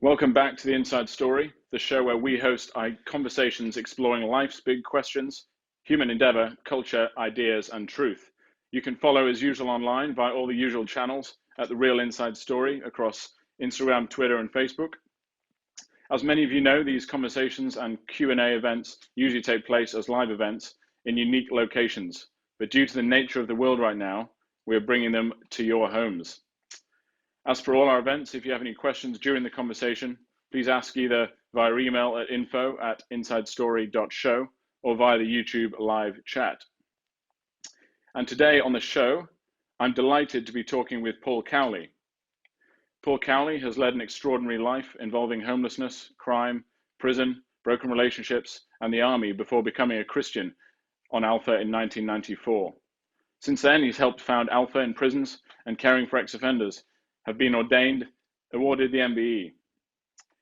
Welcome back to The Inside Story, the show where we host conversations exploring life's big questions, human endeavour, culture, ideas, and truth. You can follow as usual online via all the usual channels at The Real Inside Story across Instagram, Twitter, and Facebook. As many of you know, these conversations and Q&A events usually take place as live events in unique locations. But due to the nature of the world right now, we're bringing them to your homes. As for all our events, if you have any questions during the conversation, please ask either via email at info@insidestory.show or via the YouTube live chat. And today on the show, I'm delighted to be talking with Paul Cowley. Paul Cowley has led an extraordinary life involving homelessness, crime, prison, broken relationships, and the army before becoming a Christian on Alpha in 1994. Since then, he's helped found Alpha in prisons and caring for ex-offenders, have been ordained, awarded the MBE.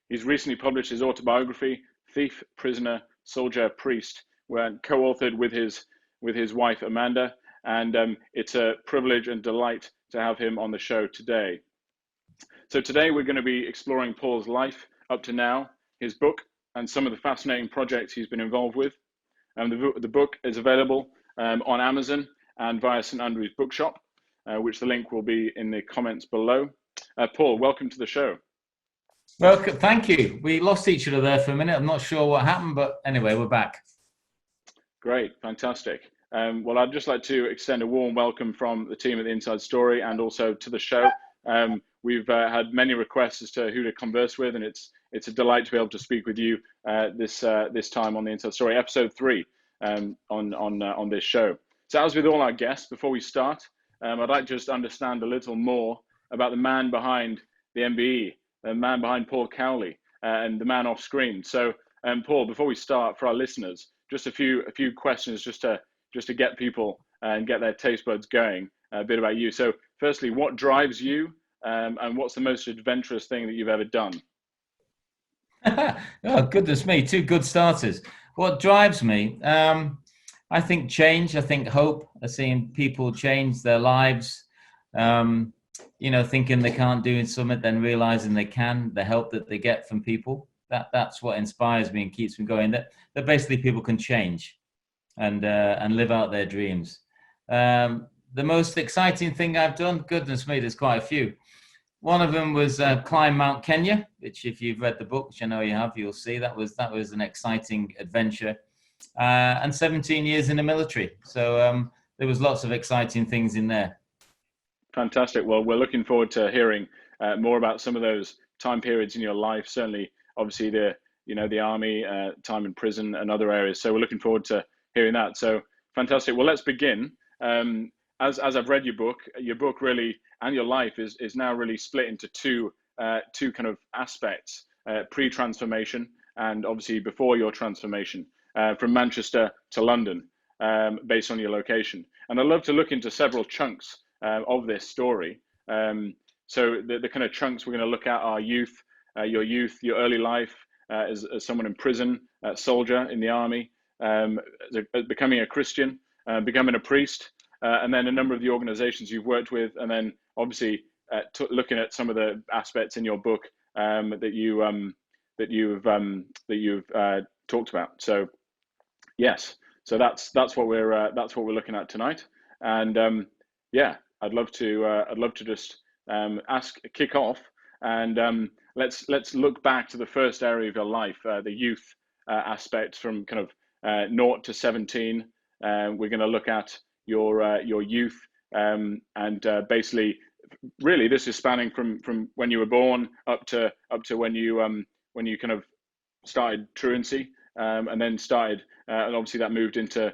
He's recently published his autobiography, Thief, Prisoner, Soldier, Priest, where co-authored with his wife, Amanda, and it's a privilege and delight to have him on the show today. So today we're going to be exploring Paul's life up to now, his book, and some of the fascinating projects he's been involved with. The book is available on Amazon and via St. Andrew's Bookshop, which the link will be in the comments below. Paul, welcome to the show. Well, thank you. We lost each other there for a minute. I'm not sure what happened, but anyway, we're back. Great, fantastic. Well, I'd just like to extend a warm welcome from the team at The Inside Story and also to the show. We've had many requests as to who to converse with, and it's a delight to be able to speak with you this time on The Inside Story, episode 3 on this show. So as with all our guests, before we start, I'd like to just understand a little more about the man behind the MBE, the man behind Paul Cowley, and the man off screen. So, Paul, before we start, for our listeners, just a few questions just to get people and get their taste buds going. A bit about you. So, firstly, what drives you, and what's the most adventurous thing that you've ever done? Oh, goodness me, 2 good starters. What drives me? I think change. I think hope. I've seen people change their lives. Thinking they can't do something, then realizing they can. The help that they get from people. That's what inspires me and keeps me going. That basically people can change, and live out their dreams. The most exciting thing I've done, goodness me, there's quite a few. One of them was climb Mount Kenya, which if you've read the book, which I know you have, you'll see that was an exciting adventure. And 17 years in the military. So there was lots of exciting things in there. Fantastic. Well, we're looking forward to hearing more about some of those time periods in your life. Certainly, obviously, the army, time in prison, and other areas. So we're looking forward to hearing that. So fantastic. Well, let's begin. As I've read your book really, and your life is now really split into two kind of aspects: pre-transformation and obviously before your transformation, from Manchester to London, based on your location. And I'd love to look into several chunks of this story. So the kind of chunks we're going to look at are youth, your early life as someone in prison, soldier in the army, becoming a Christian, becoming a priest, and then a number of the organizations you've worked with, and then obviously looking at some of the aspects in your book that you've talked about. So yes, so that's what we're looking at tonight, and yeah, I'd love to just kick off, and let's look back to the first area of your life, the youth aspect, from kind of 0 to 17. We're going to look at your youth, and basically, really, this is spanning from when you were born up to when you kind of started truancy, and then started, and obviously that moved into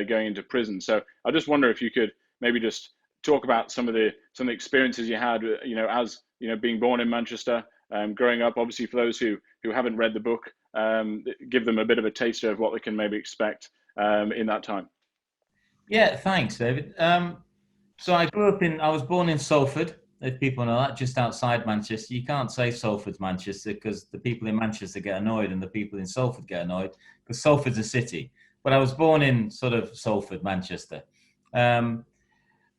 going into prison. So I just wonder if you could maybe just talk about some of the experiences you had, as being born in Manchester, growing up. Obviously, for those who haven't read the book, give them a bit of a taster of what they can maybe expect in that time. Yeah, thanks, David. So I was born in Salford, if people know that, just outside Manchester. You can't say Salford's Manchester because the people in Manchester get annoyed and the people in Salford get annoyed because Salford's a city. But I was born in sort of Salford, Manchester.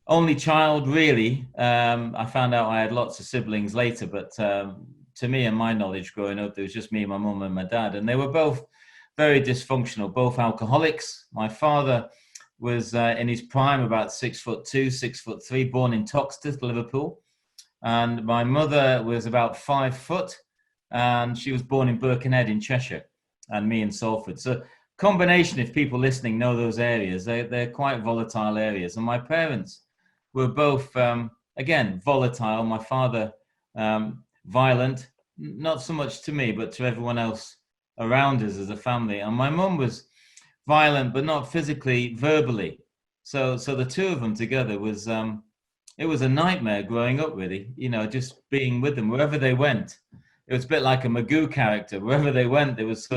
Only child, really. I found out I had lots of siblings later, but to me and my knowledge growing up, there was just me, my mum and my dad, and they were both very dysfunctional, both alcoholics. My father was in his prime, about 6'2", 6'3", born in Toxteth, Liverpool. And my mother was about 5 foot, and she was born in Birkenhead in Cheshire, and me in Salford. So combination, if people listening know those areas, they're quite volatile areas. And my parents were both, again, volatile. My father, violent, not so much to me, but to everyone else around us as a family. And my mum was violent, but not physically, verbally. So the two of them together was, it was a nightmare growing up, really, just being with them wherever they went. It was a bit like a Magoo character. Wherever they went, there was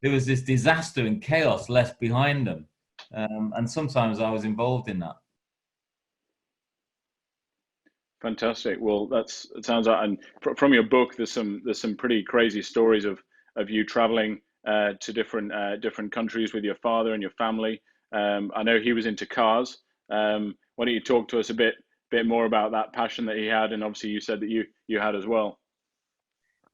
this disaster and chaos left behind them. And sometimes I was involved in that. Fantastic. Well, it sounds like, and from your book, there's some pretty crazy stories of you traveling to different countries with your father and your family. I know he was into cars. Why don't you talk to us a bit more about that passion that he had, and obviously you said that you had as well.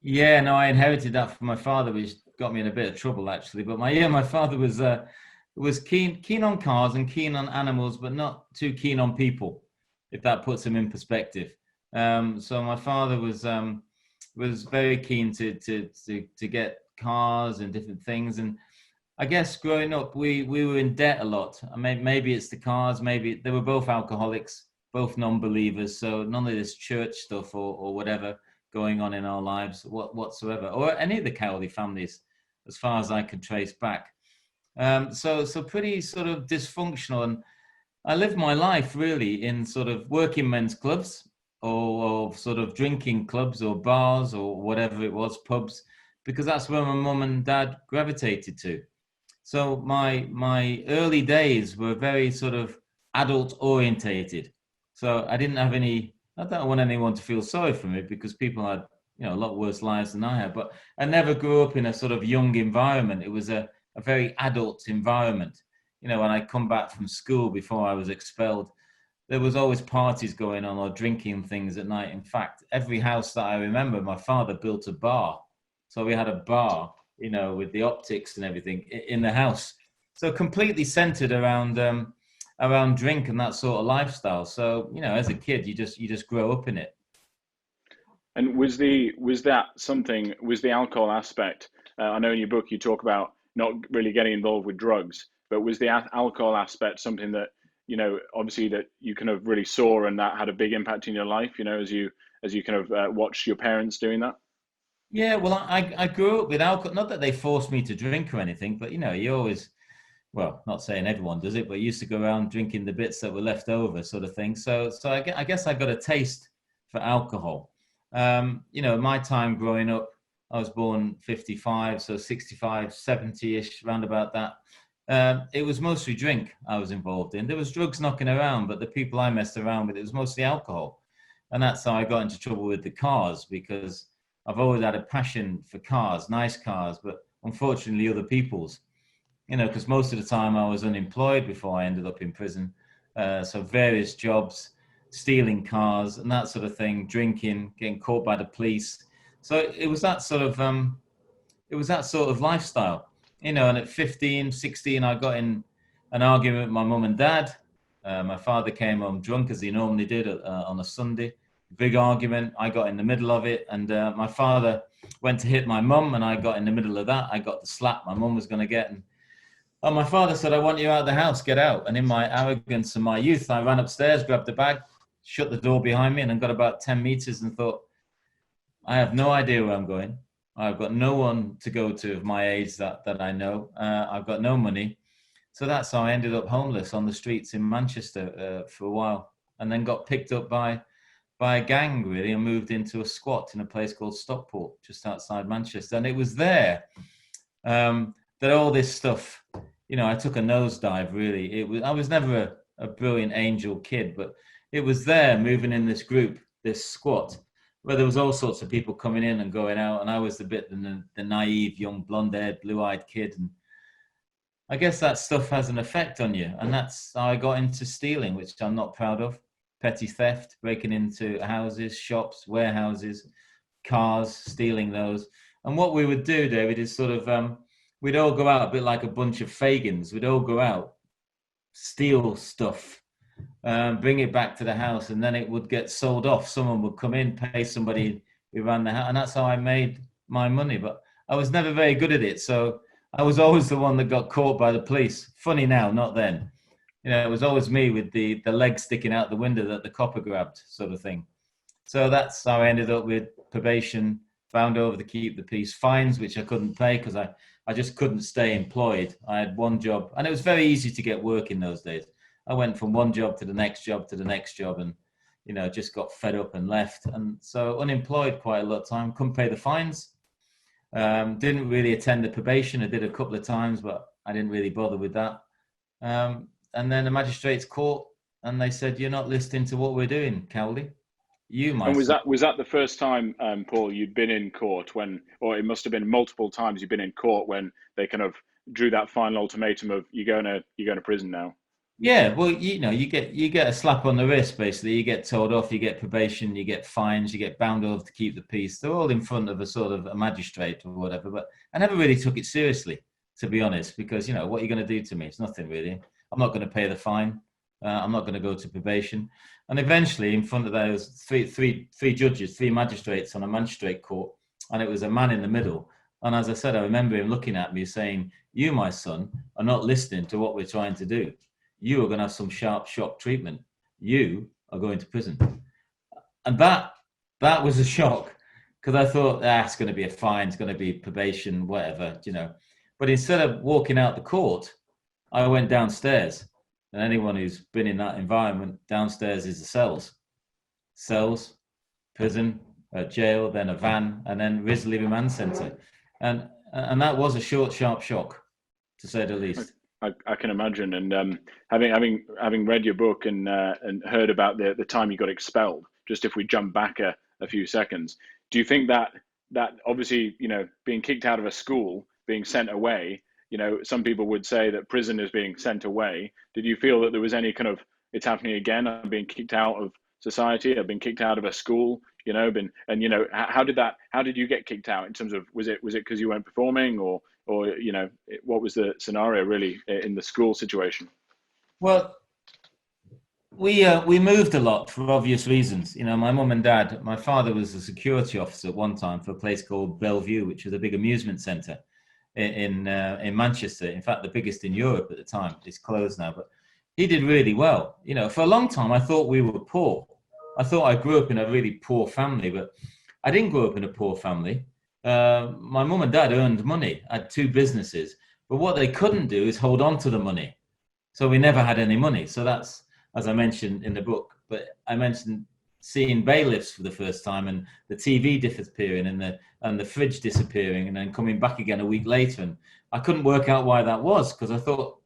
Yeah, no, I inherited that from my father, which got me in a bit of trouble actually. But my father was keen on cars and keen on animals, but not too keen on people, if that puts him in perspective. So my father was very keen to get cars and different things. And I guess growing up, we were in debt a lot. I mean, maybe it's the cars, maybe they were both alcoholics, both non-believers. So none of this church stuff or whatever going on in our lives whatsoever, or any of the Cowley families, as far as I can trace back. So pretty sort of dysfunctional. And I lived my life really in sort of working men's clubs or sort of drinking clubs or bars or whatever it was, pubs, because that's where my mum and dad gravitated to. So my early days were very sort of adult orientated. So I didn't have any, I don't want anyone to feel sorry for me because people had, a lot worse lives than I had, but I never grew up in a sort of young environment. It was a very adult environment. When I come back from school before I was expelled, there was always parties going on or drinking things at night. In fact, every house that I remember, my father built a bar. So we had a bar, with the optics and everything in the house. So completely centered around drink and that sort of lifestyle. So, as a kid, you just grow up in it. And was the alcohol aspect? I know in your book you talk about not really getting involved with drugs, but was the alcohol aspect something that obviously that you kind of really saw and that had a big impact in your life? As you kind of watched your parents doing that. Yeah, well, I grew up with alcohol. Not that they forced me to drink or anything, but you always, well, not saying everyone does it, but you used to go around drinking the bits that were left over, sort of thing. So I guess I got a taste for alcohol. My time growing up, I was born 55, so 65, 70-ish, round about that. It was mostly drink I was involved in. There was drugs knocking around, but the people I messed around with, it was mostly alcohol. And that's how I got into trouble with the cars, because I've always had a passion for cars, nice cars, but unfortunately other people's. Because most of the time I was unemployed before I ended up in prison. So various jobs, stealing cars and that sort of thing, drinking, getting caught by the police. So it was that sort of lifestyle, and at 15, 16, I got in an argument with my mum and dad. My father came home drunk as he normally did on a Sunday. Big argument. I got in the middle of it, and my father went to hit my mum, and I got in the middle of that. I got the slap my mum was going to get, and my father said, "I want you out of the house. Get out." And in my arrogance and my youth, I ran upstairs, grabbed the bag, shut the door behind me, and then got about 10 meters and thought, I have no idea where I'm going. I've got no one to go to of my age that I know. I've got no money. So that's how I ended up homeless on the streets in Manchester for a while, and then got picked up by a gang, really, and moved into a squat in a place called Stockport, just outside Manchester. And it was there that all this stuff, I took a nosedive, really. I was never a brilliant angel kid, but it was there, moving in this group, this squat, where there was all sorts of people coming in and going out, and I was the naive, young, blonde-haired, blue-eyed kid. And I guess that stuff has an effect on you, and that's how I got into stealing, which I'm not proud of. Petty theft, breaking into houses, shops, warehouses, cars, stealing those. And what we would do, David, is sort of, we'd all go out a bit like a bunch of Fagins. We'd all go out, steal stuff, bring it back to the house, and then it would get sold off. Someone would come in, pay somebody who ran the house, and that's how I made my money. But I was never very good at it, so I was always the one that got caught by the police. Funny now, not then. It was always me with the leg sticking out the window that the copper grabbed, sort of thing. So that's how I ended up with probation, found over to keep the peace, fines, which I couldn't pay because I just couldn't stay employed. I had one job, and it was very easy to get work in those days. I went from one job to the next job to the next job, and just got fed up and left. And so unemployed quite a lot of time, couldn't pay the fines. Didn't really attend the probation. I did a couple of times, but I didn't really bother with that. And then the magistrates court, and they said, "You're not listening to what we're doing, Cowley. You might." And was that the first time, Paul, you'd been in court or it must have been multiple times you've been in court when they kind of drew that final ultimatum of you're going to prison now? Yeah, well, you get a slap on the wrist, basically. You get told off, you get probation, you get fines, you get bound over to keep the peace. They're all in front of a sort of a magistrate or whatever. But I never really took it seriously, to be honest, because what are you going to do to me? It's nothing really. I'm not going to pay the fine. I'm not going to go to probation. And eventually, in front of those three judges, three magistrates on a magistrate court, and it was a man in the middle. And as I said, I remember him looking at me saying, "You, my son, are not listening to what we're trying to do. You are going to have some sharp shock treatment. You are going to prison." And that was a shock, because I thought, it's going to be a fine, it's going to be probation, whatever, But instead of walking out the court, I went downstairs. And anyone who's been in that environment, downstairs is the cells, prison, jail, then a van, and then Risley Remand Centre. And that was a short, sharp shock, to say the least. I can imagine. And having read your book and heard about the time you got expelled, just if we jump back a few seconds, do you think that obviously, being kicked out of a school, being sent away, some people would say that prison is being sent away. Did you feel that there was any kind of, it's happening again, I'm being kicked out of society, I've been kicked out of a school, how did you get kicked out in terms of, was it because you weren't performing or what was the scenario really in the school situation? Well, we moved a lot for obvious reasons. My mum and dad, my father was a security officer at one time for a place called Bellevue, which was a big amusement centre in Manchester. In fact, the biggest in Europe at the time. It's closed now, but he did really well. For a long time, I thought we were poor. I thought I grew up in a really poor family, but I didn't grow up in a poor family. My mum and dad earned money, had two businesses, but what they couldn't do is hold on to the money. So we never had any money. So that's, as I mentioned in the book, but I mentioned seeing bailiffs for the first time and the TV disappearing and the fridge disappearing and then coming back again a week later. And I couldn't work out why that was, because I thought,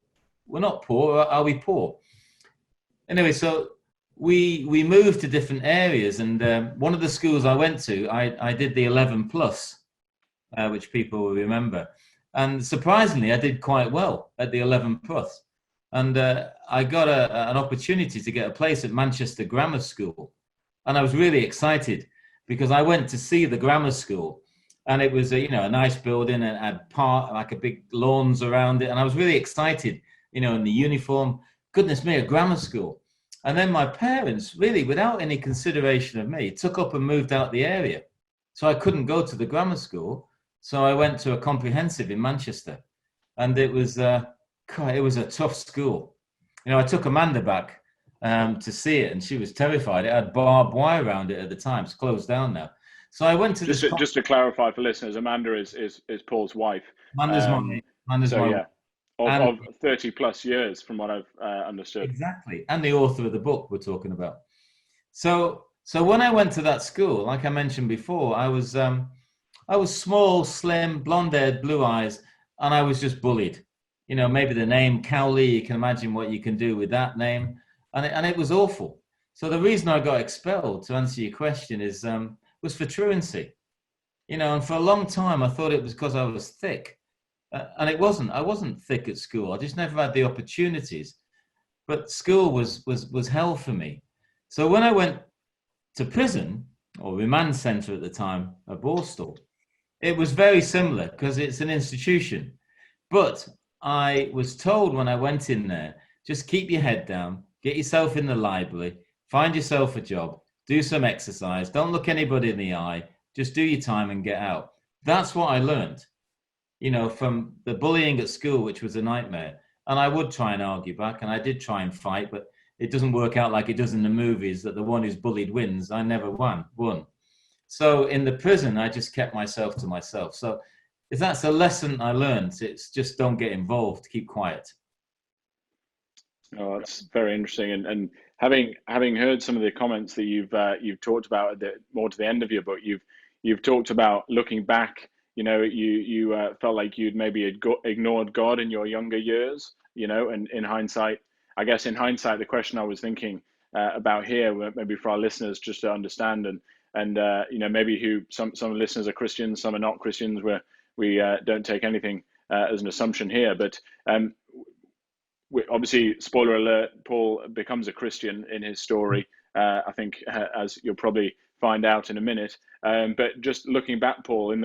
we're not poor, are we poor? Anyway, so we moved to different areas, and one of the schools I went to, I did the 11 plus, which people will remember. And surprisingly, I did quite well at the 11 plus. And I got an opportunity to get a place at Manchester Grammar School. And I was really excited because I went to see the grammar school, and it was a nice building and had like a big lawns around it. And I was really excited, in the uniform. Goodness me, a grammar school. And then my parents, really, without any consideration of me, took up and moved out the area. So I couldn't go to the grammar school. So I went to a comprehensive in Manchester, and it was a tough school. I took Amanda back to see it, and she was terrified. It had barbed wire around it at the time. It's closed down now. So I went to just to clarify for listeners, Amanda is Paul's wife. Amanda's my yeah, of 30 plus years, from what I've understood. Exactly, and the author of the book we're talking about. So when I went to that school, like I mentioned before, I was small, slim, blonde-haired, blue eyes, and I was just bullied. Maybe the name Cowley, you can imagine what you can do with that name. And it was awful. So the reason I got expelled, to answer your question, was for truancy. And for a long time, I thought it was because I was thick. And it wasn't. I wasn't thick at school. I just never had the opportunities. But school was hell for me. So when I went to prison, or remand centre at the time at Borstal. It was very similar because it's an institution. But I was told when I went in there, just keep your head down, get yourself in the library, find yourself a job, do some exercise, don't look anybody in the eye, just do your time and get out. That's what I learned, from the bullying at school, which was a nightmare. And I would try and argue back, and I did try and fight, but it doesn't work out like it does in the movies that the one who's bullied wins. I never won. So in the prison, I just kept myself to myself. So if that's a lesson I learned, it's just don't get involved, keep quiet. Oh, that's very interesting. And having heard some of the comments that you've talked about more to the end of your book, you've talked about looking back. You felt like you'd maybe ignored God in your younger years. And in hindsight, I guess in hindsight, the question I was thinking about here, maybe for our listeners, just to understand, and maybe who some listeners are Christians, some are not Christians, where we don't take anything as an assumption here, but obviously, spoiler alert, Paul becomes a Christian in his story, I think, as you'll probably find out in a minute. But just looking back, Paul,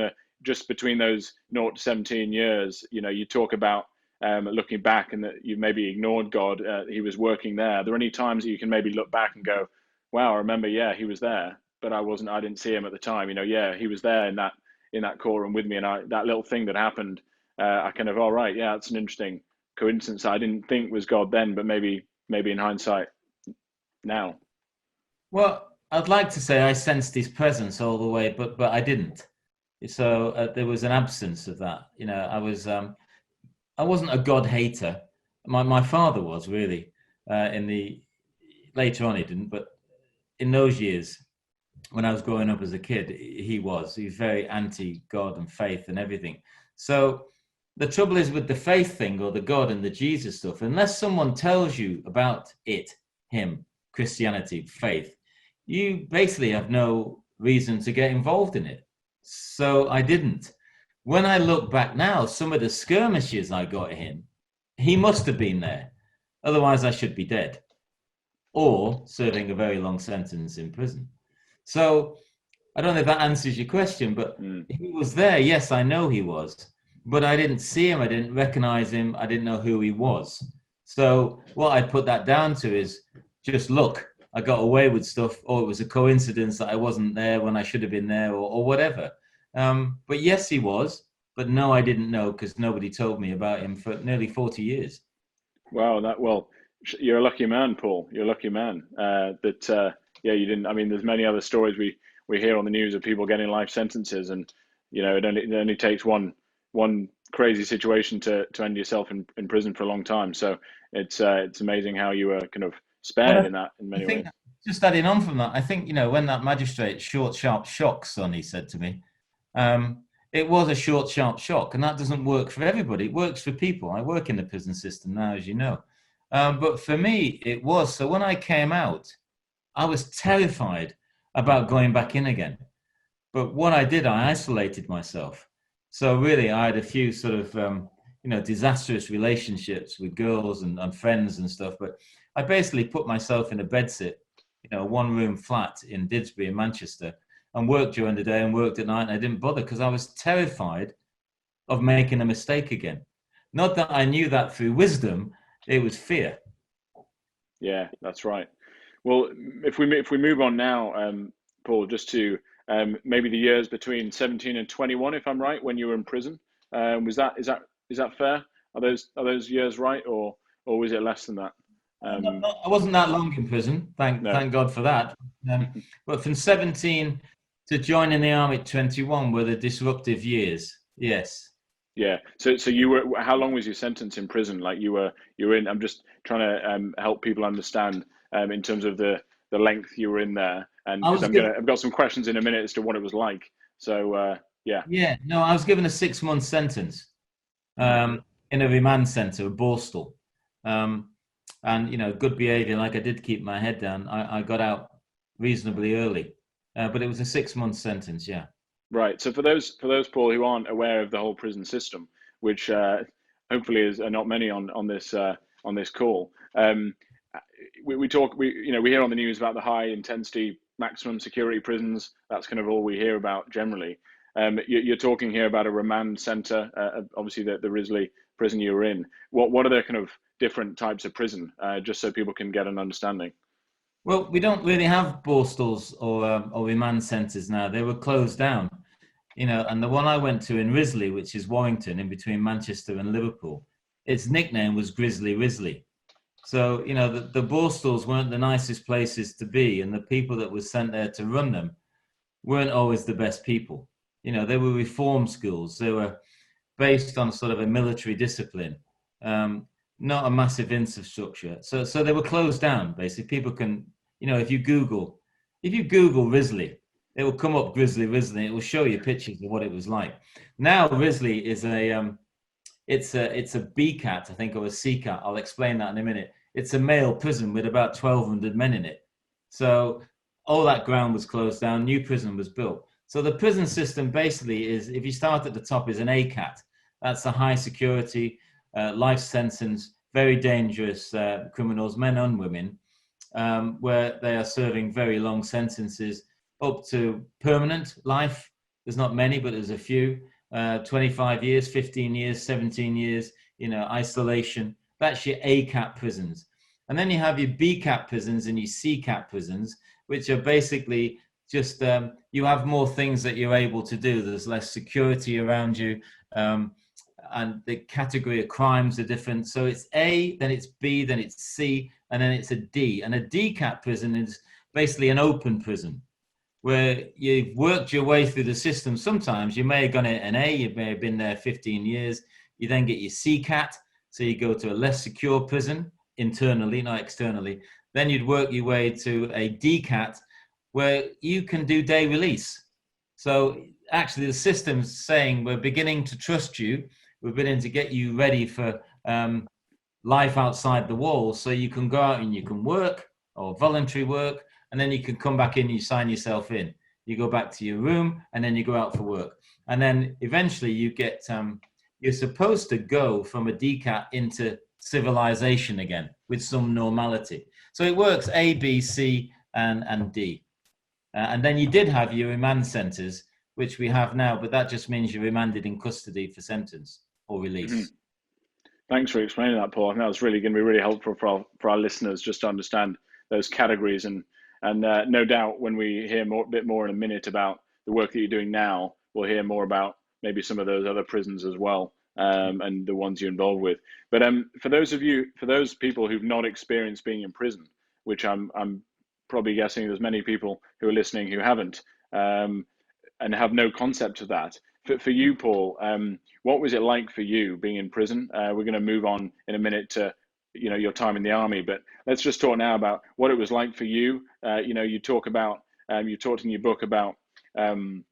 just between those 0 to 17 years, you talk about looking back and that you maybe ignored God. He was working there. Are there any times that you can maybe look back and go, wow, I remember, yeah, he was there, but I didn't see him at the time. Yeah, he was there in that courtroom with me, and that little thing that happened, I kind of, all right, yeah, it's an interesting coincidence I didn't think was God then, but maybe in hindsight now. Well, I'd like to say I sensed his presence all the way, but I didn't. So there was an absence of that. I wasn't a God hater. My father was really. Later on he didn't, but in those years when I was growing up as a kid, he was very anti-God and faith and everything. So the trouble is with the faith thing or the God and the Jesus stuff, unless someone tells you about him, Christianity, faith, you basically have no reason to get involved in it. So I didn't. When I look back now, some of the skirmishes I got in, he must have been there. Otherwise, I should be dead or serving a very long sentence in prison. So I don't know if that answers your question, but he was there. Yes, I know he was. But I didn't see him. I didn't recognize him. I didn't know who he was. So what I put that down to is just look, I got away with stuff, or it was a coincidence that I wasn't there when I should have been there, or whatever. But yes, he was. But no, I didn't know because nobody told me about him for nearly 40 years. Wow, you're a lucky man, Paul. You're a lucky man. Yeah, you didn't. I mean, there's many other stories we hear on the news of people getting life sentences, and it only takes one crazy situation to end yourself in prison for a long time. So it's amazing how you were kind of spared in many ways. Just adding on from that, I think when that magistrate short sharp shock, Sonny said to me, it was a short sharp shock, and that doesn't work for everybody. It works for people. I work in the prison system now, as you know, but for me it was. So when I came out, I was terrified about going back in again. But what I did, I isolated myself. So really, I had a few sort of, disastrous relationships with girls and friends and stuff. But I basically put myself in a bedsit, a one-room flat in Didsbury in Manchester, and worked during the day and worked at night. And I didn't bother because I was terrified of making a mistake again. Not that I knew that through wisdom, it was fear. Yeah, that's right. Well, if we move on now, Paul, just to maybe the years between 17 and 21, if I'm right, when you were in prison, is that fair? Are those years right, or was it less than that? I wasn't that long in prison, thank God for that. But from 17 to joining the army at 21 were the disruptive years. Yes. Yeah. So you were. How long was your sentence in prison? Like you were in. I'm just trying to help people understand in terms of the length you were in there, and because I've got some questions in a minute as to what it was like. So yeah. Yeah. No, I was given a 6-month sentence in a remand centre, Borstal, and good behaviour. Like I did keep my head down. I got out reasonably early, but it was a 6-month sentence. Yeah. Right. So for those Paul who aren't aware of the whole prison system, which hopefully are not many on this call, we hear on the news about the high intensity maximum security prisons. That's kind of all we hear about generally. You're talking here about a remand centre, obviously the Risley prison you were in. What are the kind of different types of prison, just so people can get an understanding? Well, we don't really have Borstals or remand centres now. They were closed down, and the one I went to in Risley, which is Warrington, in between Manchester and Liverpool, its nickname was Grizzly Risley. So, the Borstals weren't the nicest places to be, and the people that were sent there to run them weren't always the best people. They were reform schools. They were based on sort of a military discipline, not a massive infrastructure. So they were closed down. Basically, people can, if you Google Risley, it will come up Grizzly Risley. It will show you pictures of what it was like. Now Risley is it's a BCAT, I think, or a CCAT. I'll explain that in a minute. It's a male prison with about 1,200 men in it. So all that ground was closed down. New prison was built. So the prison system basically is, if you start at the top, is an ACAT. That's a high security, life sentence, very dangerous criminals, men and women, where they are serving very long sentences up to permanent life. There's not many, but there's a few. 25 years, 15 years, 17 years, isolation. That's your ACAT prisons. And then you have your BCAT prisons and your CCAT prisons, which are basically just, you have more things that you're able to do. There's less security around you. And the category of crimes are different. So it's A, then it's B, then it's C, and then it's a D. And a DCAT prison is basically an open prison, where you've worked your way through the system. Sometimes you may have gone an A, you may have been there 15 years. You then get your CCAT, so you go to a less secure prison, internally, not externally. Then you'd work your way to a DCAT, where you can do day release. So actually the system's saying, we're beginning to trust you. We're beginning to get you ready for life outside the walls, so you can go out and you can work, or voluntary work, and then you can come back in, you sign yourself in. You go back to your room, and then you go out for work. And then eventually you get, you're supposed to go from a DCAT into civilization again with some normality. So it works A, B, C, and D. And then you did have your remand centres, which we have now, but that just means you're remanded in custody for sentence or release. Mm-hmm. Thanks for explaining that, Paul. I think that was really going to be really helpful for our listeners just to understand those categories. And no doubt when we hear a bit more in a minute about the work that you're doing now, we'll hear more about maybe some of those other prisons as well, and the ones you're involved with. But for those people who've not experienced being in prison, which I'm probably guessing there's many people who are listening who haven't, and have no concept of that. For you, Paul, what was it like for you being in prison? We're going to move on in a minute to your time in the army, but let's just talk now about what it was like for you. You talk about, you talked in your book about becoming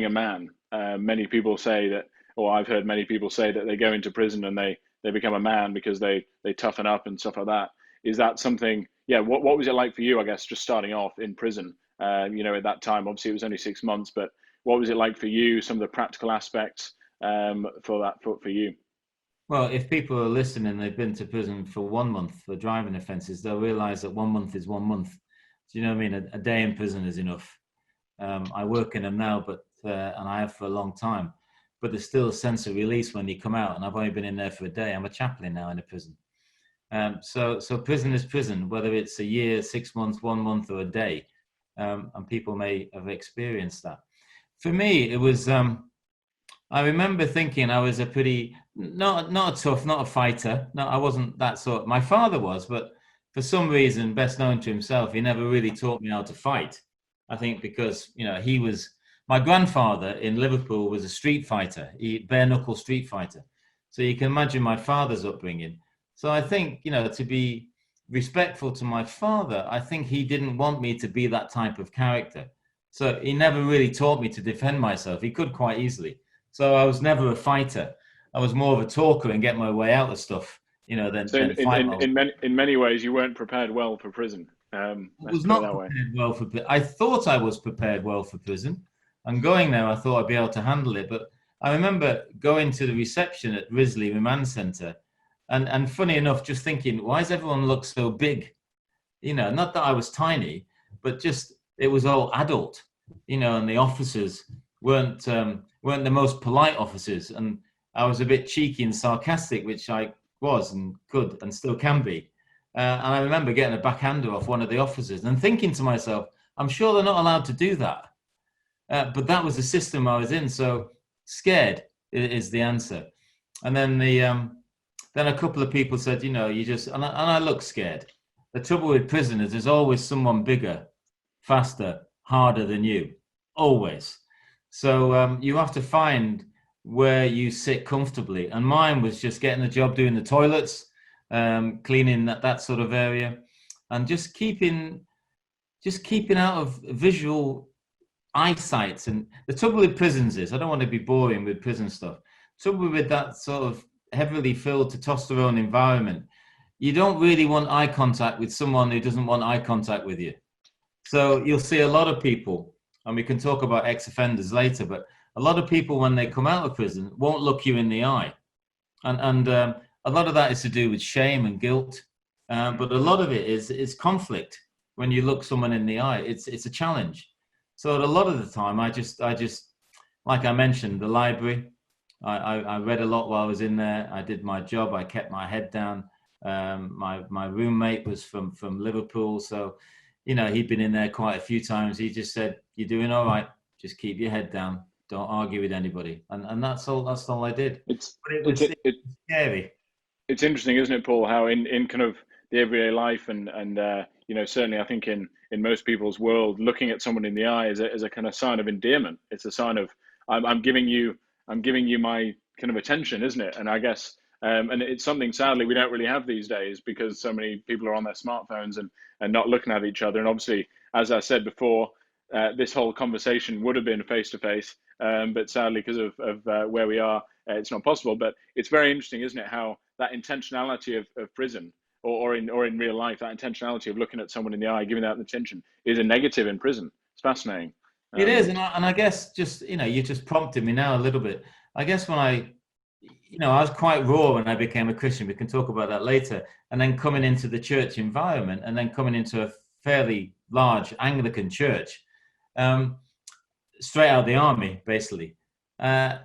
a man. Many people say that, or I've heard many people say that they go into prison and they become a man because they toughen up and stuff like that. Is that something? Yeah. What was it like for you? I guess just starting off in prison. At that time, obviously it was only 6 months, but what was it like for you? Some of the practical aspects for you. Well, if people are listening, they've been to prison for 1 month for driving offences, they'll realise that 1 month is 1 month. Do you know what I mean? A day in prison is enough. I work in them now, but and I have for a long time. But there's still a sense of release when you come out, and I've only been in there for a day. I'm a chaplain now in a prison. So prison is prison, whether it's a year, 6 months, 1 month, or a day. And people may have experienced that. For me, it was. I remember thinking I was a pretty not a tough, not a fighter. No, I wasn't that sort. My father was, but for some reason, best known to himself, he never really taught me how to fight. I think because he was. My grandfather in Liverpool was a street fighter, bare knuckle street fighter. So you can imagine my father's upbringing. So I think to be respectful to my father, I think he didn't want me to be that type of character. So he never really taught me to defend myself. He could quite easily. So I was never a fighter. I was more of a talker and get my way out of stuff, than so fight. In many ways, you weren't prepared well for prison. I was not prepared well for. I thought I was prepared well for prison, and going there, I thought I'd be able to handle it. But I remember going to the reception at Risley Remand Centre, and funny enough, just thinking, why does everyone look so big? Not that I was tiny, but just it was all adult, and the officers weren't the most polite officers, and I was a bit cheeky and sarcastic, which I was and could and still can be. And I remember getting a backhander off one of the officers and thinking to myself, I'm sure they're not allowed to do that. But that was the system I was in. So scared is the answer. And then then a couple of people said, you just, and I look scared. The trouble with prisoners, there's always someone bigger, faster, harder than you, always. So you have to find where you sit comfortably. And mine was just getting the job doing the toilets, cleaning that sort of area, and just keeping out of visual eyesight. And the trouble with prisons is, I don't want to be boring with prison stuff. Trouble with that sort of heavily filled testosterone environment, you don't really want eye contact with someone who doesn't want eye contact with you. So you'll see a lot of people, and we can talk about ex-offenders later, but a lot of people, when they come out of prison, won't look you in the eye. And a lot of that is to do with shame and guilt. But a lot of it is conflict. When you look someone in the eye, it's a challenge. So a lot of the time, I just, like I mentioned, the library, I read a lot while I was in there. I did my job. I kept my head down. My roommate was from Liverpool. So, he'd been in there quite a few times. He just said, you're doing all right. Just keep your head down. Don't argue with anybody. And that's all I did. It's scary. It's interesting, isn't it, Paul, how in kind of the everyday life and certainly I think in most people's world, looking at someone in the eye is a kind of sign of endearment. It's a sign of I'm giving you my kind of attention, isn't it? And I guess and it's something sadly we don't really have these days because so many people are on their smartphones and not looking at each other. And obviously, as I said before, this whole conversation would have been face to face, but sadly because of where we are, it's not possible. But it's very interesting, isn't it, how that intentionality of prison or in real life, that intentionality of looking at someone in the eye, giving that attention, is a negative in prison. It's fascinating. It is, and I guess just you just prompted me now a little bit. I guess when I was quite raw when I became a Christian. We can talk about that later. And then coming into the church environment, and then coming into a fairly large Anglican church, straight out of the army, basically. I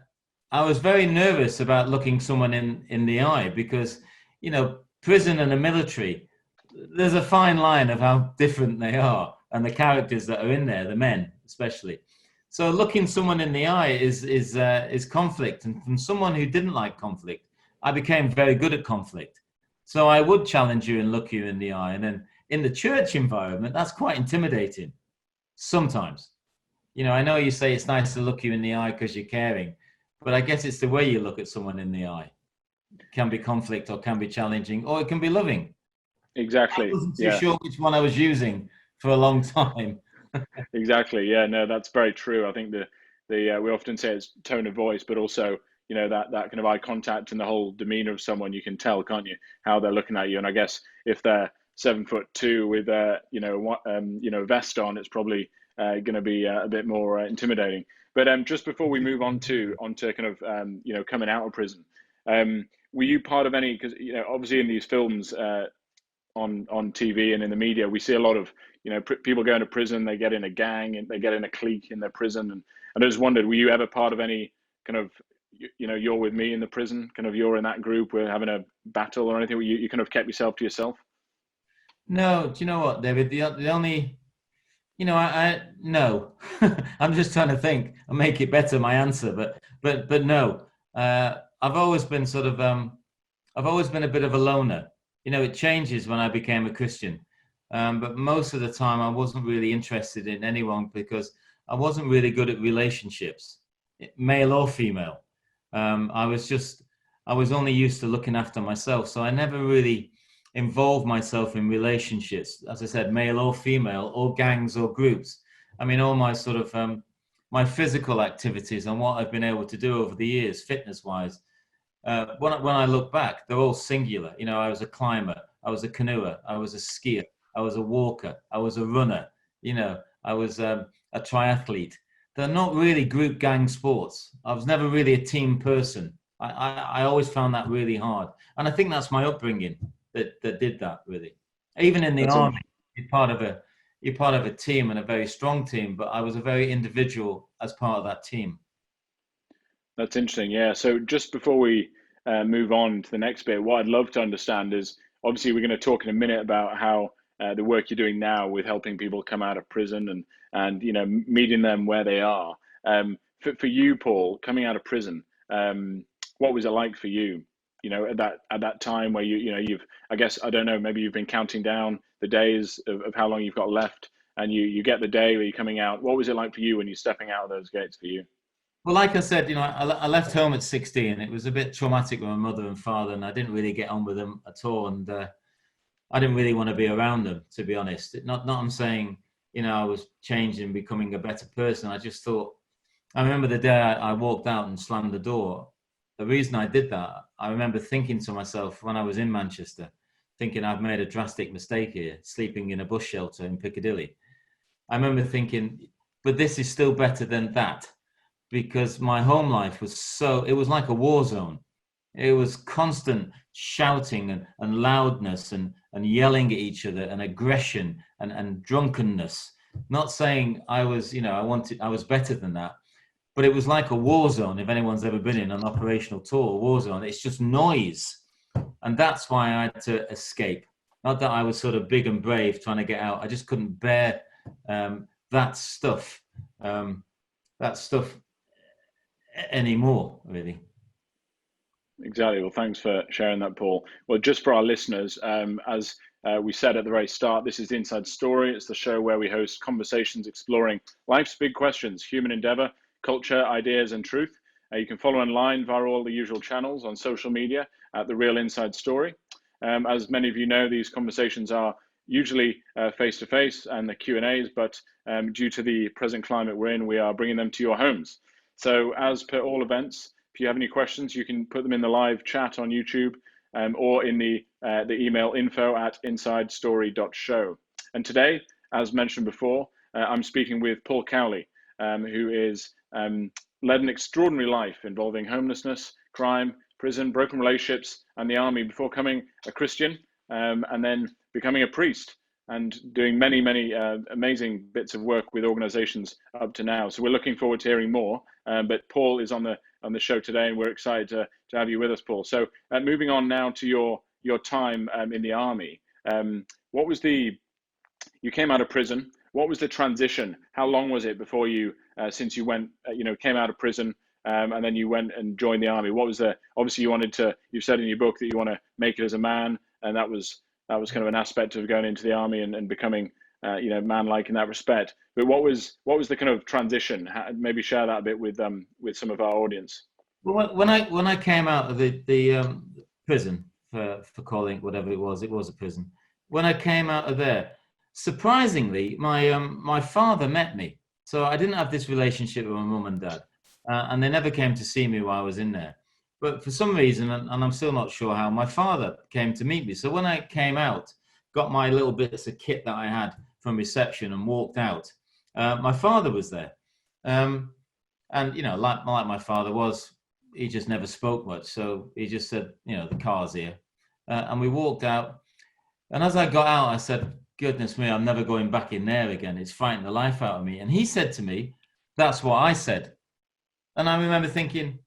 was very nervous about looking someone in the eye because, prison and the military, there's a fine line of how different they are and the characters that are in there, the men especially. So looking someone in the eye is conflict. And from someone who didn't like conflict, I became very good at conflict. So I would challenge you and look you in the eye. And then in the church environment, that's quite intimidating sometimes. I know you say it's nice to look you in the eye because you're caring, but I guess it's the way you look at someone in the eye. It can be conflict or can be challenging, or it can be loving. Exactly. I wasn't too sure which one I was using for a long time. Exactly. Yeah, no, that's very true. I think we often say it's tone of voice, but also, that kind of eye contact and the whole demeanor of someone, you can tell, can't you, how they're looking at you. And I guess if they're 7'2" with vest on, it's probably going to be a bit more intimidating. But just before we move on to kind of coming out of prison, were you part of any? Because obviously in these films on TV and in the media, we see a lot of people go into prison, they get in a gang and they get in a clique in their prison. And I just wondered, were you ever part of any kind of you're with me in the prison, kind of you're in that group, we're having a battle or anything? You kind of kept yourself to yourself? No, do you know what, David? The only, I no. I'm just trying to think and make it better, my answer, but no. I've always been sort of I've always been a bit of a loner. It changes when I became a Christian, but most of the time I wasn't really interested in anyone because I wasn't really good at relationships, male or female. I was only used to looking after myself, so I never really involved myself in relationships, as I said, male or female, or gangs or groups. I mean, all my sort of my physical activities and what I've been able to do over the years, fitness-wise, when I look back, they're all singular. I was a climber, I was a canoer, I was a skier, I was a walker, I was a runner, I was a triathlete. They're not really group gang sports. I was never really a team person. I always found that really hard. And I think that's my upbringing that did that, really. Even in the army, part of you're part of a team, and a very strong team, but I was a very individual as part of that team. That's interesting. Yeah. So just before we move on to the next bit, what I'd love to understand is, obviously we're going to talk in a minute about how the work you're doing now with helping people come out of prison and meeting them where they are. For you, Paul, coming out of prison, what was it like for you? At that time where you've, I guess, I don't know, maybe you've been counting down the days of how long you've got left, and you get the day where you're coming out. What was it like for you when you're stepping out of those gates for you? Well, like I said, I left home at 16. It was a bit traumatic with my mother and father, and I didn't really get on with them at all. And I didn't really want to be around them, to be honest. Not I'm saying, I was changing, becoming a better person. I just thought, I remember the day I walked out and slammed the door. The reason I did that, I remember thinking to myself when I was in Manchester, thinking I've made a drastic mistake here, sleeping in a bus shelter in Piccadilly. I remember thinking, but this is still better than that. Because my home life it was like a war zone. It was constant shouting and loudness and yelling at each other and aggression and drunkenness. Not saying I was, I was better than that, but it was like a war zone. If anyone's ever been in an operational tour, war zone, it's just noise. And that's why I had to escape. Not that I was sort of big and brave trying to get out. I just couldn't bear that stuff. Anymore, really. Exactly. Well, thanks for sharing that, Paul. Well, just for our listeners, as we said at the very start, this is the Inside Story. It's the show where we host conversations exploring life's big questions: human endeavour, culture, ideas, and truth. You can follow online via all the usual channels on social media at The Real Inside Story. As many of you know, these conversations are usually face-to-face and the Q&As, but due to the present climate we're in, we are bringing them to your homes. So as per all events, if you have any questions, you can put them in the live chat on YouTube or in the email info@insidestory.show. And today, as mentioned before, I'm speaking with Paul Cowley, who is led an extraordinary life involving homelessness, crime, prison, broken relationships, and the army before becoming a Christian and then becoming a priest, and doing many, many amazing bits of work with organizations up to now. So we're looking forward to hearing more. But Paul is on the show today, and we're excited to have you with us, Paul. So moving on now to your time in the army. What was you came out of prison? What was the transition? How long was it before you, since you went, came out of prison, and then you went and joined the army? What was obviously you said in your book that you want to make it as a man, and that was kind of an aspect of going into the army and becoming, man-like in that respect. But what was the kind of transition? Maybe share that a bit with some of our audience. Well, when I came out of the prison, for calling it whatever it was a prison. When I came out of there, surprisingly, my father met me. So I didn't have this relationship with my mum and dad, and they never came to see me while I was in there. But for some reason, and I'm still not sure how, my father came to meet me. So when I came out, got my little bits of kit that I had from reception and walked out, my father was there. And, like my father was, he just never spoke much. So he just said, the car's here. And we walked out. And as I got out, I said, goodness me, I'm never going back in there again. It's frightening the life out of me. And he said to me, that's what I said. And I remember thinking,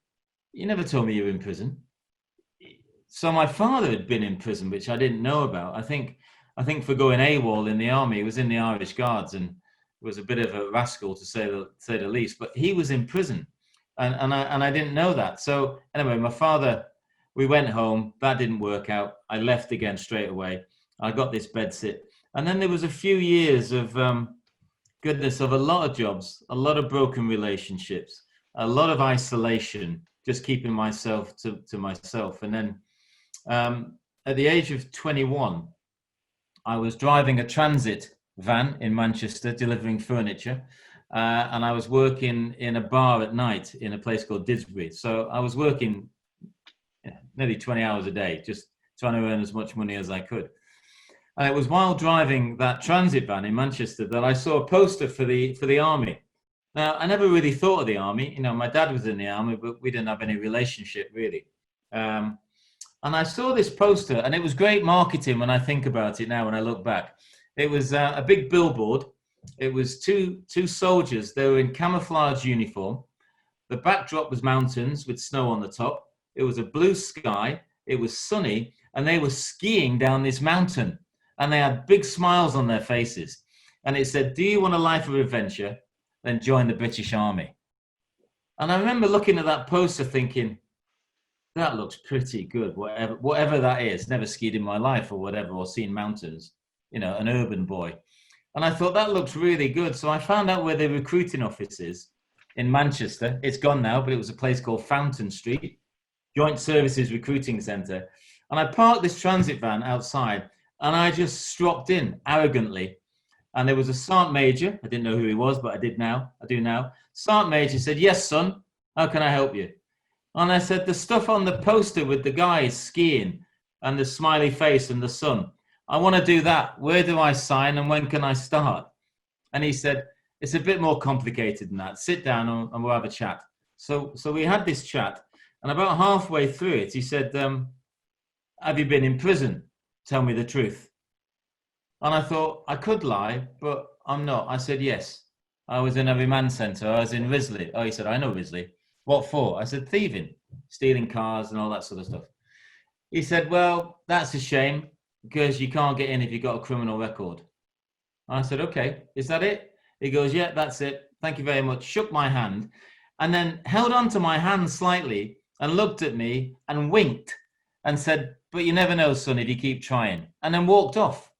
you never told me you were in prison. So my father had been in prison, which I didn't know about. I think for going AWOL in the army, he was in the Irish Guards and was a bit of a rascal, to say the least. But he was in prison, and I didn't know that. So anyway, my father, we went home. That didn't work out. I left again straight away. I got this bedsit, and then there was a few years of of a lot of jobs, a lot of broken relationships, a lot of isolation, just keeping myself to myself. And then at the age of 21, I was driving a transit van in Manchester, delivering furniture. And I was working in a bar at night in a place called Didsbury. So I was working nearly 20 hours a day, just trying to earn as much money as I could. And it was while driving that transit van in Manchester that I saw a poster for the army. Now, I never really thought of the army. My dad was in the army, but we didn't have any relationship really. And I saw this poster, and it was great marketing when I think about it now, when I look back. It was a big billboard It was two soldiers. They were in camouflage uniform. The backdrop was mountains with snow on the top. It was a blue sky. It was sunny, and they were skiing down this mountain. And they had big smiles on their faces. And it said, "Do you want a life of adventure? Then join the British Army." And I remember looking at that poster thinking, that looks pretty good, whatever that is. Never skied in my life or whatever, or seen mountains, an urban boy. And I thought that looks really good. So I found out where the recruiting office is in Manchester. It's gone now, but it was a place called Fountain Street, Joint Services Recruiting Centre. And I parked this transit van outside and I just stropped in arrogantly. And there was a Sergeant Major. I didn't know who he was, but I do now. Sergeant Major said, "Yes, son, how can I help you?" And I said, "The stuff on the poster with the guys skiing and the smiley face and the sun, I want to do that. Where do I sign and when can I start?" And he said, "It's a bit more complicated than that. Sit down and we'll have a chat." So we had this chat, and about halfway through it, he said, "Have you been in prison? Tell me the truth." And I thought, I could lie, but I'm not. I said, "Yes. I was in a remand centre. I was in Risley." Oh, he said, "I know Risley. What for?" I said, "Thieving, stealing cars and all that sort of stuff." He said, "Well, that's a shame because you can't get in if you've got a criminal record." I said, "Okay, is that it?" He goes, "Yeah, that's it. Thank you very much." Shook my hand and then held onto my hand slightly and looked at me and winked and said, "But you never know, son, if you keep trying," and then walked off.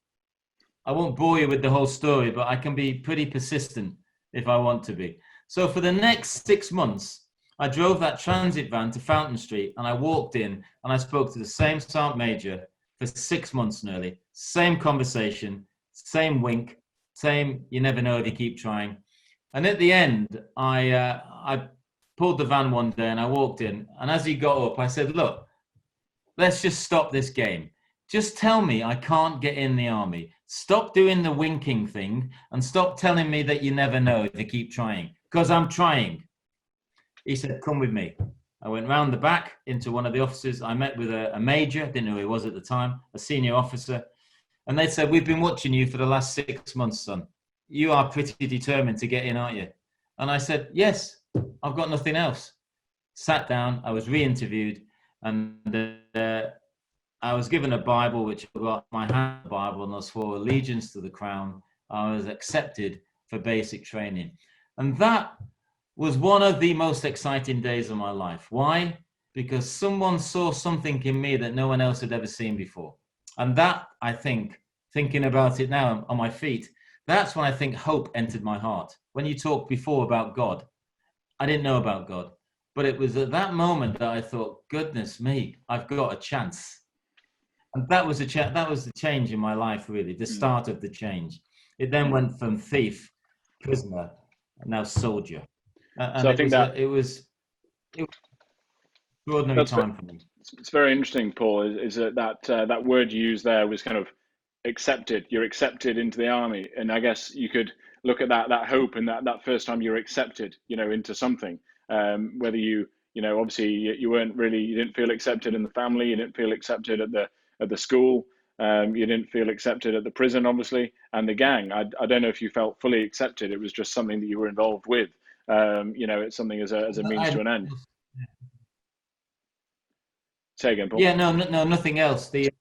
I won't bore you with the whole story, but I can be pretty persistent if I want to be. So for the next 6 months, I drove that transit van to Fountain Street and I walked in and I spoke to the same Sergeant Major for 6 months nearly. Same conversation, same wink, same "you never know if you keep trying." And at the end, I pulled the van one day and I walked in, and as he got up, I said, "Look, let's just stop this game. Just tell me I can't get in the army. Stop doing the winking thing and stop telling me that you never know if you keep trying, because I'm trying." He said, "Come with me." I went round the back into one of the offices. I met with a major, didn't know who he was at the time, a senior officer. And they said, "We've been watching you for the last 6 months, son. You are pretty determined to get in, aren't you?" And I said, "Yes, I've got nothing else." Sat down, I was re-interviewed, and I was given a Bible, which I got my hand Bible, and I swore allegiance to the crown. I was accepted for basic training. And that was one of the most exciting days of my life. Why? Because someone saw something in me that no one else had ever seen before. And that, I think, thinking about it now on my feet, that's when I think hope entered my heart. When you talked before about God, I didn't know about God. But it was at that moment that I thought, goodness me, I've got a chance. And that was the change in my life, really, the start of the change. It then went from thief, prisoner, and now soldier. And So I think that it was an extraordinary time for me. It's very interesting, Paul. Is that word you used there was kind of accepted. You're accepted into the army, and I guess you could look at that hope and that first time you're accepted, into something. Whether obviously you didn't feel accepted in the family, you didn't feel accepted at the school, you didn't feel accepted at the prison, obviously, and the gang. I don't know if you felt fully accepted. It was just something that you were involved with. It's something as a means to an end. Say again, Paul. Yeah, no, nothing else. The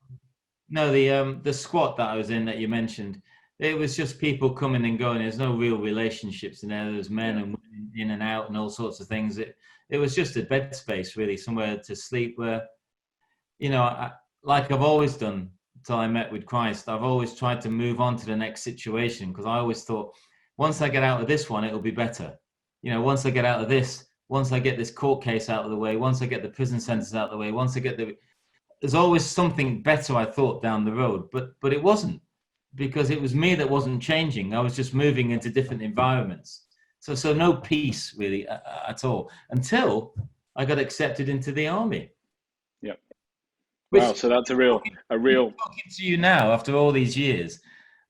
squat that I was in that you mentioned, it was just people coming and going. There's no real relationships in there. There's men and women in and out and all sorts of things. It was just a bed space, really, somewhere to sleep where, like I've always done till I met with Christ, I've always tried to move on to the next situation, because I always thought, once I get out of this one, it'll be better. Once I get out of this, once I get this court case out of the way, once I get the prison sentence out of the way, once I get there's always something better, I thought, down the road, but it wasn't, because it was me that wasn't changing. I was just moving into different environments. So no peace really at all until I got accepted into the army. Yeah. Wow. So that's a real. Talking to you now after all these years,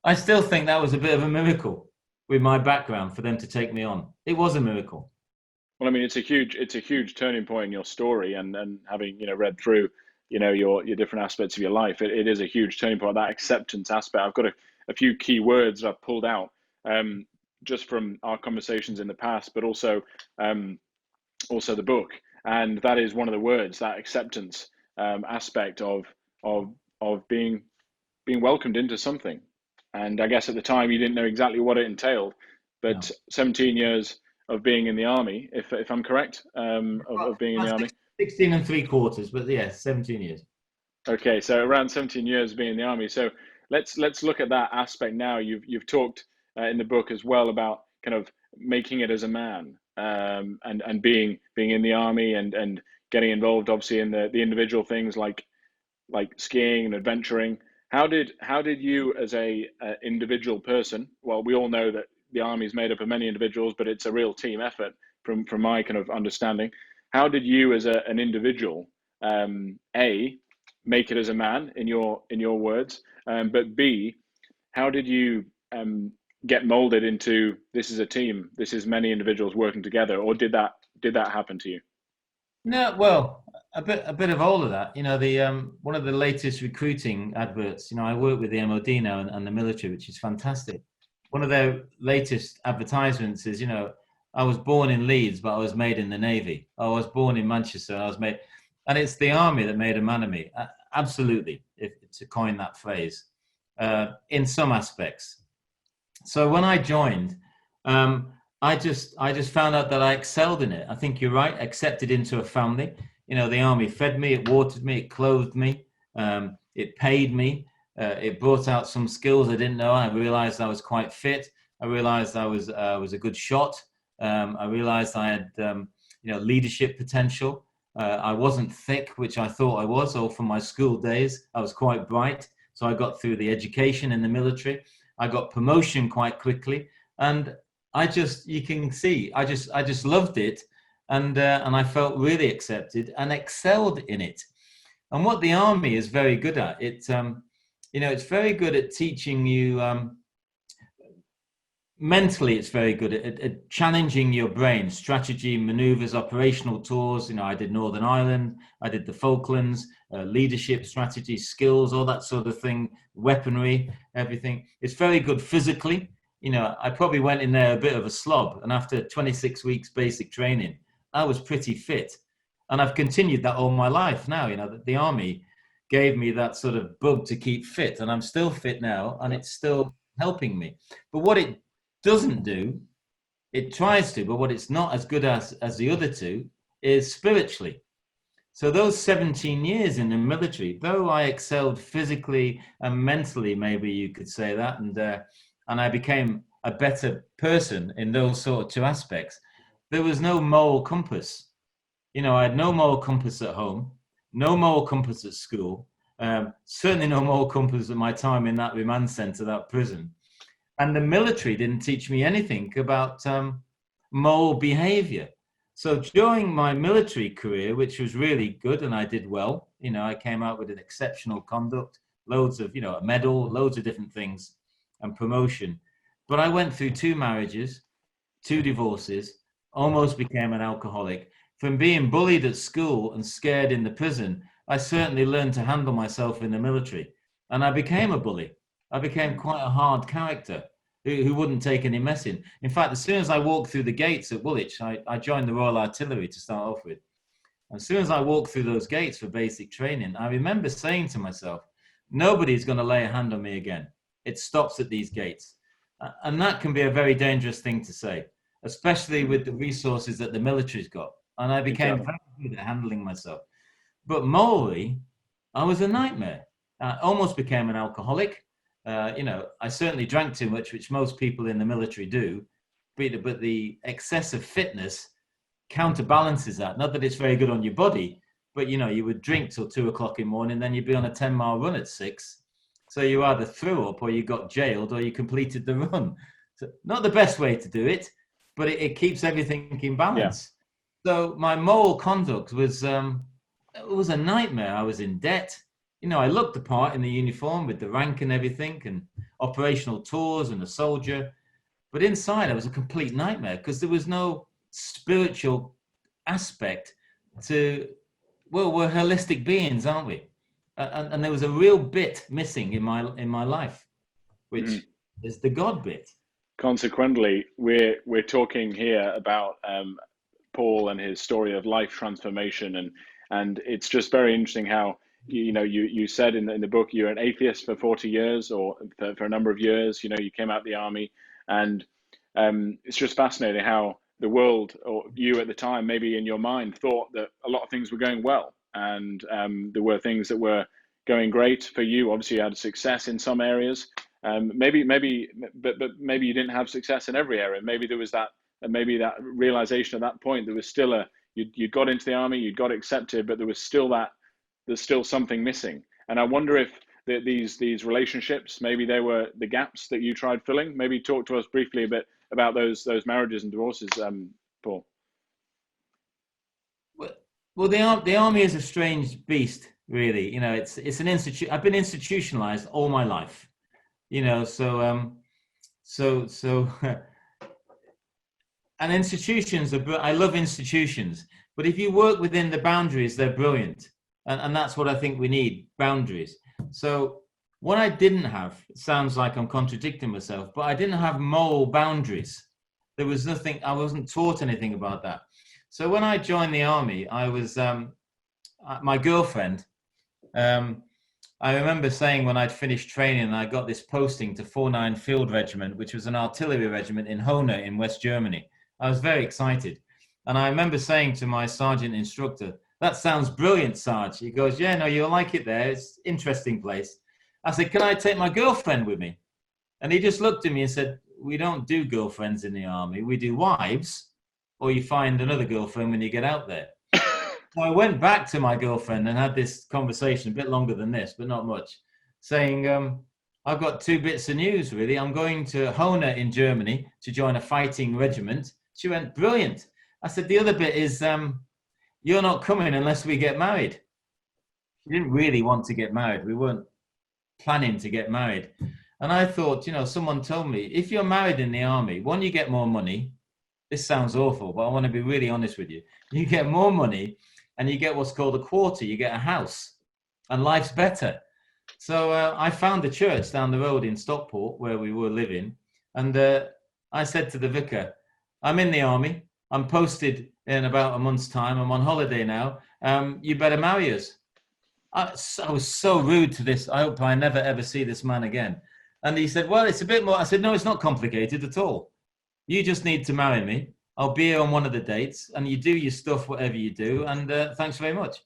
I still think that was a bit of a miracle with my background for them to take me on. It was a miracle. Well, I mean, it's a huge turning point in your story, and having read through your different aspects of your life, it is a huge turning point. That acceptance aspect. I've got a few key words I've pulled out just from our conversations in the past, but also the book, and that is one of the words, that acceptance aspect of being welcomed into something. And I guess at the time you didn't know exactly what it entailed, No. but 17 years of being in the army, if I'm correct, of being in the army. 16 and 3/4, but yeah, 17 years. Okay, so around 17 years being in the army. So let's look at that aspect now. You've talked in the book as well about kind of making it as a man, and being in the army and getting involved, obviously, in the individual things like skiing and adventuring. How did you, as a individual person? Well, we all know that the army is made up of many individuals, but it's a real team effort from my kind of understanding. How did you, as an individual, a make it as a man, in your words, but B, how did you get molded into, this is a team, this is many individuals working together, or did that happen to you? No, well, a bit of all of that. You know, the one of the latest recruiting adverts. You know, I work with the MOD now and the military, which is fantastic. One of their latest advertisements is, you know, I was born in Leeds, but I was made in the Navy. I was born in Manchester, and I was made, and it's the army that made a man of me. Absolutely, if to coin that phrase, in some aspects. So when I joined, I just found out that I excelled in it. I think you're right. Accepted into a family. You know, the army fed me, it watered me, it clothed me, it paid me. It brought out some skills I didn't know. I realized I was quite fit. I realized I was a good shot. I realized I had you know, leadership potential. I wasn't thick, which I thought I was, all from my school days. I was quite bright, so I got through the education in the military. I got promotion quite quickly, and you can see, I just loved it, and I felt really accepted and excelled in it. And what the army is very good at, you know, it's very good at teaching you, mentally, it's very good at challenging your brain, strategy, maneuvers, operational tours. You know, I did Northern Ireland, I did the Falklands, leadership, strategy, skills, all that sort of thing, weaponry, everything. It's very good physically. You know, I probably went in there a bit of a slob, and after 26 weeks basic training, I was pretty fit. And I've continued that all my life now. You know, the army gave me that sort of bug to keep fit, and I'm still fit now, and it's still helping me. But what it doesn't do, it tries to, but what it's not as good as the other two is spiritually. So those 17 years in the military, though I excelled physically and mentally, maybe you could say that, and I became a better person in those sort of two aspects, there was no moral compass. You know, I had no moral compass at home, no moral compass at school, certainly no moral compass at my time in that remand center, that prison. And the military didn't teach me anything about moral behavior. So during my military career, which was really good, and I did well, you know, I came out with an exceptional conduct, loads of, you know, a medal, loads of different things, and promotion. But I went through 2 marriages, 2 divorces, almost became an alcoholic. From being bullied at school and scared in the prison, I certainly learned to handle myself in the military. And I became a bully. I became quite a hard character who wouldn't take any messing. In fact, as soon as I walked through the gates at Woolwich, I joined the Royal Artillery to start off with. As soon as I walked through those gates for basic training, I remember saying to myself, nobody's going to lay a hand on me again. It stops at these gates. And that can be a very dangerous thing to say, especially with the resources that the military's got. And I became very good at handling myself. But morally, I was a nightmare. I almost became an alcoholic. You know, I certainly drank too much, which most people in the military do. But the excess of fitness counterbalances that. Not that it's very good on your body, but, you know, you would drink till 2 o'clock in the morning, then you'd be on a 10-mile run at 6. So you either threw up or you got jailed or you completed the run. So not the best way to do it, but it keeps everything in balance. Yeah. So my moral conduct was, it was a nightmare. I was in debt. You know, I looked the part in the uniform with the rank and everything and operational tours and a soldier. But inside I was a complete nightmare because there was no spiritual aspect to, well, we're holistic beings, aren't we? And there was a real bit missing in my life, which is the God bit. consequently, we're talking here about Paul and his story of life transformation, and it's just very interesting how you said in the book you're an atheist for 40 years or for a number of years. You came out of the army, and it's just fascinating how the world, or you at the time, maybe in your mind, thought that a lot of things were going well, and there were things that were going great for you. Obviously, you had success in some areas. But maybe you didn't have success in every area. Maybe there was that, and maybe that realization at that point, there was still you got into the army, you got accepted, but there's still something missing. And I wonder if these relationships, maybe they were the gaps that you tried filling. Maybe talk to us briefly a bit about those marriages and divorces, Paul. Well, the army is a strange beast, really. It's an institute. I've been institutionalized all my life. So and institutions I love institutions, but if you work within the boundaries, they're brilliant, and that's what I think we need, boundaries. So what I didn't have, it sounds like I'm contradicting myself, but I didn't have moral boundaries. There was nothing, I wasn't taught anything about that. So when I joined the army, I was my girlfriend, I remember saying when I'd finished training and I got this posting to 49 Field Regiment, which was an artillery regiment in Hohne in West Germany. I was very excited. And I remember saying to my sergeant instructor, "That sounds brilliant, Sarge." He goes, "Yeah, no, you'll like it there. It's an interesting place." I said, "Can I take my girlfriend with me?" And he just looked at me and said, "We don't do girlfriends in the army. We do wives, or you find another girlfriend when you get out there." So I went back to my girlfriend and had this conversation, a bit longer than this, but not much, saying, "I've got two bits of news, really. I'm going to Hohne in Germany to join a fighting regiment." She went, "Brilliant." I said, "The other bit is you're not coming unless we get married." She didn't really want to get married. We weren't planning to get married. And I thought, someone told me, if you're married in the army, one, you get more money. This sounds awful, but I want to be really honest with you. You get more money and you get what's called a quarter. You get a house and life's better. So I found a church down the road in Stockport where we were living. And I said to the vicar, "I'm in the army. I'm posted in about a month's time. I'm on holiday now. You better marry us." I was so rude to this. I hope I never, ever see this man again. And he said, "Well, it's a bit more." I said, "No, it's not complicated at all. You just need to marry me. I'll be here on one of the dates and you do your stuff, whatever you do. And thanks very much."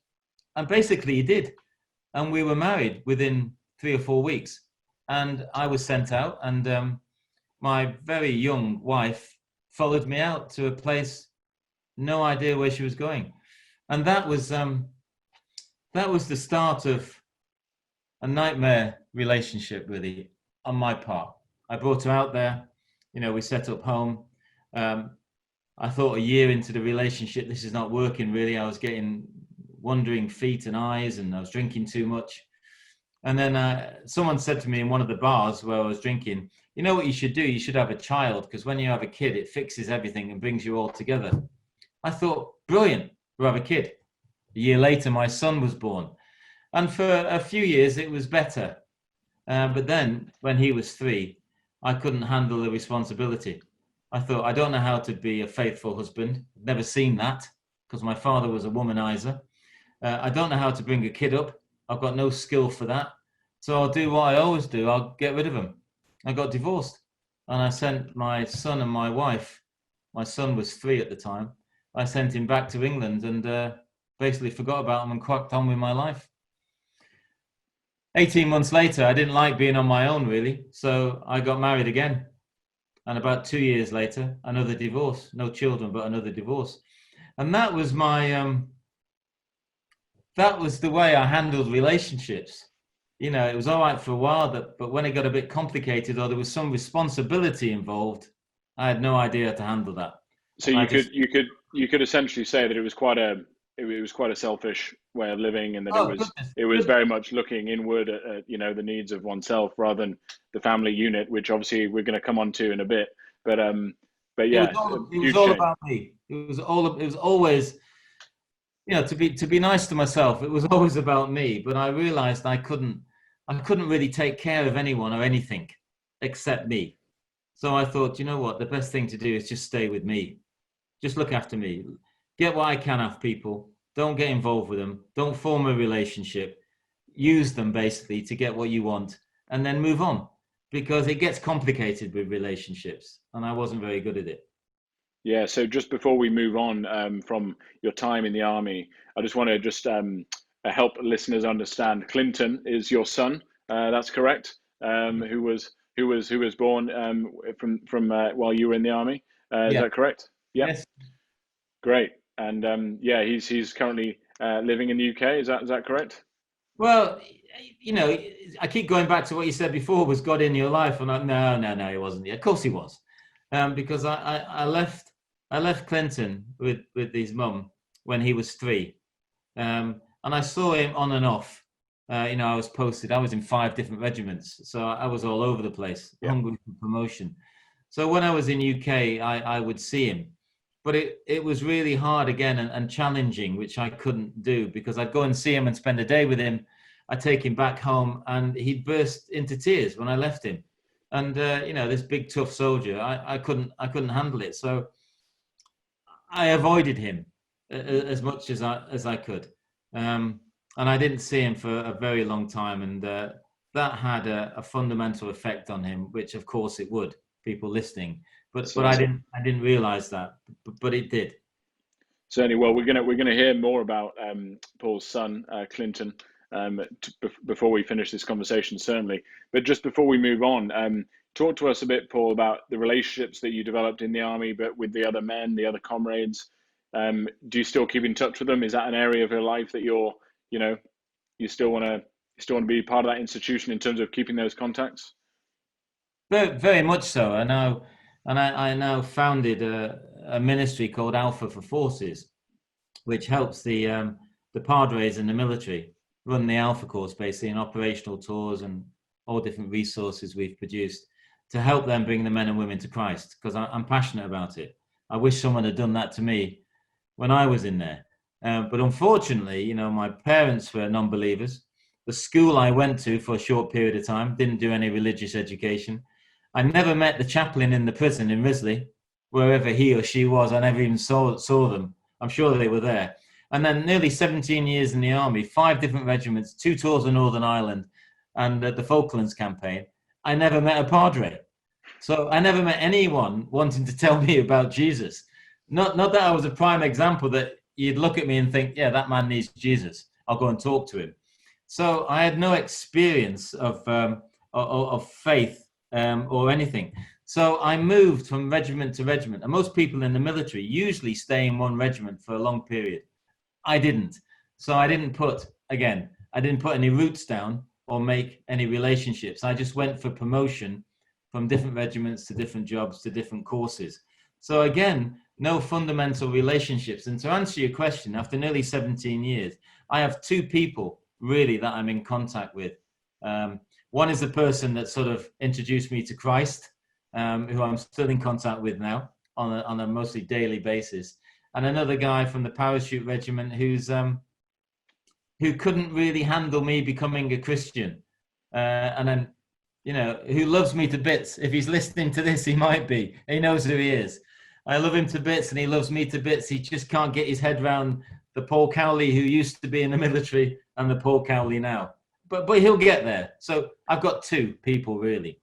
And basically he did. And we were married within 3 or 4 weeks. And I was sent out, and my very young wife followed me out to a place, no idea where she was going. And that was the start of a nightmare relationship, really, on my part. I brought her out there. We set up home. I thought a year into the relationship, this is not working, really. I was getting wandering feet and eyes, and I was drinking too much. And then someone said to me in one of the bars where I was drinking, "You know what you should do? You should have a child, because when you have a kid, it fixes everything and brings you all together." I thought, brilliant, we'll have a kid. A year later, my son was born. And for a few years, it was better. But then when he was 3, I couldn't handle the responsibility. I thought, I don't know how to be a faithful husband. I've never seen that, because my father was a womanizer. I don't know how to bring a kid up. I've got no skill for that. So I'll do what I always do. I'll get rid of him. I got divorced. And I sent my son and my wife, my son was 3 at the time, I sent him back to England and basically forgot about him and cracked on with my life. 18 months later, I didn't like being on my own, really. So I got married again. And about 2 years later, another divorce. No children, but another divorce. And that was that was the way I handled relationships. It was all right for a while, but when it got a bit complicated or there was some responsibility involved, I had no idea how to handle that. So you could essentially say that it was quite a selfish way of living, and that it was very much looking inward at the needs of oneself rather than the family unit, which obviously we're going to come on to in a bit. But yeah, it was all about me. It was always, to be nice to myself. It was always about me. But I realized I couldn't really take care of anyone or anything except me. So I thought, you know what, the best thing to do is just stay with me. Just look after me. Get what I can off people. Don't get involved with them. Don't form a relationship. Use them basically to get what you want and then move on, because it gets complicated with relationships. And I wasn't very good at it. Yeah, so just before we move on from your time in the army, I just want to just help listeners understand. Clinton is your son. That's correct. Who was born from while you were in the army. Is Yeah. that correct? Yep. Yes. Great. And yeah, he's currently living in the UK. Is that correct? Well, I keep going back to what you said before. Was God in your life? And no, he wasn't. Of course he was, because I left Clinton with his mum when he was 3, and I saw him on and off. I was posted. I was in 5 different regiments, so I was all over the place, Yeah. hungry for promotion. So when I was in UK, I would see him, but it was really hard again and challenging, which I couldn't do, because I'd go and see him and spend a day with him. I'd take him back home, and he'd burst into tears when I left him. And this big tough soldier, I couldn't handle it. So I avoided him as much as I could, and I didn't see him for a very long time, and that had a fundamental effect on him, which of course it would. People listening, but I Certainly. didn't realize that, but it did. Certainly. Well, we're gonna hear more about Paul's son, Clinton, before we finish this conversation, certainly. But just before we move on, talk to us a bit, Paul, about the relationships that you developed in the army, but with the other men, the other comrades. Do you still keep in touch with them? Is that an area of your life that you know, you still want to be part of that institution in terms of keeping those contacts? Very, very much so. I now founded a ministry called Alpha for Forces, which helps the padres in the military run the Alpha course, basically, in operational tours and all different resources we've produced to help them bring the men and women to Christ, because I'm passionate about it. I wish someone had done that to me when I was in there. But unfortunately, my parents were non-believers. The school I went to for a short period of time didn't do any religious education. I never met the chaplain in the prison in Risley, wherever he or she was. I never even saw them. I'm sure they were there. And then nearly 17 years in the army, 5 different regiments, 2 tours of Northern Ireland, and the Falklands campaign. I never met a padre. So I never met anyone wanting to tell me about Jesus. Not that I was a prime example that you'd look at me and think, yeah, that man needs Jesus. I'll go and talk to him. So I had no experience of faith or anything. So I moved from regiment to regiment. And most people in the military usually stay in one regiment for a long period. I didn't. So I didn't put any roots down or make any relationships. I just went for promotion from different regiments to different jobs to different courses. So again, no fundamental relationships. And to answer your question, after nearly 17 years, I have 2 people really that I'm in contact with. One is the person that sort of introduced me to Christ, who I'm still in contact with now on a mostly daily basis, and another guy from the parachute regiment who couldn't really handle me becoming a Christian, and then who loves me to bits. If he's listening to this, he might be. He knows who he is. I love him to bits, and he loves me to bits. He just can't get his head around the Paul Cowley who used to be in the military and the Paul Cowley now. But he'll get there. So I've got 2 people really.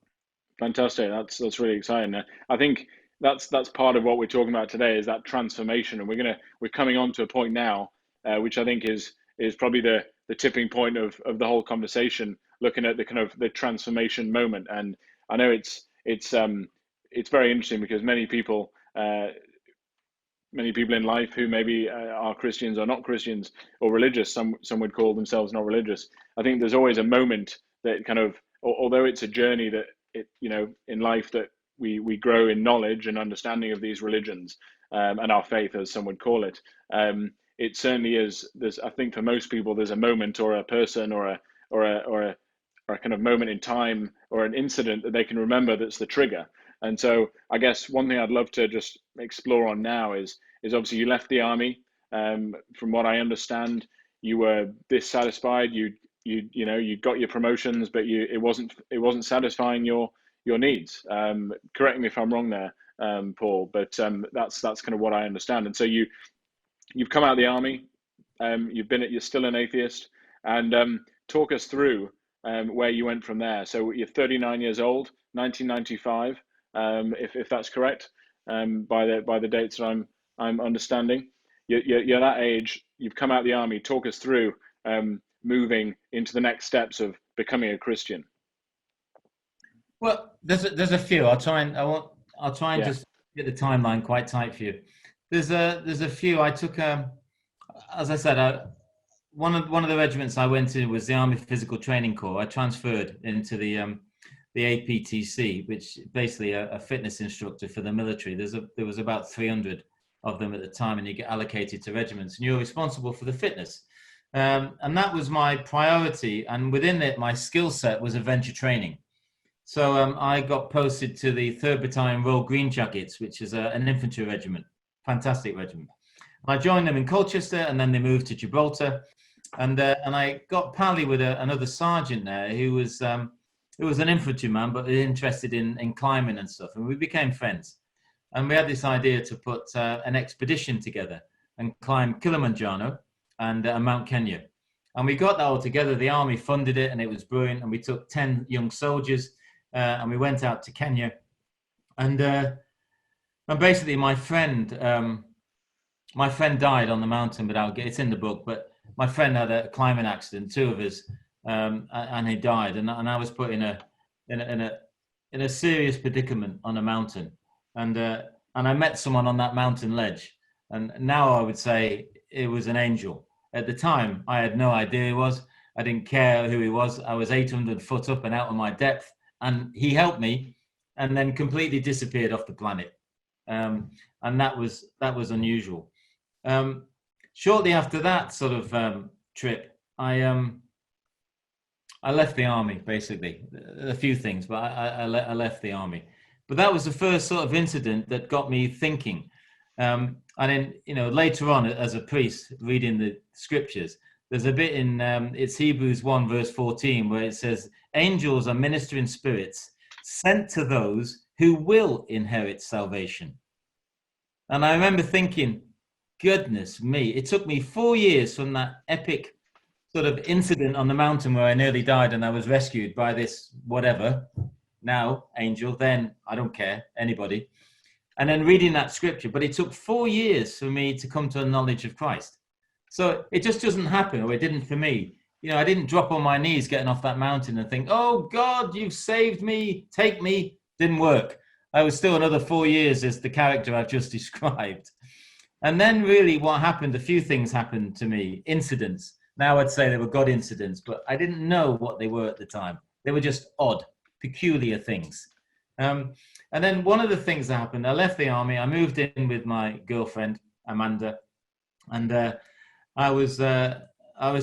Fantastic. That's really exciting. I think that's part of what we're talking about today is that transformation, and we're coming on to a point now, which I think is probably the tipping point of the whole conversation, looking at the kind of the transformation moment. And I know it's very interesting because many people in life who maybe are Christians or not Christians or religious, some would call themselves not religious. I think there's always a moment that kind of, although it's a journey that in life that we grow in knowledge and understanding of these religions, and our faith, as some would call it. It certainly is. I think for most people, there's a moment or a person or a kind of moment in time or an incident that they can remember that's the trigger. And so I guess one thing I'd love to just explore on now is obviously you left the army. From what I understand, you were dissatisfied. You got your promotions, but it wasn't satisfying your your needs. Correct me if I'm wrong there, Paul, but that's kind of what I understand. And so you've come out of the army, you're still an atheist, and talk us through where you went from there. So you're 39 years old, 1995, if that's correct, by the dates that I'm understanding. You're that age. You've come out of the army. Talk us through moving into the next steps of becoming a Christian. Well, there's a few. I'll try and Yeah. just get the timeline quite tight for you. There's a few. I took as I said, one of the regiments I went to was the Army Physical Training Corps. I transferred into the APTC, which basically a fitness instructor for the military. There was about 300 of them at the time, and you get allocated to regiments, and you're responsible for the fitness. And that was my priority, and within it, my skill set was adventure training. So I got posted to the 3rd Battalion Royal Green Jackets, which is an infantry regiment, fantastic regiment. I joined them in Colchester, and then they moved to Gibraltar, and I got pally with another sergeant there who was an infantryman, but interested in climbing and stuff, and we became friends. And we had this idea to put an expedition together and climb Kilimanjaro and Mount Kenya. And we got that all together. The army funded it, and it was brilliant. And we took 10 young soldiers, and we went out to Kenya. And basically, my friend died on the mountain. It's in the book, but my friend had a climbing accident, 2 of us, and he died. And I was put in a serious predicament on a mountain. And I met someone on that mountain ledge, and now I would say it was an angel. At the time, I had no idea who he was. I didn't care who he was. I was 800 foot up and out of my depth, and he helped me, and then completely disappeared off the planet. And that was unusual. Shortly after that sort of trip, I left the army. Basically, a few things, but I left the army. But that was the first sort of incident that got me thinking. And then, later on, as a priest reading the scriptures, there's a bit in it's Hebrews 1 verse 14 where it says, "Angels are ministering spirits sent to those who will inherit salvation." And I remember thinking, goodness me, it took me 4 years from that epic sort of incident on the mountain where I nearly died and I was rescued by this whatever. Now, angel, then I don't care, anybody. And then reading that scripture, but it took 4 years for me to come to a knowledge of Christ. So it just doesn't happen, or it didn't for me. I didn't drop on my knees getting off that mountain and think, oh God, you've saved me, take me. Didn't work. I was still another 4 years as the character I've just described. And then really what happened, a few things happened to me, incidents. Now I'd say they were God incidents, but I didn't know what they were at the time. They were just odd, peculiar things. And then one of the things that happened, I left the army, I moved in with my girlfriend, Amanda, and I was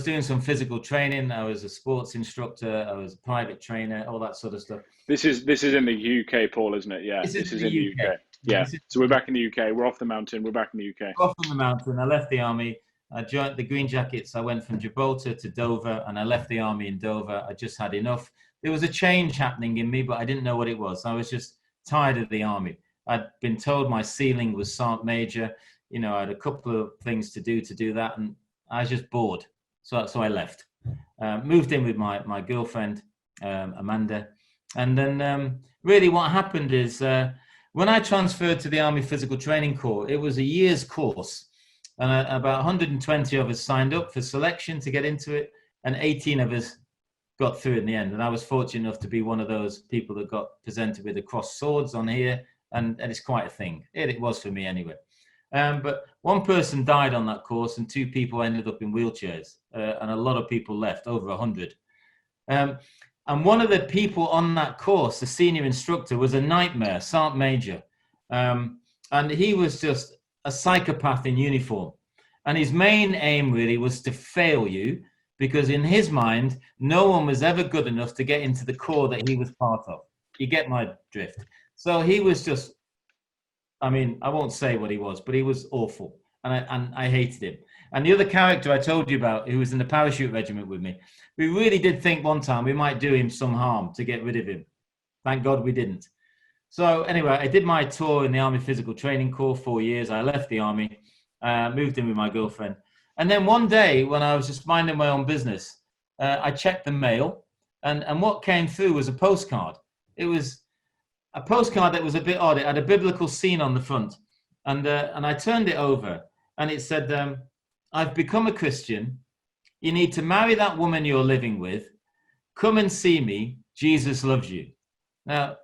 doing some physical training. I was a sports instructor, I was a private trainer, all that sort of stuff. This is in the UK, Paul, isn't it? Yeah, this is in the UK. Yeah, so we're back in the UK. We're off the mountain. We're back in the UK. Off on the mountain. I left the army. I joined the Green Jackets. I went from Gibraltar to Dover, and I left the army in Dover. I just had enough. There was a change happening in me, but I didn't know what it was. I was just tired of the army. I'd been told my ceiling was Sergeant Major. I had a couple of things to do that, and I was just bored. So I left. Moved in with my girlfriend, Amanda. And then really what happened is when I transferred to the Army Physical Training Corps, it was a year's course. And about 120 of us signed up for selection to get into it, and 18 of us got through in the end. And I was fortunate enough to be one of those people that got presented with the crossed swords on here, and it's quite a thing. It was for me anyway. But one person died on that course, and 2 people ended up in wheelchairs, and a lot of people left, over 100. And one of the people on that course, the senior instructor, was a nightmare, Sergeant Major. And he was just a psychopath in uniform. And his main aim really was to fail you, because in his mind, no one was ever good enough to get into the corps that he was part of. You get my drift. So he was just, I won't say what he was, but he was awful. And I hated him. And the other character I told you about, who was in the parachute regiment with me, we really did think one time we might do him some harm to get rid of him. Thank God we didn't. So anyway, I did my tour in the Army Physical Training Corps, 4 years. I left the Army, moved in with my girlfriend. And then one day when I was just minding my own business, I checked the mail, and what came through was a postcard. It was a postcard that was a bit odd. It had a biblical scene on the front. And I turned it over, and it said, I've become a Christian. You need to marry that woman you're living with. Come and see me. Jesus loves you. Now,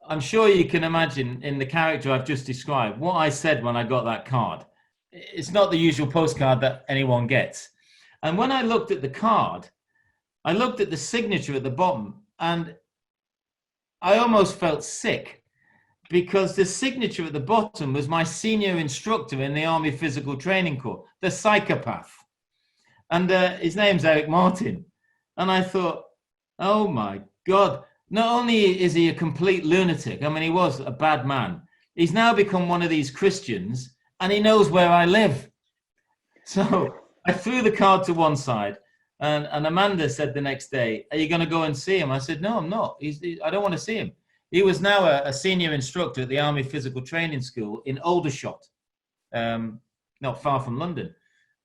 I'm sure you can imagine in the character I've just described what I said when I got that card. It's not the usual postcard that anyone gets. And when I looked at the card, I looked at the signature at the bottom, and I almost felt sick, because the signature at the bottom was my senior instructor in the Army Physical Training Corps, the psychopath. And his name's Eric Martin. And I thought, oh my God, not only is he a complete lunatic, I mean, he was a bad man, he's now become one of these Christians, and he knows where I live. So I threw the card to one side, and Amanda said the next day, are you going to go and see him? I said, no, I'm not. I don't want to see him. He was now a senior instructor at the Army Physical Training School in Aldershot, not far from London.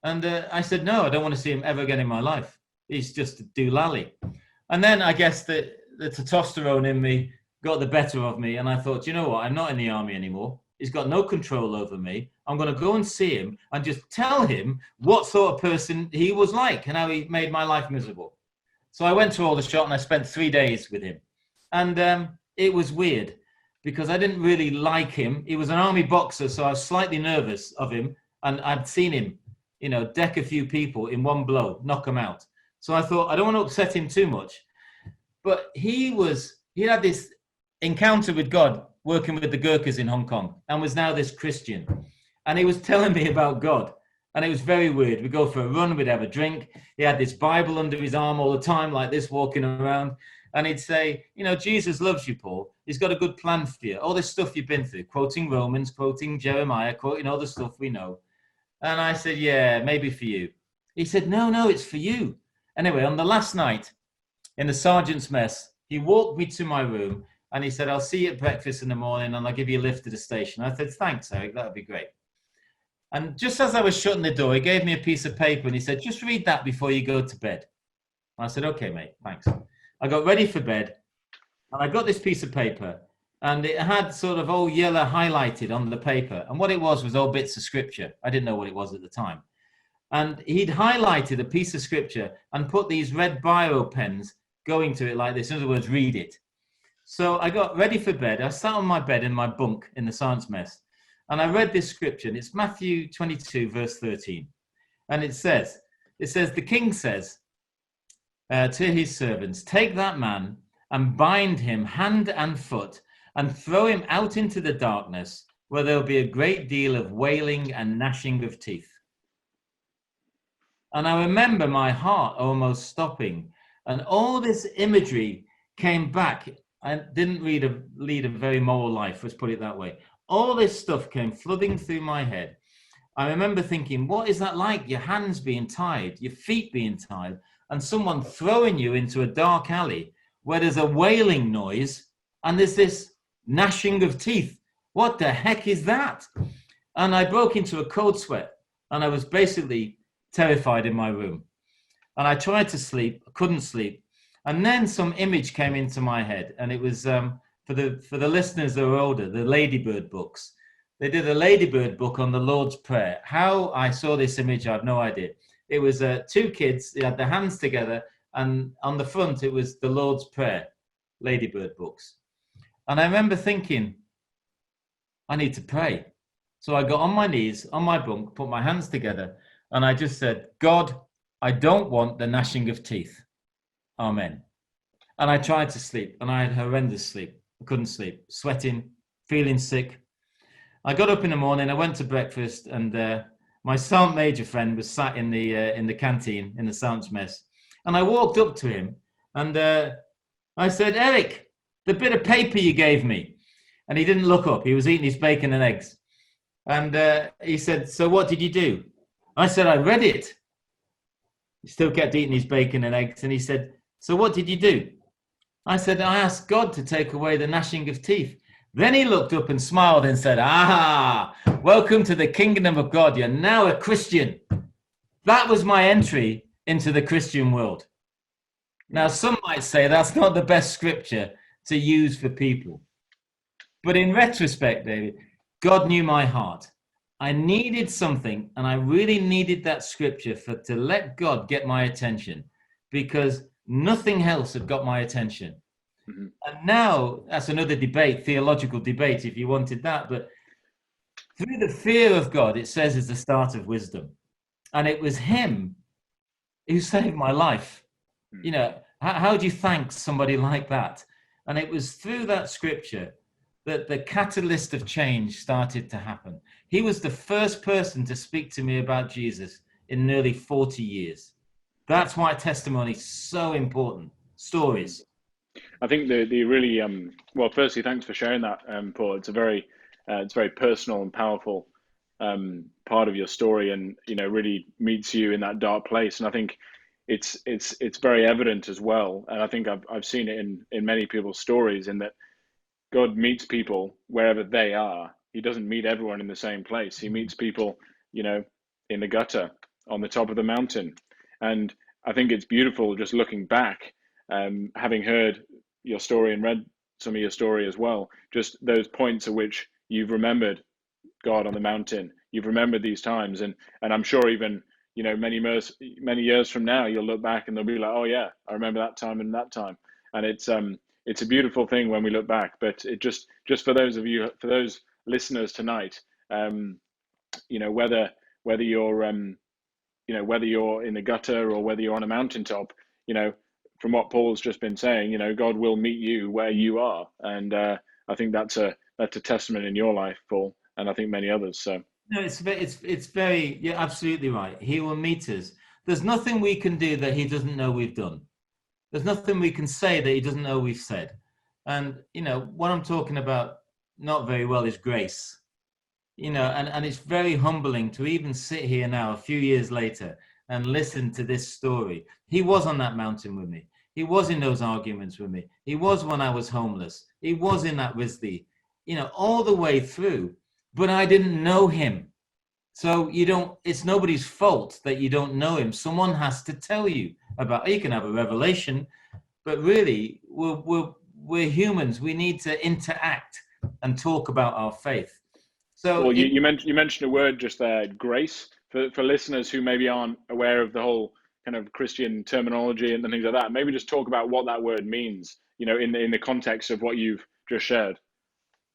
And I said, no, I don't want to see him ever again in my life. He's just a doolally. And then I guess the testosterone in me got the better of me. And I thought, you know what? I'm not in the army anymore. He's got no control over me. I'm going to go and see him and just tell him what sort of person he was like and how he made my life miserable. So I went to Aldershot and I spent 3 days with him. And it was weird because I didn't really like him. He was an army boxer, so I was slightly nervous of him. And I'd seen him, deck a few people in one blow, knock them out. So I thought, I don't want to upset him too much. But he had this encounter with God working with the Gurkhas in Hong Kong and was now this Christian. And he was telling me about God. And it was very weird. We'd go for a run, we'd have a drink. He had this Bible under his arm all the time, like this, walking around. And he'd say, Jesus loves you, Paul. He's got a good plan for you. All this stuff you've been through, quoting Romans, quoting Jeremiah, quoting all the stuff we know. And I said, yeah, maybe for you. He said, no, it's for you. Anyway, on the last night in the sergeant's mess, he walked me to my room and he said, I'll see you at breakfast in the morning and I'll give you a lift to the station. I said, thanks, Eric, that would be great. And just as I was shutting the door, he gave me a piece of paper and he said, just read that before you go to bed. I said, okay, mate, thanks. I got ready for bed and I got this piece of paper and it had sort of all yellow highlighted on the paper. And what it was all bits of scripture. I didn't know what it was at the time. And he'd highlighted a piece of scripture and put these red biro pens going to it like this. In other words, read it. So I got ready for bed. I sat on my bed in my bunk in the science mess. And I read this scripture. And it's Matthew 22, verse 13. And it says, the king says to his servants, take that man and bind him hand and foot and throw him out into the darkness where there'll be a great deal of wailing and gnashing of teeth. And I remember my heart almost stopping. And all this imagery came back. I didn't lead a very moral life, let's put it that way. All this stuff came flooding through my head. I remember thinking, what is that like? Your hands being tied, your feet being tied, and someone throwing you into a dark alley where there's a wailing noise and there's this gnashing of teeth. What the heck is that? And I broke into a cold sweat and I was basically terrified in my room. And I tried to sleep, couldn't sleep. And then some image came into my head, and it was for the listeners that are older, the Ladybird books. They did a Ladybird book on the Lord's Prayer. How I saw this image, I have no idea. It was two kids, they had their hands together, and on the front it was the Lord's Prayer, Ladybird books. And I remember thinking, I need to pray. So I got on my knees, on my bunk, put my hands together, and I just said, God, I don't want the gnashing of teeth. Amen. And I tried to sleep, and I had horrendous sleep. I couldn't sleep, sweating, feeling sick. I got up in the morning, I went to breakfast, and my Sergeant Major friend was sat in the canteen, in the sergeant's mess. And I walked up to him, and I said, Eric, the bit of paper you gave me. And he didn't look up. He was eating his bacon and eggs. And he said, so what did you do? I said, I read it. He still kept eating his bacon and eggs. And he said, so what did you do? I said, I asked God to take away the gnashing of teeth. Then he looked up and smiled and said, ah, welcome to the kingdom of God. You're now a Christian. That was my entry into the Christian world. Now, some might say that's not the best scripture to use for people. But in retrospect, David, God knew my heart. I needed something, and I really needed that scripture to let God get my attention, because nothing else had got my attention. Mm-hmm. And now that's another debate, theological debate, if you wanted that. But through the fear of God, it says, is the start of wisdom. And it was him who saved my life. You know, how do you thank somebody like that? And it was through that scripture that the catalyst of change started to happen. He was the first person to speak to me about Jesus in nearly 40 years. That's why testimony is so important. Stories. I think the really well. Firstly, thanks for sharing that, Paul. It's very personal and powerful part of your story, and really meets you in that dark place. And I think it's very evident as well. And I think I've seen it in many people's stories, in that God meets people wherever they are. He doesn't meet everyone in the same place. He meets people, in the gutter, on the top of the mountain. And I think it's beautiful just looking back, having heard your story and read some of your story as well, just those points at which you've remembered God on the mountain. You've remembered these times, and I'm sure even many years from now you'll look back and they'll be like, oh yeah, I remember that time and that time. And it's a beautiful thing when we look back. But it just for those listeners tonight, whether you're whether you're in the gutter or whether you're on a mountaintop, from what Paul's just been saying, God will meet you where you are. And I think that's a testament in your life, Paul, and I think many others. So No, it's very, you're absolutely right. He will meet us. There's nothing we can do that he doesn't know we've done. There's nothing we can say that he doesn't know we've said. And what I'm talking about not very well is grace. And it's very humbling to even sit here now, a few years later, and listen to this story. He was on that mountain with me. He was in those arguments with me. He was when I was homeless. He was in that Risley, all the way through. But I didn't know him. So it's nobody's fault that you don't know him. Someone has to tell you about, you can have a revelation, but really we're humans. We need to interact and talk about our faith. So well, you mentioned a word just there, grace, for listeners who maybe aren't aware of the whole kind of Christian terminology and things like that. Maybe just talk about what that word means, in the context of what you've just shared.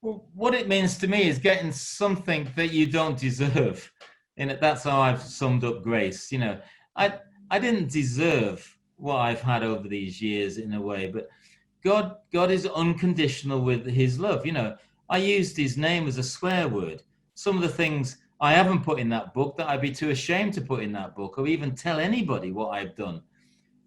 Well, what it means to me is getting something that you don't deserve. And that's how I've summed up grace. I didn't deserve what I've had over these years in a way, but God is unconditional with his love. I used his name as a swear word. Some of the things I haven't put in that book that I'd be too ashamed to put in that book or even tell anybody what I've done.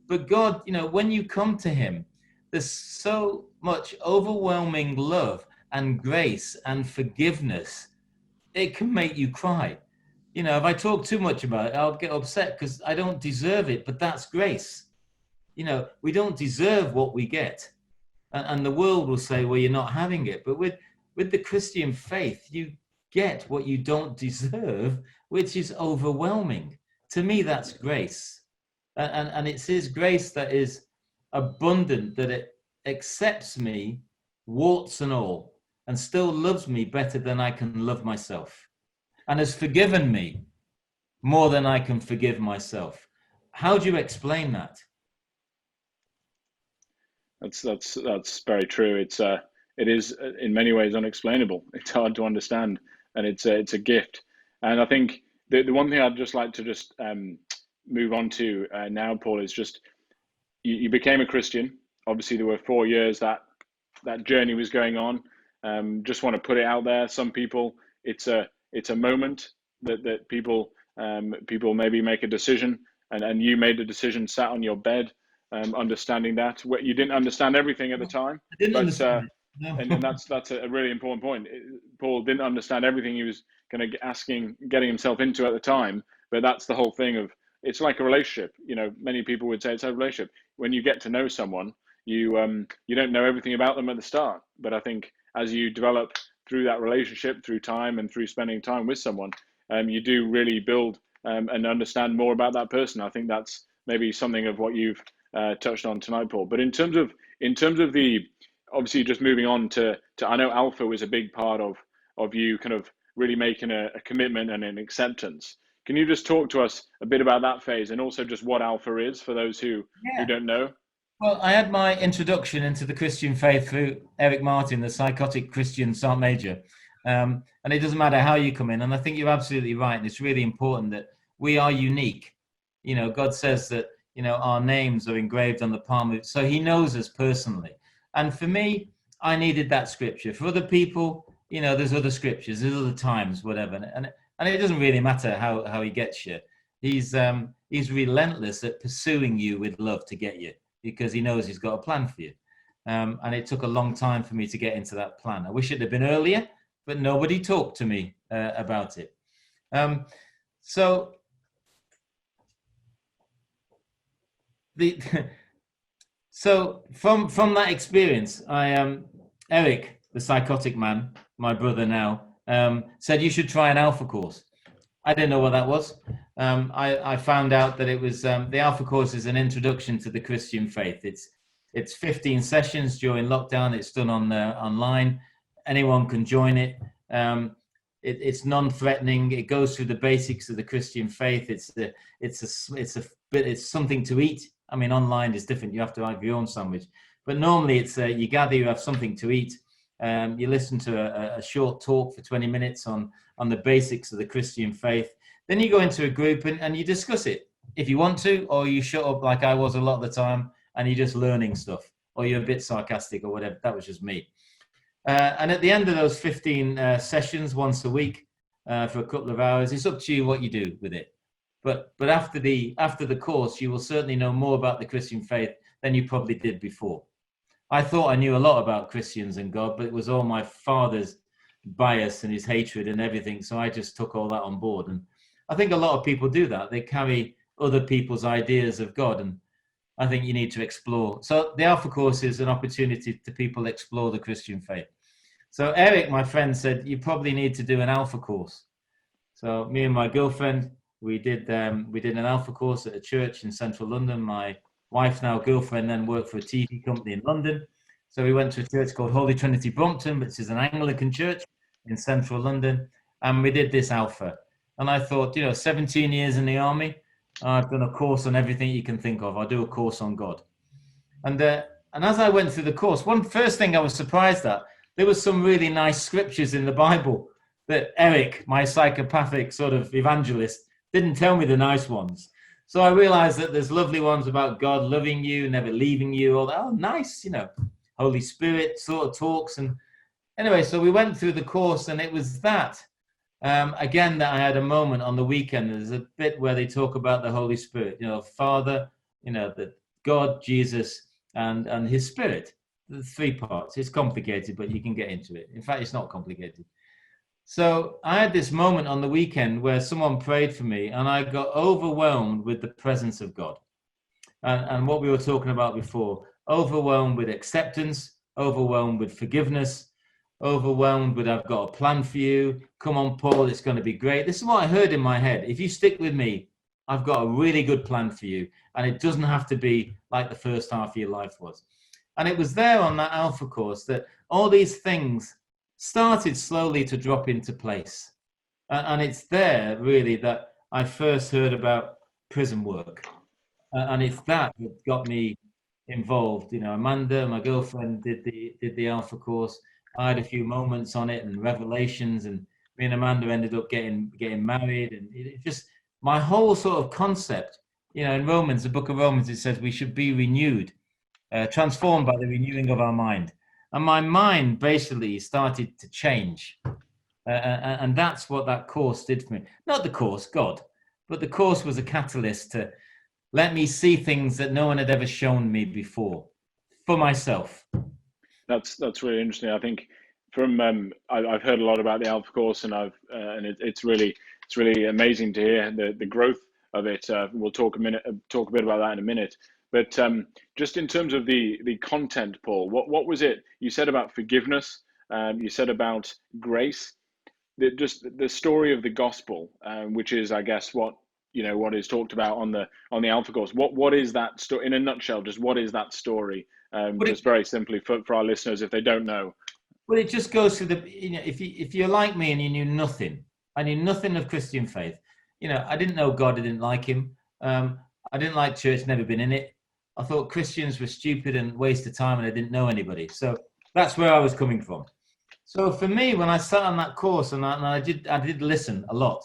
But God, when you come to him, there's so much overwhelming love and grace and forgiveness. It can make you cry. If I talk too much about it, I'll get upset because I don't deserve it, but that's grace. We don't deserve what we get. And the world will say, well, you're not having it. But with the Christian faith, you get what you don't deserve, which is overwhelming. To me, that's grace. And it's his grace that is abundant, that it accepts me, warts and all, and still loves me better than I can love myself, and has forgiven me more than I can forgive myself. How do you explain that? That's very true. It is in many ways unexplainable. It's hard to understand, and it's a gift. And I think the one thing I'd just like to just move on to now, Paul, is just you became a Christian. Obviously, there were 4 years that journey was going on. Just want to put it out there. Some people, it's a moment that people maybe make a decision, and you made a decision, sat on your bed, understanding that you didn't understand everything at the time, I didn't but understand it. No. and that's a really important point. Paul didn't understand everything he was kind of getting himself into at the time, but that's the whole thing of, it's like a relationship. Many people would say it's a relationship. When you get to know someone, you don't know everything about them at the start. But I think as you develop through that relationship, through time and through spending time with someone, you do really build and understand more about that person. I think that's maybe something of what you've touched on tonight, Paul. But in terms of the, obviously just moving on to I know Alpha was a big part of you kind of really making a commitment and an acceptance. Can you just talk to us a bit about that phase, and also just what Alpha is for those who don't know? Well, I had my introduction into the Christian faith through Eric Martin, the psychotic Christian Sergeant Major. And it doesn't matter how you come in. And I think you're absolutely right. And it's really important that we are unique. You know, God says that, you know, our names are engraved on the palm of, so he knows us personally. And for me, I needed that scripture. For other people, you know, there's other scriptures, there's other times, whatever. And it doesn't really matter how he gets you. He's relentless at pursuing you with love to get you, because he knows he's got a plan for you. And it took a long time for me to get into that plan. I wish it had been earlier, but nobody talked to me about it. So from that experience, Eric, the psychotic man, my brother now, said you should try an Alpha course. I didn't know what that was. I found out that it was the Alpha course is an introduction to the Christian faith. It's 15 sessions during lockdown. It's done on online. Anyone can join it. It's non-threatening. It goes through the basics of the Christian faith. It's something to eat. I mean, online is different. You have to have your own sandwich. But normally it's you gather, you have something to eat. You listen to a short talk for 20 minutes on the basics of the Christian faith. Then you go into a group and you discuss it if you want to, or you shut up like I was a lot of the time and you're just learning stuff, or you're a bit sarcastic or whatever. That was just me. And at the end of those 15 sessions once a week for a couple of hours, it's up to you what you do with it. But after the course, you will certainly know more about the Christian faith than you probably did before. I thought I knew a lot about Christians and God, but it was all my father's bias and his hatred and everything. So I just took all that on board. And I think a lot of people do that. They carry other people's ideas of God. And I think you need to explore. So the Alpha course is an opportunity to people explore the Christian faith. So Eric, my friend, said, you probably need to do an Alpha course. So me and my girlfriend, we did an Alpha course at a church in central London. My wife, now girlfriend, then worked for a TV company in London. So we went to a church called Holy Trinity Brompton, which is an Anglican church in central London. And we did this Alpha. And I thought, 17 years in the army, I've done a course on everything you can think of. I'll do a course on God. And as I went through the course, first thing I was surprised at, there was some really nice scriptures in the Bible that Eric, my psychopathic sort of evangelist, didn't tell me the nice ones. So I realized that there's lovely ones about God loving you, never leaving you, all that. Oh, nice, Holy Spirit sort of talks. And anyway, so we went through the course, and it was that, again, that I had a moment on the weekend. There's a bit where they talk about the Holy Spirit, Father, the God, Jesus, and his Spirit. The 3 parts. It's complicated, but you can get into it. In fact, it's not complicated. So I had this moment on the weekend where someone prayed for me, and I got overwhelmed with the presence of God. And what we were talking about before, overwhelmed with acceptance, overwhelmed with forgiveness, overwhelmed with, I've got a plan for you. Come on, Paul, it's going to be great. This is what I heard in my head. If you stick with me, I've got a really good plan for you. And it doesn't have to be like the first half of your life was. And it was there on that Alpha course that all these things started slowly to drop into place. And it's there really that I first heard about prison work. And it's that got me involved. Amanda, my girlfriend, did the Alpha course. I had a few moments on it and revelations, and me and Amanda ended up getting married. And it just, my whole sort of concept, in Romans, the book of Romans, it says we should be renewed, transformed by the renewing of our mind. And my mind basically started to change. And that's what that course did for me. Not the course, God, but the course was a catalyst to let me see things that no one had ever shown me before for myself. That's really interesting. I think from I've heard a lot about the Alpha course, and it's really amazing to hear the growth of it. We'll talk a bit about that in a minute. But just in terms of the content, Paul, what was it you said about forgiveness? You said about grace. Just the story of the gospel, which is, I guess, what is talked about on the Alpha course. What is that story in a nutshell? Just what is that story? Just very simply for our listeners if they don't know. Well, it just goes to if you're like me and you knew nothing, I knew nothing of Christian faith. I didn't know God. I didn't like him. I didn't like church. Never been in it. I thought Christians were stupid and waste of time, and I didn't know anybody. So that's where I was coming from. So for me, when I sat on that course and I did listen a lot,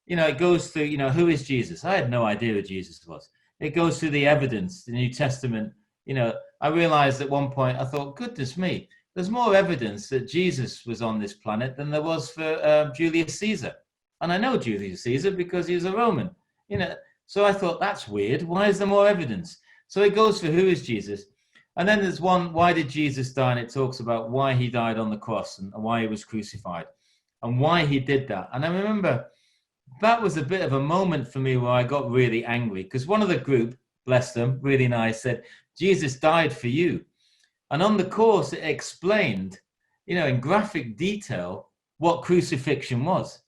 it goes through, who is Jesus? I had no idea who Jesus was. It goes through the evidence, the New Testament. I realized at one point, I thought, goodness me, there's more evidence that Jesus was on this planet than there was for Julius Caesar. And I know Julius Caesar because he was a Roman, So I thought, that's weird. Why is there more evidence? So it goes for who is Jesus? And then there's one, why did Jesus die? And it talks about why he died on the cross and why he was crucified and why he did that. And I remember that was a bit of a moment for me where I got really angry because one of the group, bless them, really nice, said, Jesus died for you. And on the course, it explained, in graphic detail, what crucifixion was,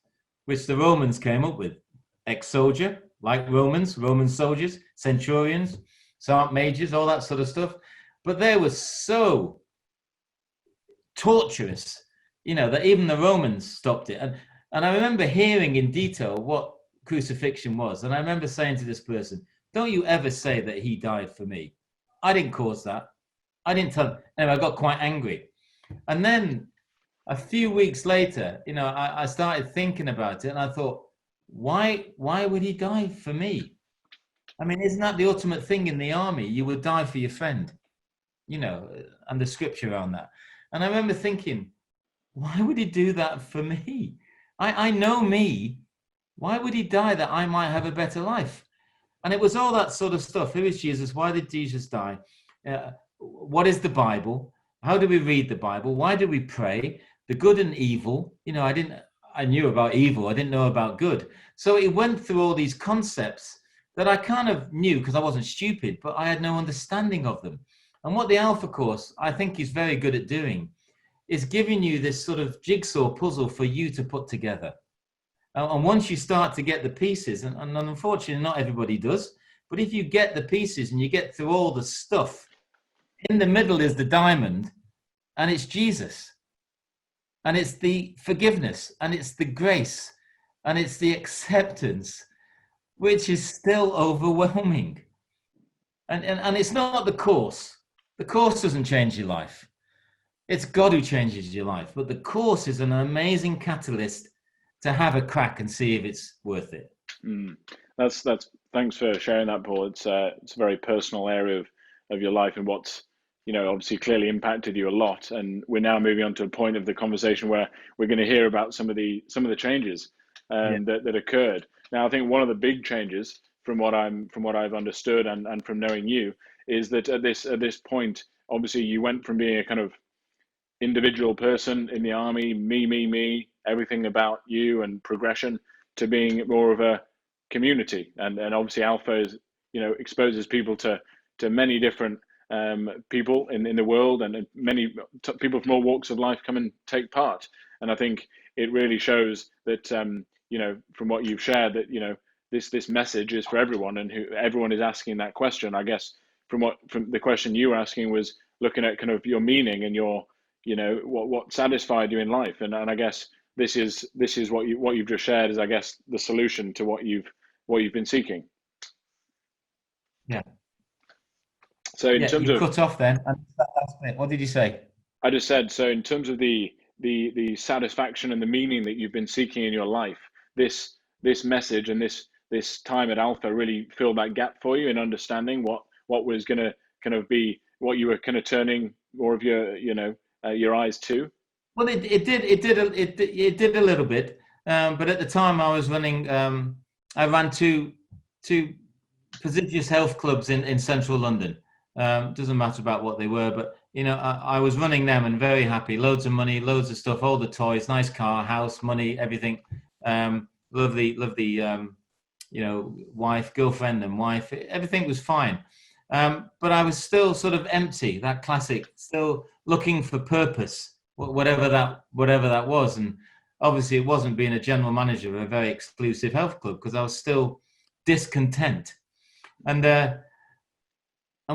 which the Romans came up with. Ex-soldier, like Roman soldiers, centurions, sergeant majors, all that sort of stuff. But they were so torturous, that even the Romans stopped it. And I remember hearing in detail what crucifixion was. And I remember saying to this person, don't you ever say that he died for me. I didn't cause that. I didn't tell him. Anyway, I got quite angry. And then a few weeks later, I started thinking about it and I thought, why would he die for me? I mean, isn't that the ultimate thing in the army? You would die for your friend, and the scripture around that. And I remember thinking, why would he do that for me? I know me. Why would he die that I might have a better life? And it was all that sort of stuff. Who is Jesus? Why did Jesus die? What is the Bible? How do we read the Bible? Why do we pray? The good and evil. I knew about evil. I didn't know about good. So it went through all these concepts that I kind of knew because I wasn't stupid, but I had no understanding of them. And what the Alpha course, I think, is very good at doing is giving you this sort of jigsaw puzzle for you to put together. And once you start to get the pieces, and unfortunately not everybody does, but if you get the pieces and you get through all the stuff, in the middle is the diamond, and it's Jesus. And it's the forgiveness, and it's the grace, and it's the acceptance, which is still overwhelming. And it's not the course. The course doesn't change your life. It's God who changes your life. But the course is an amazing catalyst to have a crack and see if it's worth it. That's thanks for sharing that, Paul. It's a very personal area of your life and what's obviously clearly impacted you a lot. And we're now moving on to a point of the conversation where we're going to hear about some of the changes that occurred. Now, I think one of the big changes from what I've understood and from knowing you is that at this point, obviously you went from being a kind of individual person in the army, me, everything about you and progression, to being more of a community. And obviously Alpha is, exposes people to many different people in the world, and many people from all walks of life come and take part. And I think it really shows that, from what you've shared, that, this message is for everyone, and everyone is asking that question. I guess from the question you were asking was looking at kind of your meaning and your, what satisfied you in life. And I guess this is what you've just shared is, I guess, the solution to what you've been seeking. Yeah. So in terms of cut off then, and that's it. What did you say? I just said, so in terms of the satisfaction and the meaning that you've been seeking in your life, this message and this time at Alpha really filled that gap for you in understanding what was going to kind of be what you were kind of turning more of your eyes to. Well, it did a little bit, but at the time I was running. I ran two prestigious health clubs in central London. Doesn't matter about what they were, but I was running them and very happy. Loads of money, loads of stuff, all the toys, nice car, house, money, everything. Lovely, wife, girlfriend, and wife. Everything was fine. But I was still sort of empty, that classic, still looking for purpose, whatever that was. And obviously it wasn't being a general manager of a very exclusive health club, because I was still discontent. And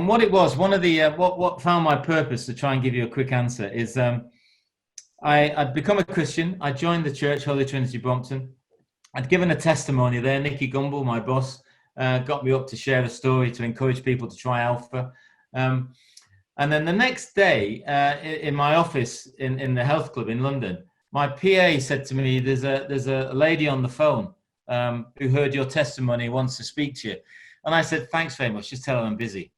what it was, one of the what found my purpose, to try and give you a quick answer, is I'd become a Christian. I joined the church, Holy Trinity Brompton. I'd given a testimony there. Nicky Gumbel, my boss, got me up to share a story to encourage people to try Alpha. And then the next day, in my office in the health club in London, my PA said to me, there's a lady on the phone who heard your testimony, wants to speak to you. And I said, thanks very much, just tell her I'm busy.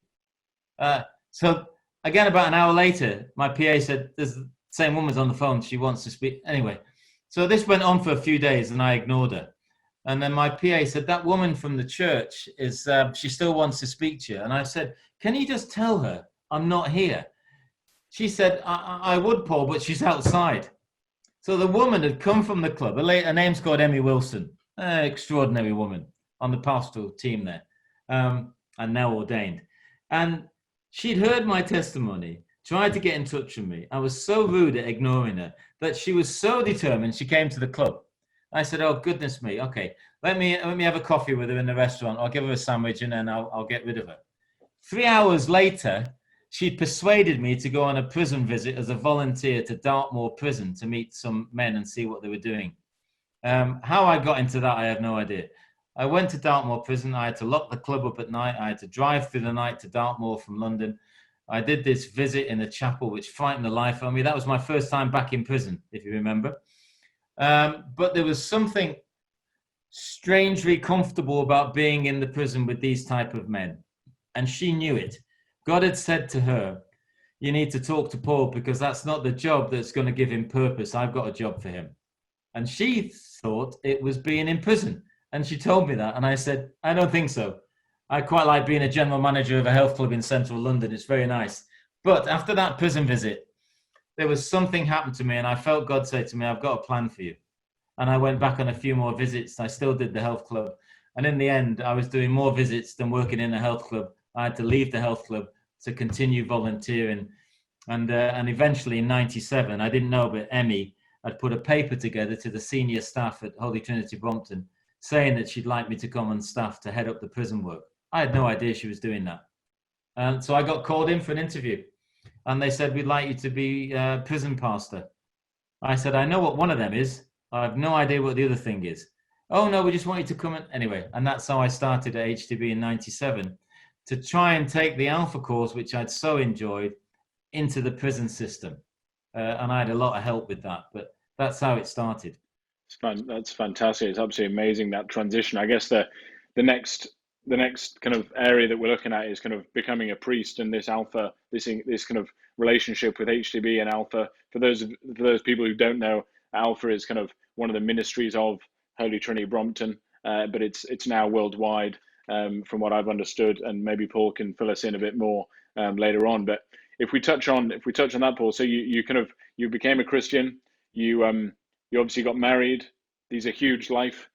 So again, about an hour later, my PA said, there's the same woman's on the phone, she wants to speak. Anyway, so this went on for a few days and I ignored her. And then my PA said, that woman from the church is, she still wants to speak to you. And I said, can you just tell her I'm not here? She said, I would, Paul, but she's outside. So the woman had come from the club. Her name's called Emmy Wilson, extraordinary woman on the pastoral team there, and now ordained. And she'd heard my testimony, tried to get in touch with me. I was so rude at ignoring her that she was so determined she came to the club. I said, oh, goodness me. Okay, let me have a coffee with her in the restaurant. I'll give her a sandwich and then I'll get rid of her. 3 hours later, she persuaded me to go on a prison visit as a volunteer to Dartmoor prison to meet some men and see what they were doing. How I got into that, I have no idea. I went to Dartmoor prison. I had to lock the club up at night. I had to drive through the night to Dartmoor from London. I did this visit in the chapel, which frightened the life out of me. That was my first time back in prison, if you remember. But there was something strangely comfortable about being in the prison with these type of men. And she knew it. God had said to her, you need to talk to Paul because that's not the job that's going to give him purpose. I've got a job for him. And she thought it was being in prison. And she told me that. And I said, I don't think so. I quite like being a general manager of a health club in central London. It's very nice. But after that prison visit, there was something happened to me. And I felt God say to me, I've got a plan for you. And I went back on a few more visits. I still did the health club. And in the end, I was doing more visits than working in the health club. I had to leave the health club to continue volunteering. And eventually in 97, I didn't know, but Emmy had put a paper together to the senior staff at Holy Trinity Brompton saying that she'd like me to come on staff to head up the prison work. I had no idea she was doing that. And so I got called in for an interview. And they said, we'd like you to be prison pastor. I said, I know what one of them is. I have no idea what the other thing is. Oh, no, we just want you to come in. Anyway, and that's how I started at HTB in 97 to try and take the Alpha course, which I'd so enjoyed, into the prison system. And I had a lot of help with that, but that's how it started. That's fantastic. It's absolutely amazing, that transition. I guess the next kind of area that we're looking at is kind of becoming a priest, and this Alpha, this kind of relationship with HTB and Alpha. For those people who don't know, Alpha is kind of one of the ministries of Holy Trinity Brompton, but it's now worldwide, from what I've understood, and maybe Paul can fill us in a bit more later on. But if we touch on that, Paul, so you became a Christian, you obviously got married. These are huge life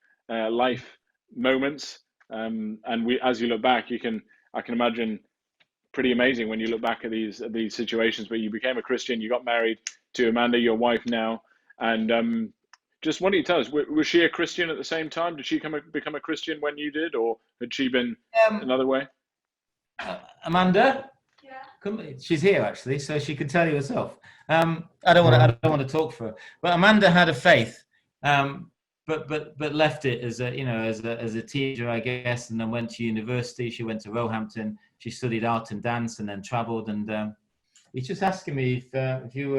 moments, and as you look back, I can imagine pretty amazing when you look back at these situations. But you became a Christian, you got married to Amanda, your wife now, and just why don't you tell us, was she a Christian at the same time? Did she become a Christian when you did, or had she been another way? Amanda, yeah, she's here actually, so she can tell you herself. I don't want to talk for her, but Amanda had a faith, but left it as a teenager, I guess, and then went to university. She went to Roehampton. She studied art and dance, and then travelled. And he's just asking me if you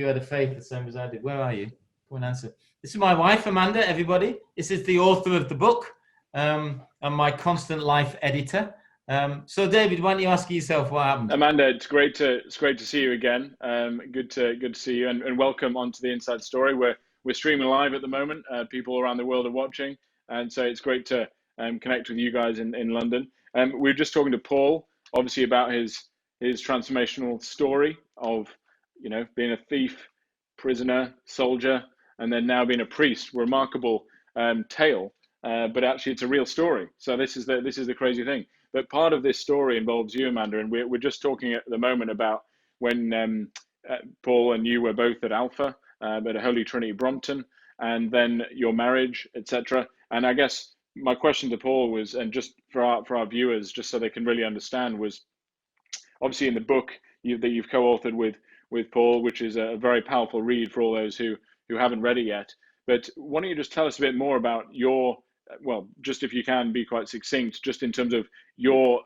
had a faith the same as I did. Where are you? Come and answer. This is my wife, Amanda. Everybody, this is the author of the book, and my constant life editor. So David, why don't you ask yourself what happened? Amanda, it's great to see you again. Good to see you, and welcome onto the Inside Story. We're streaming live at the moment. People around the world are watching, and so it's great to connect with you guys in London. We were just talking to Paul, obviously, about his transformational story of being a thief, prisoner, soldier, and then now being a priest. Remarkable tale. but actually it's a real story. So this is the crazy thing. But part of this story involves you, Amanda, and we're just talking at the moment about when Paul and you were both at Alpha, at Holy Trinity Brompton, and then your marriage, etc. And I guess my question to Paul was, and just for our viewers, just so they can really understand, was obviously in the book that you've co-authored with Paul, which is a very powerful read for all those who haven't read it yet. But why don't you just tell us a bit more about your, well, just if you can be quite succinct, just in terms of your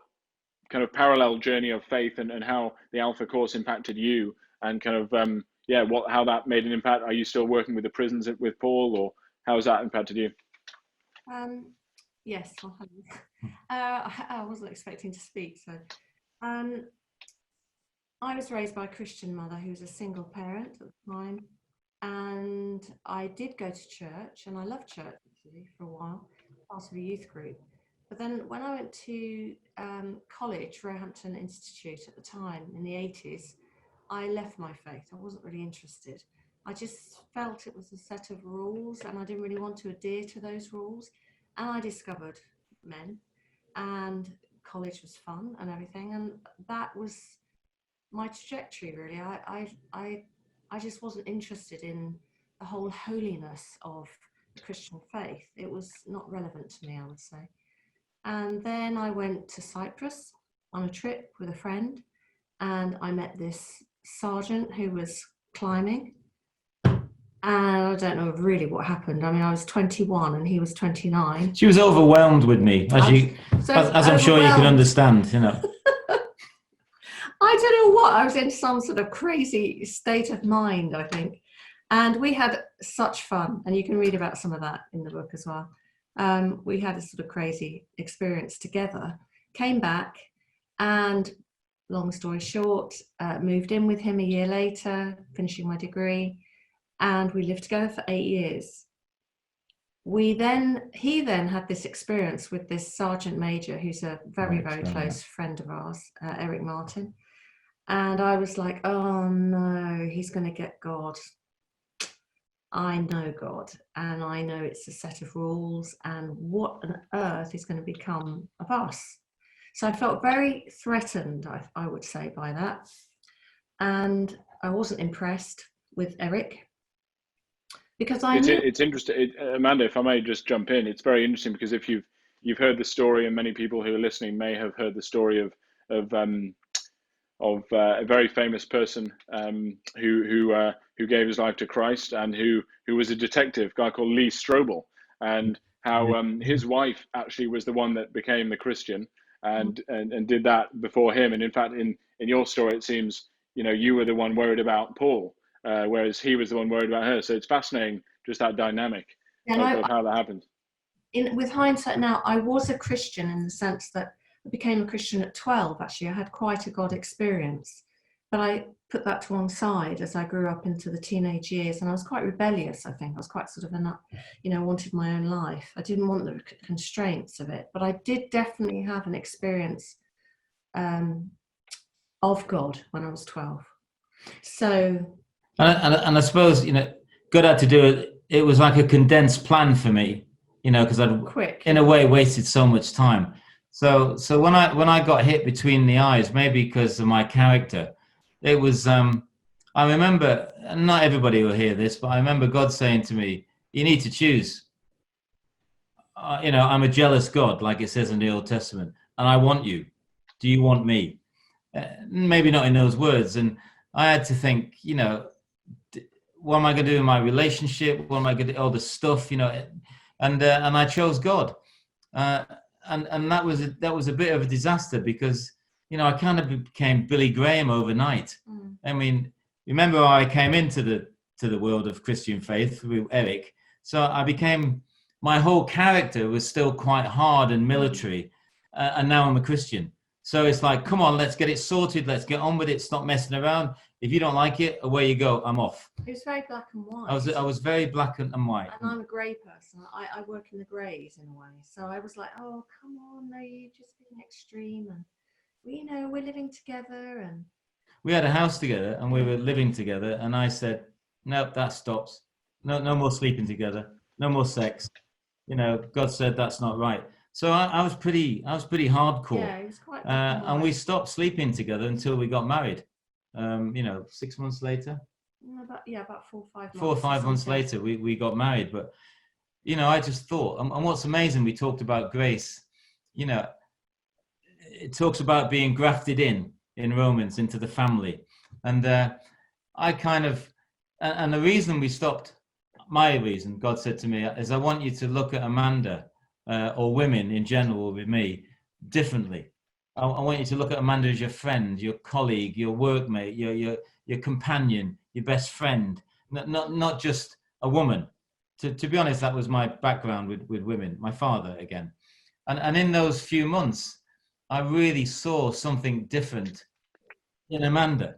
kind of parallel journey of faith and how the Alpha course impacted you, and kind of how that made an impact. Are you still working with the prisons with Paul, or how has that impacted you? Yes, I wasn't expecting to speak. So I was raised by a Christian mother who was a single parent at the time, and I did go to church, and I loved church actually for a while, part of a youth group. But then when I went to college, Roehampton Institute at the time in the 80s, I left my faith. I wasn't really interested. I just felt it was a set of rules, and I didn't really want to adhere to those rules. And I discovered men, and college was fun and everything, and that was my trajectory really. I just wasn't interested in the whole holiness of the Christian faith. It was not relevant to me, I would say. And then I went to Cyprus on a trip with a friend, and I met this sergeant who was climbing. And I don't know really what happened. I mean, I was 21 and he was 29. She was overwhelmed with me, as I'm sure you can understand, you know. I don't know what, I was in some sort of crazy state of mind, I think. And we had such fun, and you can read about some of that in the book as well. We had a sort of crazy experience together, came back, and long story short, moved in with him a year later, finishing my degree, and we lived together for 8 years. He then had this experience with this sergeant major, who's a very close friend of ours, Eric Martin. And I was like, oh no, he's going to get God. I know God, and I know it's a set of rules, and what on earth is going to become of us? So I felt very threatened, I would say, by that. And I wasn't impressed with Eric, because it's interesting, Amanda, if I may just jump in. It's very interesting because if you've heard the story, and many people who are listening may have heard the story of a very famous person who gave his life to Christ, and who was a detective, a guy called Lee Strobel, and how his wife actually was the one that became the Christian and did that before him. And in fact, in your story, it seems you were the one worried about Paul, whereas he was the one worried about her. So it's fascinating, just that dynamic of how that happened. With hindsight now, I was a Christian in the sense that I became a Christian at 12, actually. I had quite a God experience, but I put that to one side as I grew up into the teenage years, and I was quite rebellious, I think. I was quite sort of wanted my own life. I didn't want the constraints of it, but I did definitely have an experience of God when I was 12. So... And I suppose, God had to do it. It was like a condensed plan for me, because I'd in a way wasted so much time. So when I got hit between the eyes, maybe because of my character, it was, I remember, and not everybody will hear this, but I remember God saying to me, you need to choose. I'm a jealous God, like it says in the Old Testament, and I want you. Do you want me? Maybe not in those words. And I had to think, what am I going to do in my relationship? What am I going to do? All the stuff, and I chose God. And that was a bit of a disaster, because I kind of became Billy Graham overnight. I mean, remember how I came into the world of Christian faith through Eric? So my whole character was still quite hard and military, and now I'm a Christian. So it's like, come on, let's get it sorted. Let's get on with it. Stop messing around. If you don't like it, away you go. I'm off. It was very black and white. I was very black and white. And I'm a grey person. I work in the greys in a way. So I was like, oh, come on, no, you're just being extreme. And we're living together. And we had a house together, and we were living together. And I said, nope, that stops. No more sleeping together. No more sex. God said that's not right. So I was pretty hardcore. Yeah, it was quite black and and we white. stopped sleeping together until we got married. 6 months later. About 4 or 5 months. 4 or 5 months something. later, we got married. But I just thought, and what's amazing, we talked about grace. It talks about being grafted in Romans into the family, and I kind of, and the reason we stopped, my reason, God said to me, is I want you to look at Amanda, or women in general with me, differently. I want you to look at Amanda as your friend, your colleague, your workmate, your companion, your best friend, not just a woman. To be honest, that was my background with women, my father again. And in those few months, I really saw something different in Amanda.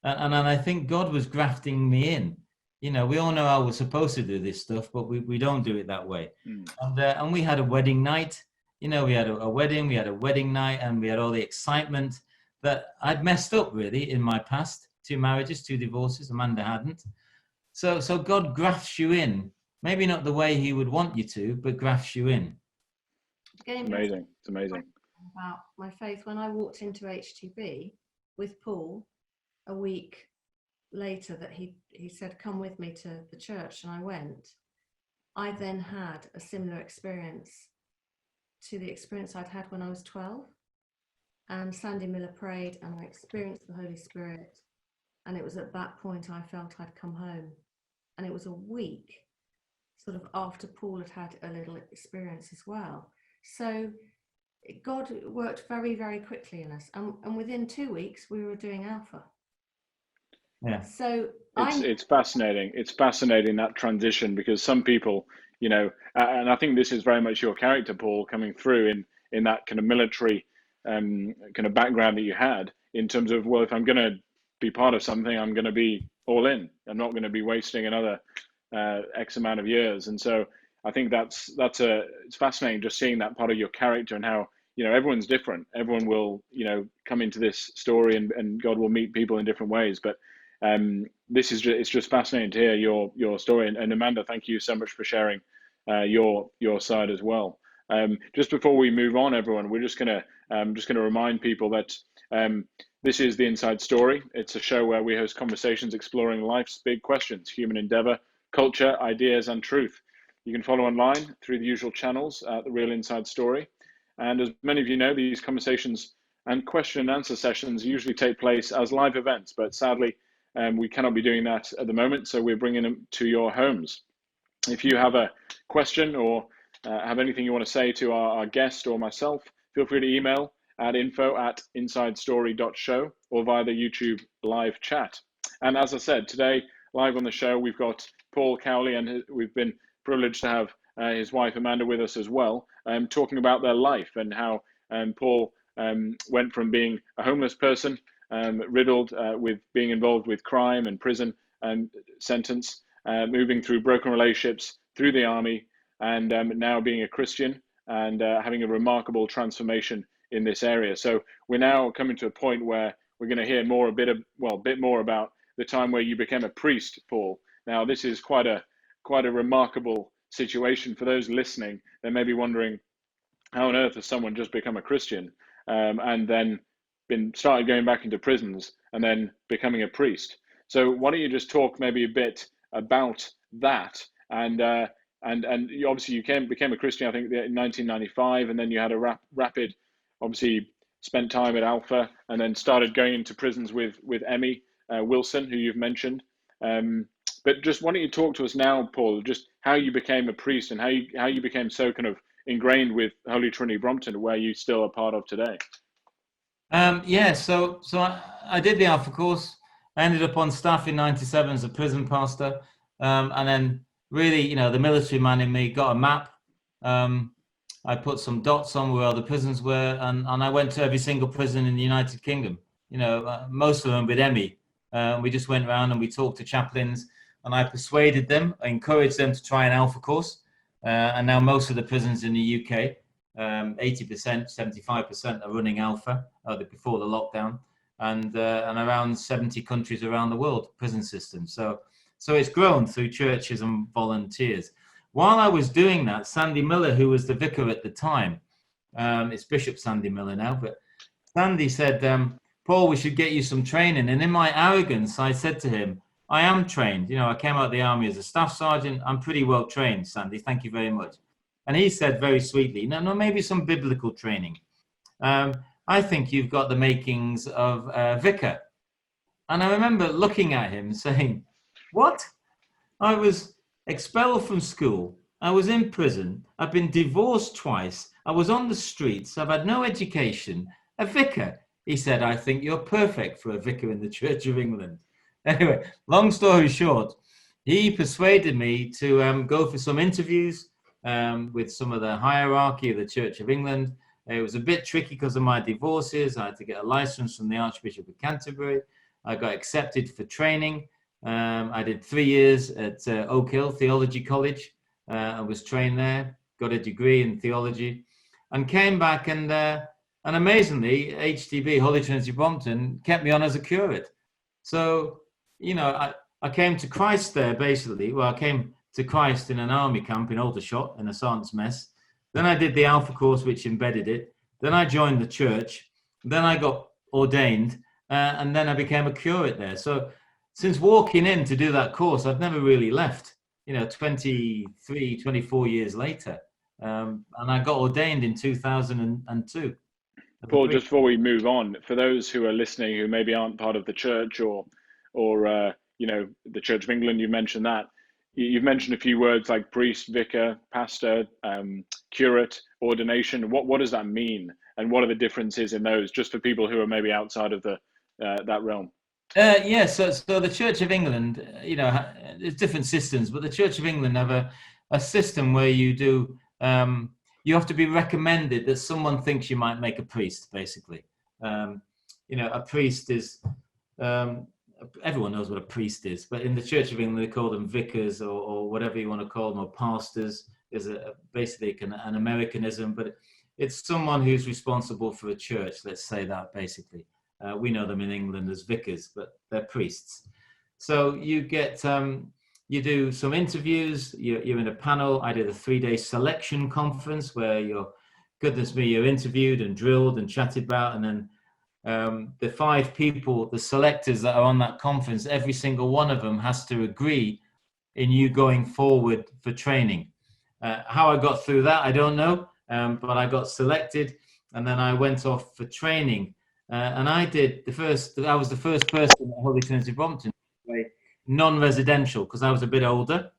And I think God was grafting me in. We all know how we're supposed to do this stuff, but we don't do it that way. And we had a wedding night. We had a wedding, we had a wedding night, and we had all the excitement that I'd messed up really in my past. 2 marriages, 2 divorces. Amanda hadn't. So God grafts you in, maybe not the way he would want you to, but grafts you in. It's amazing. It's amazing. About my faith, when I walked into HTB with Paul a week later, that he said, come with me to the church, and I went. I then had a similar experience to the experience I'd had when I was 12, and Sandy Miller prayed and I experienced the Holy Spirit, and it was at that point I felt I'd come home. And it was a week sort of after Paul had had a little experience as well. So God worked very, very quickly in us, and within 2 weeks we were doing Alpha. Yeah. So it's fascinating. It's fascinating, that transition, because some people, and I think this is very much your character, Paul, coming through in that kind of military kind of background that you had, in terms of, well, if I'm going to be part of something, I'm going to be all in. I'm not going to be wasting another X amount of years. And so I think it's fascinating just seeing that part of your character, and how, everyone's different. Everyone will, come into this story, and God will meet people in different ways. But it's just fascinating to hear your story. And Amanda, thank you so much for sharing your side as well. Just before we move on, everyone, we're just gonna remind people that this is the Inside Story. It's a show where we host conversations exploring life's big questions: human endeavor, culture, ideas, and truth. You can follow online through the usual channels at The Real Inside Story. And as many of you know, these conversations and question and answer sessions usually take place as live events, but sadly, we cannot be doing that at the moment, so we're bringing them to your homes. If you have a question or have anything you want to say to our guest or myself, feel free to email at info@insidestory.show or via the YouTube live chat. And as I said, today, live on the show, we've got Paul Cowley, and we've been privileged to have his wife Amanda with us as well, talking about their life and how Paul went from being a homeless person, riddled with being involved with crime and prison and sentence, moving through broken relationships, through the army, and now being a Christian and having a remarkable transformation in this area. So we're now coming to a point where we're going to hear a bit more about the time where you became a priest, Paul. Now, this is quite a remarkable situation for those listening. They may be wondering, how on earth has someone just become a Christian and then started going back into prisons and then becoming a priest? So why don't you just talk maybe a bit about that? And obviously you became a Christian, I think, in 1995, and then you had a rapid, obviously spent time at Alpha, and then started going into prisons with Emmy Wilson, who you've mentioned. But just why don't you talk to us now, Paul, just how you became a priest and how you became so kind of ingrained with Holy Trinity Brompton, where you still are part of today. So I did the Alpha course. I ended up on staff in '97 as a prison pastor, and then really, the military man in me got a map. I put some dots on where all the prisons were, and I went to every single prison in the United Kingdom. Most of them with Emmy. We just went around and we talked to chaplains, and I persuaded them, I encouraged them to try an Alpha course. And now most of the prisons in the UK, 80%, 75% are running Alpha before the lockdown, and around 70 countries around the world, prison systems. So it's grown through churches and volunteers. while I was doing that, Sandy Miller, who was the vicar at the time, it's Bishop Sandy Miller now, but Sandy said, Paul, we should get you some training. And in my arrogance, I said to him, I am trained. I came out of the army as a staff sergeant. I'm pretty well trained, Sandy. Thank you very much. And he said very sweetly, no, maybe some biblical training. I think you've got the makings of a vicar. And I remember looking at him saying, what? I was expelled from school. I was in prison. I've been divorced twice. I was on the streets. I've had no education. A vicar. He said, I think you're perfect for a vicar in the Church of England. Anyway, long story short, he persuaded me to go for some interviews with some of the hierarchy of the Church of England. It was a bit tricky because of my divorces. I had to get a license from the Archbishop of Canterbury. I got accepted for training. I did 3 years at Oak Hill Theology College. I was trained there, got a degree in theology, and came back and amazingly, HTB, Holy Trinity Brompton, kept me on as a curate. So, I came to Christ there basically. Well, I came to Christ in an army camp in Aldershot in a sergeant's mess. Then I did the Alpha course, which embedded it. Then I joined the church. Then I got ordained, and then I became a curate there. So since walking in to do that course, I've never really left, 23, 24 years later. And I got ordained in 2002. Paul, just before we move on, for those who are listening who maybe aren't part of the church or the Church of England, you mentioned that. You've mentioned a few words like priest, vicar, pastor, curate, ordination. What does that mean? And what are the differences in those, just for people who are maybe outside of that realm? So the Church of England, there's different systems, but the Church of England have a system where you do, you have to be recommended that someone thinks you might make a priest, basically. A priest is, everyone knows what a priest is, but in the Church of England, they call them vicars or whatever you want to call them, or pastors. Is basically an Americanism, but it's someone who's responsible for a church, let's say that basically. We know them in England as vicars, but they're priests. So you get, you do some interviews, you're in a panel. I did a 3-day selection conference where you're interviewed and drilled and chatted about. And then the 5 people, the selectors that are on that conference, every single one of them has to agree in you going forward for training. How I got through that, I don't know, but I got selected and then I went off for training. And I was the first person at Holy Trinity Brompton to play non-residential because I was a bit older.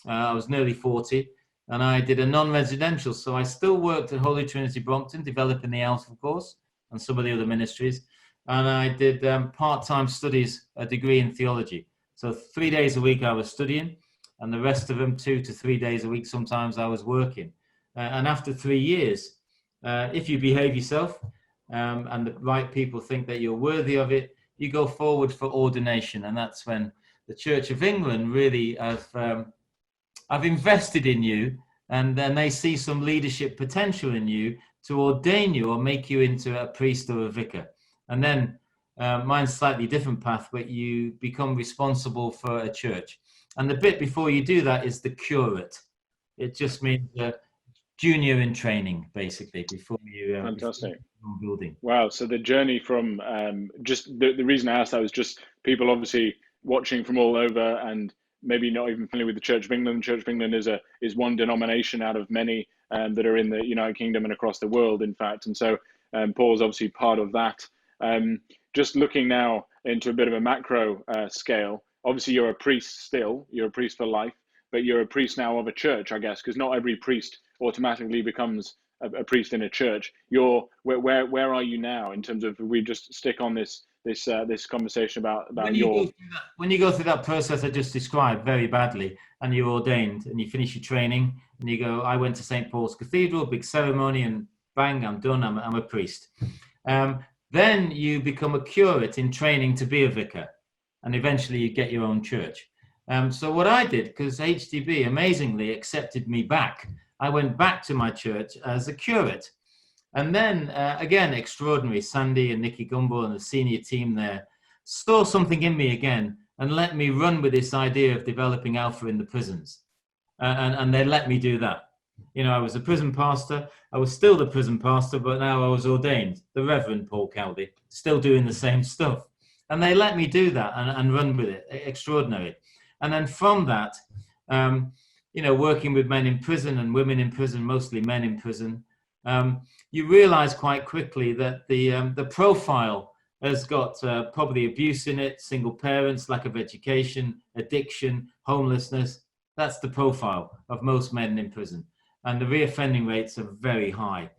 I was nearly 40 and I did a non-residential. So I still worked at Holy Trinity Brompton, developing the Alpha course and some of the other ministries. And I did part-time studies, a degree in theology. So 3 days a week I was studying and the rest of them 2 to 3 days a week. Sometimes I was working. And after 3 years, if you behave yourself, and the right people think that you're worthy of it, you go forward for ordination. And that's when the Church of England really have invested in you, and then they see some leadership potential in you to ordain you or make you into a priest or a vicar. And then mine's slightly different path, but you become responsible for a church. And the bit before you do that is the curate. It just means junior in training, basically, before you Fantastic. Building. Wow. So the journey from just the reason I asked that was just people obviously watching from all over and maybe not even familiar with the Church of England. The Church of England is one denomination out of many that are in the United Kingdom and across the world, in fact. And so Paul's obviously part of that. Just looking now into a bit of a macro scale, obviously you're a priest still, you're a priest for life, but you're a priest now of a church, I guess, because not every priest automatically becomes a priest in a church. Where are you now in terms of, we just stick on this conversation about when you go through that process I just described very badly, and you're ordained and you finish your training and you go, I went to St. Paul's Cathedral, big ceremony, and bang, I'm done, I'm a priest. Then you become a curate in training to be a vicar, and eventually you get your own church. So what I did, because HTB amazingly accepted me back, I went back to my church as a curate. And then, again, extraordinary, Sandy and Nicky Gumbel and the senior team there saw something in me again and let me run with this idea of developing Alpha in the prisons. and they let me do that. You know, I was a prison pastor. I was still the prison pastor, but now I was ordained, the Reverend Paul Cowley, still doing the same stuff. And they let me do that and run with it. Extraordinary. And then from that, you know, working with men in prison and women in prison, mostly men in prison, you realize quite quickly that the profile has got probably abuse in it, single parents, lack of education, addiction, homelessness. That's the profile of most men in prison. And the reoffending rates are very high.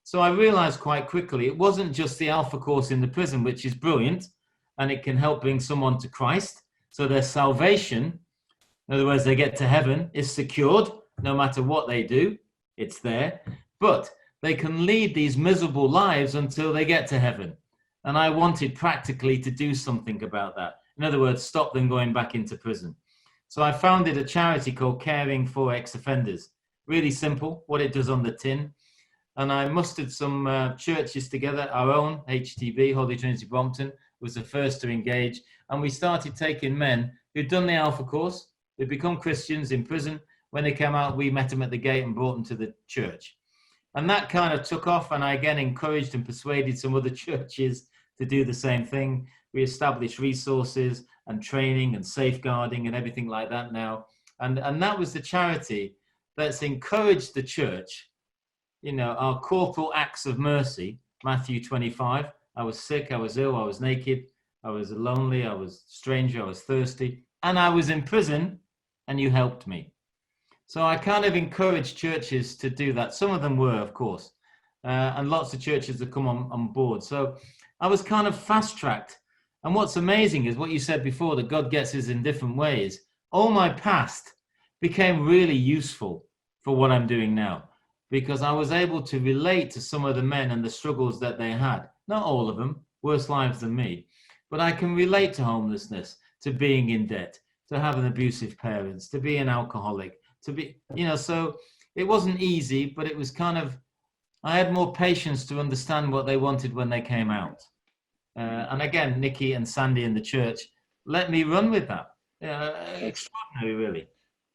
So I realized quite quickly it wasn't just the Alpha course in the prison, which is brilliant, and it can help bring someone to Christ. So their salvation, in other words, they get to heaven, is secured no matter what they do. It's there. But they can lead these miserable lives until they get to heaven. And I wanted practically to do something about that. In other words, stop them going back into prison. So I founded a charity called Caring for Ex-Offenders. Really simple, what it does on the tin. And I mustered some churches together. Our own, HTB, Holy Trinity Brompton, was the first to engage. And we started taking men who'd done the Alpha course, who'd become Christians in prison. When they came out, we met them at the gate and brought them to the church. And that kind of took off. And I again encouraged and persuaded some other churches to do the same thing. We established resources and training and safeguarding and everything like that now. And that was the charity that's encouraged the church, you know, our corporal acts of mercy, Matthew 25. I was sick, I was ill, I was naked, I was lonely, I was a stranger, I was thirsty, and I was in prison, and you helped me. So I kind of encouraged churches to do that. Some of them were, of course, and lots of churches have come on board. So I was kind of fast-tracked. And what's amazing is what you said before, that God gets us in different ways. All my past became really useful for what I'm doing now, because I was able to relate to some of the men and the struggles that they had. Not all of them, worse lives than me, but I can relate to homelessness, to being in debt, to having abusive parents, to be an alcoholic, to be, you know, so it wasn't easy, but it was kind of, I had more patience to understand what they wanted when they came out. And again, Nikki and Sandy in the church let me run with that. Extraordinary, really.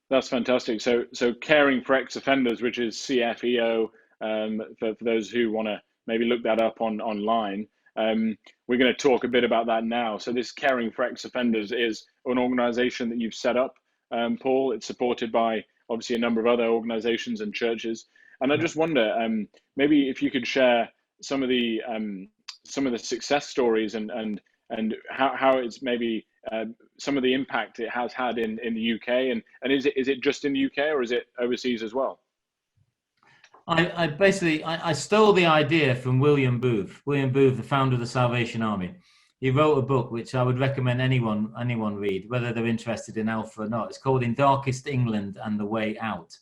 That's fantastic. So Caring for Ex-Offenders, which is CFEO, for those who want to maybe look that up online. We're going to talk a bit about that now. So this Caring for Ex-Offenders is an organization that you've set up, Paul. It's supported by obviously a number of other organizations and churches. And I just wonder, maybe if you could share some of the success stories and how it's maybe some of the impact it has had in the UK, and is it just in the UK or is it overseas as well? I basically stole the idea from William Booth. William Booth, the founder of the Salvation Army. He wrote a book which I would recommend anyone read, whether they're interested in Alpha or not. It's called In Darkest England and the Way Out.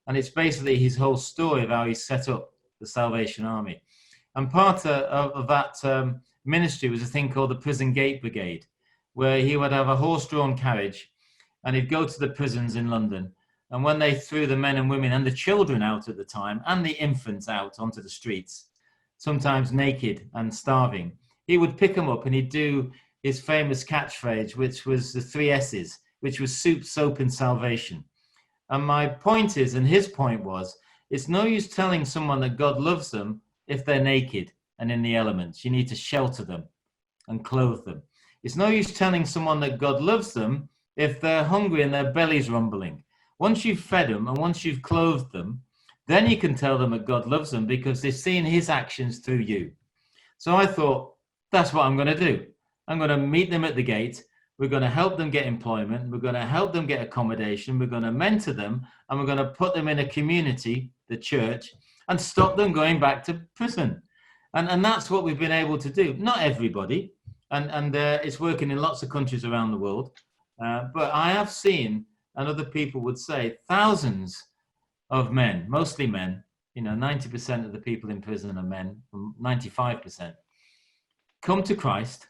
And it's basically his whole story of how he set up the Salvation Army. And part of that ministry was a thing called the Prison Gate Brigade, where he would have a horse-drawn carriage and he'd go to the prisons in London. And when they threw the men and women and the children out at the time and the infants out onto the streets, sometimes naked and starving, he would pick them up and he'd do his famous catchphrase, which was the 3 S's, which was soup, soap, and salvation. And my point is, and his point was, it's no use telling someone that God loves them if they're naked and in the elements. You need to shelter them and clothe them. It's no use telling someone that God loves them if they're hungry and their belly's rumbling. Once you've fed them and once you've clothed them, then you can tell them that God loves them because they've seen his actions through you. So I thought, that's what I'm going to do. I'm going to meet them at the gate. We're going to help them get employment. We're going to help them get accommodation. We're going to mentor them, and we're going to put them in a community, the church, and stop them going back to prison. And that's what we've been able to do. Not everybody, and it's working in lots of countries around the world. But I have seen, and other people would say, thousands of men, mostly men, 90% of the people in prison are men, 95%, come to Christ,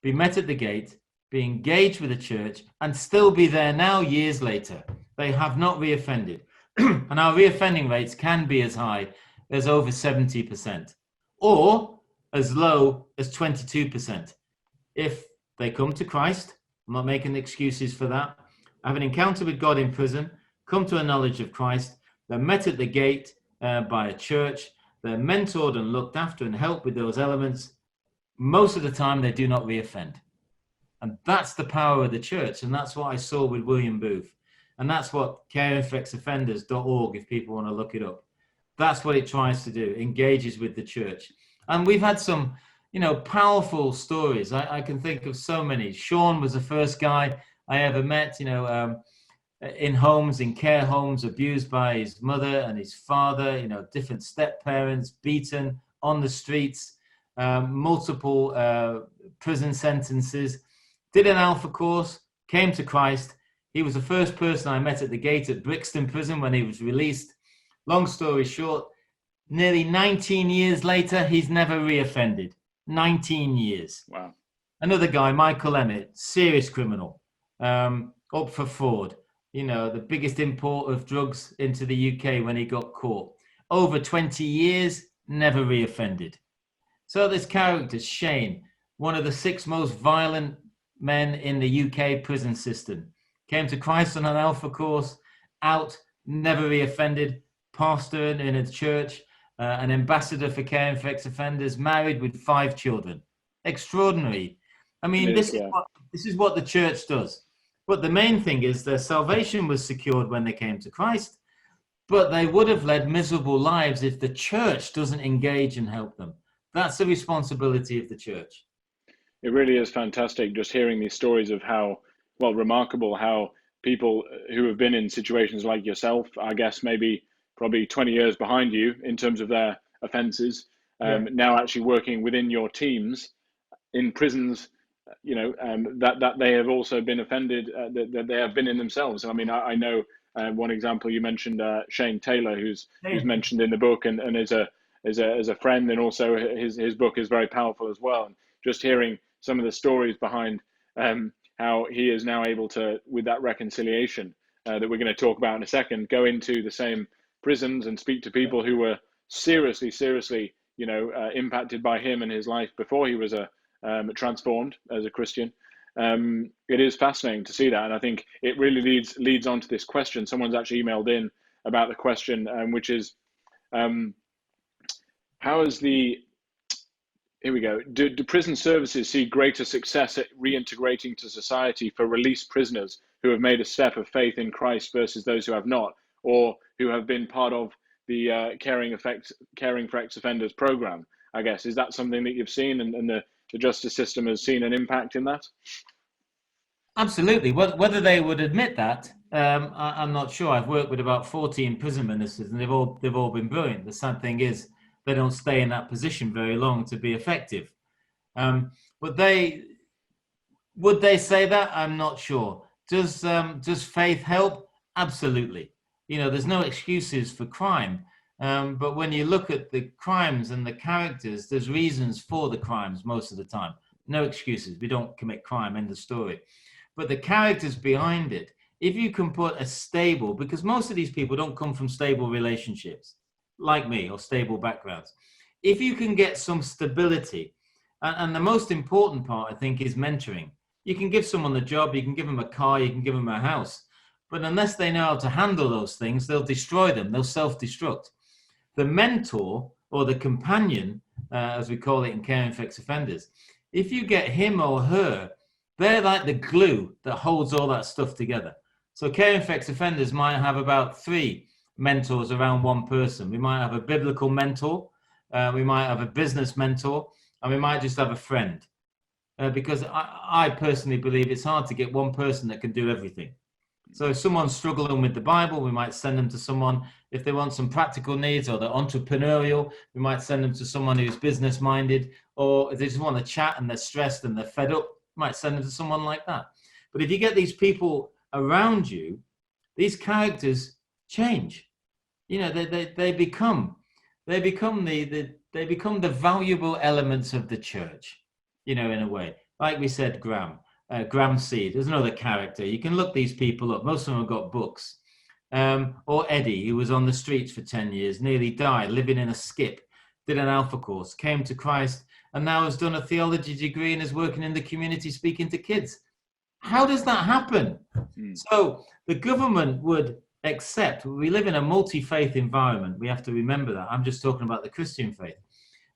be met at the gate, be engaged with the church, and still be there now years later. They have not reoffended. And our reoffending rates can be as high as over 70%, or as low as 22%. If they come to Christ, I'm not making excuses for that, have an encounter with God in prison, come to a knowledge of Christ. They're met at the gate by a church. They're mentored and looked after and helped with those elements. Most of the time, they do not reoffend. And that's the power of the church. And that's what I saw with William Booth. And that's what caringforexoffenders.org, if people want to look it up. That's what it tries to do, engages with the church. And we've had some, powerful stories. I can think of so many. Sean was the first guy I ever met, in homes, in care homes, abused by his mother and his father, different step parents, beaten on the streets, multiple prison sentences, did an Alpha course, came to Christ. He was the first person I met at the gate at Brixton Prison when he was released. Long story short, nearly 19 years later, he's never reoffended. 19 years. Wow. Another guy, Michael Emmett, serious criminal, up for fraud. The biggest import of drugs into the UK when he got caught. Over 20 years, never reoffended. So this character, Shane, one of the 6 most violent men in the UK prison system, came to Christ on an Alpha course, out, never reoffended, pastor in a church, an ambassador for caring for ex-offenders, married with 5 children. Extraordinary. I mean, this is what the church does. But the main thing is their salvation was secured when they came to Christ, but they would have led miserable lives if the church doesn't engage and help them. That's the responsibility of the church. It really is fantastic just hearing these stories of how, remarkable how people who have been in situations like yourself, I guess probably 20 years behind you in terms of their offences, now actually working within your teams in prisons, that they have also been offended, that they have been in themselves. I mean, I know one example you mentioned, Shane Taylor, who's mentioned in the book, and as a friend, and also his book is very powerful as well. And just hearing some of the stories behind how he is now able to, with that reconciliation that we're going to talk about in a second, go into the same prisons and speak to people who were seriously, impacted by him and his life before he was transformed as a Christian. It is fascinating to see that, and I think it really leads on to this question. Someone's actually emailed in about the question, which is, here we go. Do prison services see greater success at reintegrating to society for released prisoners who have made a step of faith in Christ versus those who have not, or who have been part of the Caring for Ex-Offenders program? I guess, is that something that you've seen, and the justice system has seen an impact in that? Absolutely. Whether they would admit that, I'm not sure. I've worked with about 40 prison ministers, and they've all been brilliant. The sad thing is they don't stay in that position very long to be effective. But would they say that? I'm not sure. Does faith help? Absolutely. There's no excuses for crime. But when you look at the crimes and the characters, there's reasons for the crimes most of the time. No excuses. We don't commit crime, end of story. But the characters behind it, if you can put a stable, because most of these people don't come from stable relationships, like me, or stable backgrounds. If you can get some stability, and the most important part, I think, is mentoring. You can give someone a job, you can give them a car, you can give them a house. But unless they know how to handle those things, they'll destroy them. They'll self-destruct. The mentor, or the companion, as we call it in Caring for Ex-Offenders, if you get him or her, they're like the glue that holds all that stuff together. So Caring for Ex-Offenders might have about 3 mentors around one person. We might have a biblical mentor, we might have a business mentor, and we might just have a friend. Because I personally believe it's hard to get one person that can do everything. So if someone's struggling with the Bible, we might send them to someone. If they want some practical needs, or they're entrepreneurial, we might send them to someone who's business minded. Or if they just want to chat and they're stressed and they're fed up, we might send them to someone like that. But if you get these people around you, these characters change. They become the valuable elements of the church, in a way. Like we said, Graham Seed, there's another character. You can look these people up. Most of them have got books. Or Eddie, who was on the streets for 10 years, nearly died, living in a skip, did an Alpha course, came to Christ, and now has done a theology degree and is working in the community speaking to kids. How does that happen? So the government would except we live in a multi-faith environment. We have to remember that. I'm just talking about the Christian faith.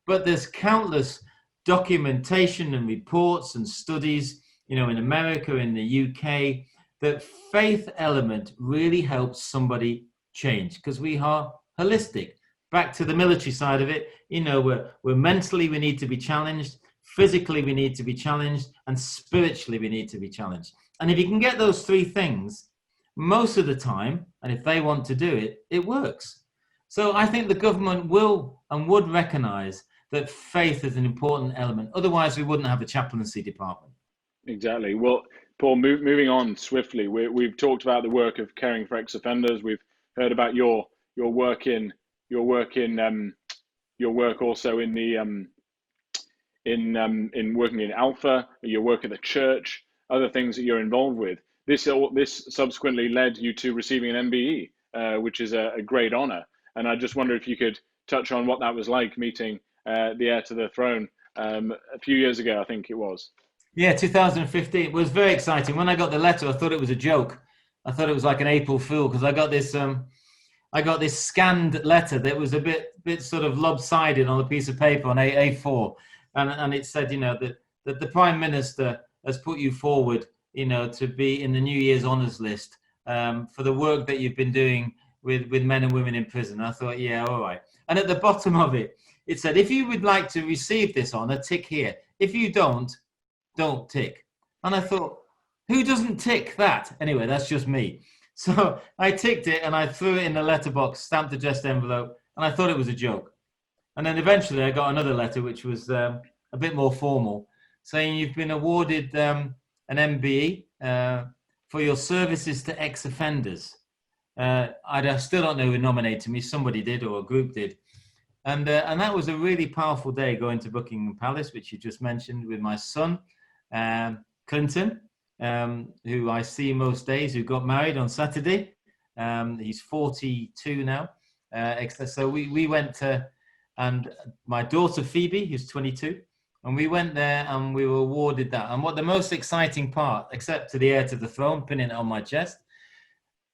But there's countless documentation and reports and studies, in America, in the UK, that faith element really helps somebody change, because we are holistic. Back to the military side of it, we're mentally, we need to be challenged, physically we need to be challenged, and spiritually we need to be challenged. And if you can get those three things most of the time, and if they want to do it, it works. So I think the government will and would recognize that faith is an important element. Otherwise, we wouldn't have a chaplaincy department. Exactly. Well, Paul, moving on swiftly, we've talked about the work of caring for ex-offenders. We've heard about your work also in the in working in Alpha, your work at the church, other things that you're involved with. This subsequently led you to receiving an MBE, which is a great honor. And I just wonder if you could touch on what that was like, meeting the heir to the throne a few years ago, I think it was. Yeah, 2015. It was very exciting. When I got the letter, I thought it was a joke. I thought it was like an April Fool, because I got this scanned letter that was a bit sort of lopsided on a piece of paper on A4, and it said, that the Prime Minister has put you forward, to be in the New Year's honours list for the work that you've been doing with men and women in prison. I thought, yeah, all right. And at the bottom of it, it said, if you would like to receive this honour, tick here. If you don't tick. And I thought, who doesn't tick that? Anyway, that's just me. So I ticked it and I threw it in the letterbox, stamped addressed envelope, and I thought it was a joke. And then eventually I got another letter, which was a bit more formal, saying you've been awarded an MBE for your services to ex-offenders. I still don't know who nominated me. Somebody did, or a group did. And that was a really powerful day, going to Buckingham Palace, which you just mentioned, with my son, Clinton, who I see most days, who got married on Saturday. He's 42 now. So we went to, and my daughter Phoebe, who's 22, and we went there and we were awarded that. And what the most exciting part, except to the heir to the throne, pinning it on my chest,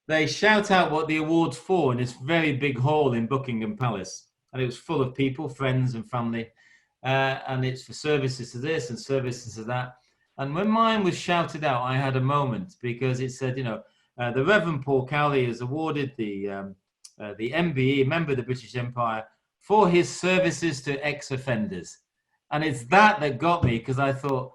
they shout out what the award's for in this very big hall in Buckingham Palace. And it was full of people, friends and family. And it's for services to this and services to that. And when mine was shouted out, I had a moment, because it said, the Reverend Paul Cowley is awarded the MBE, member of the British Empire, for his services to ex-offenders. And it's that got me, because I thought,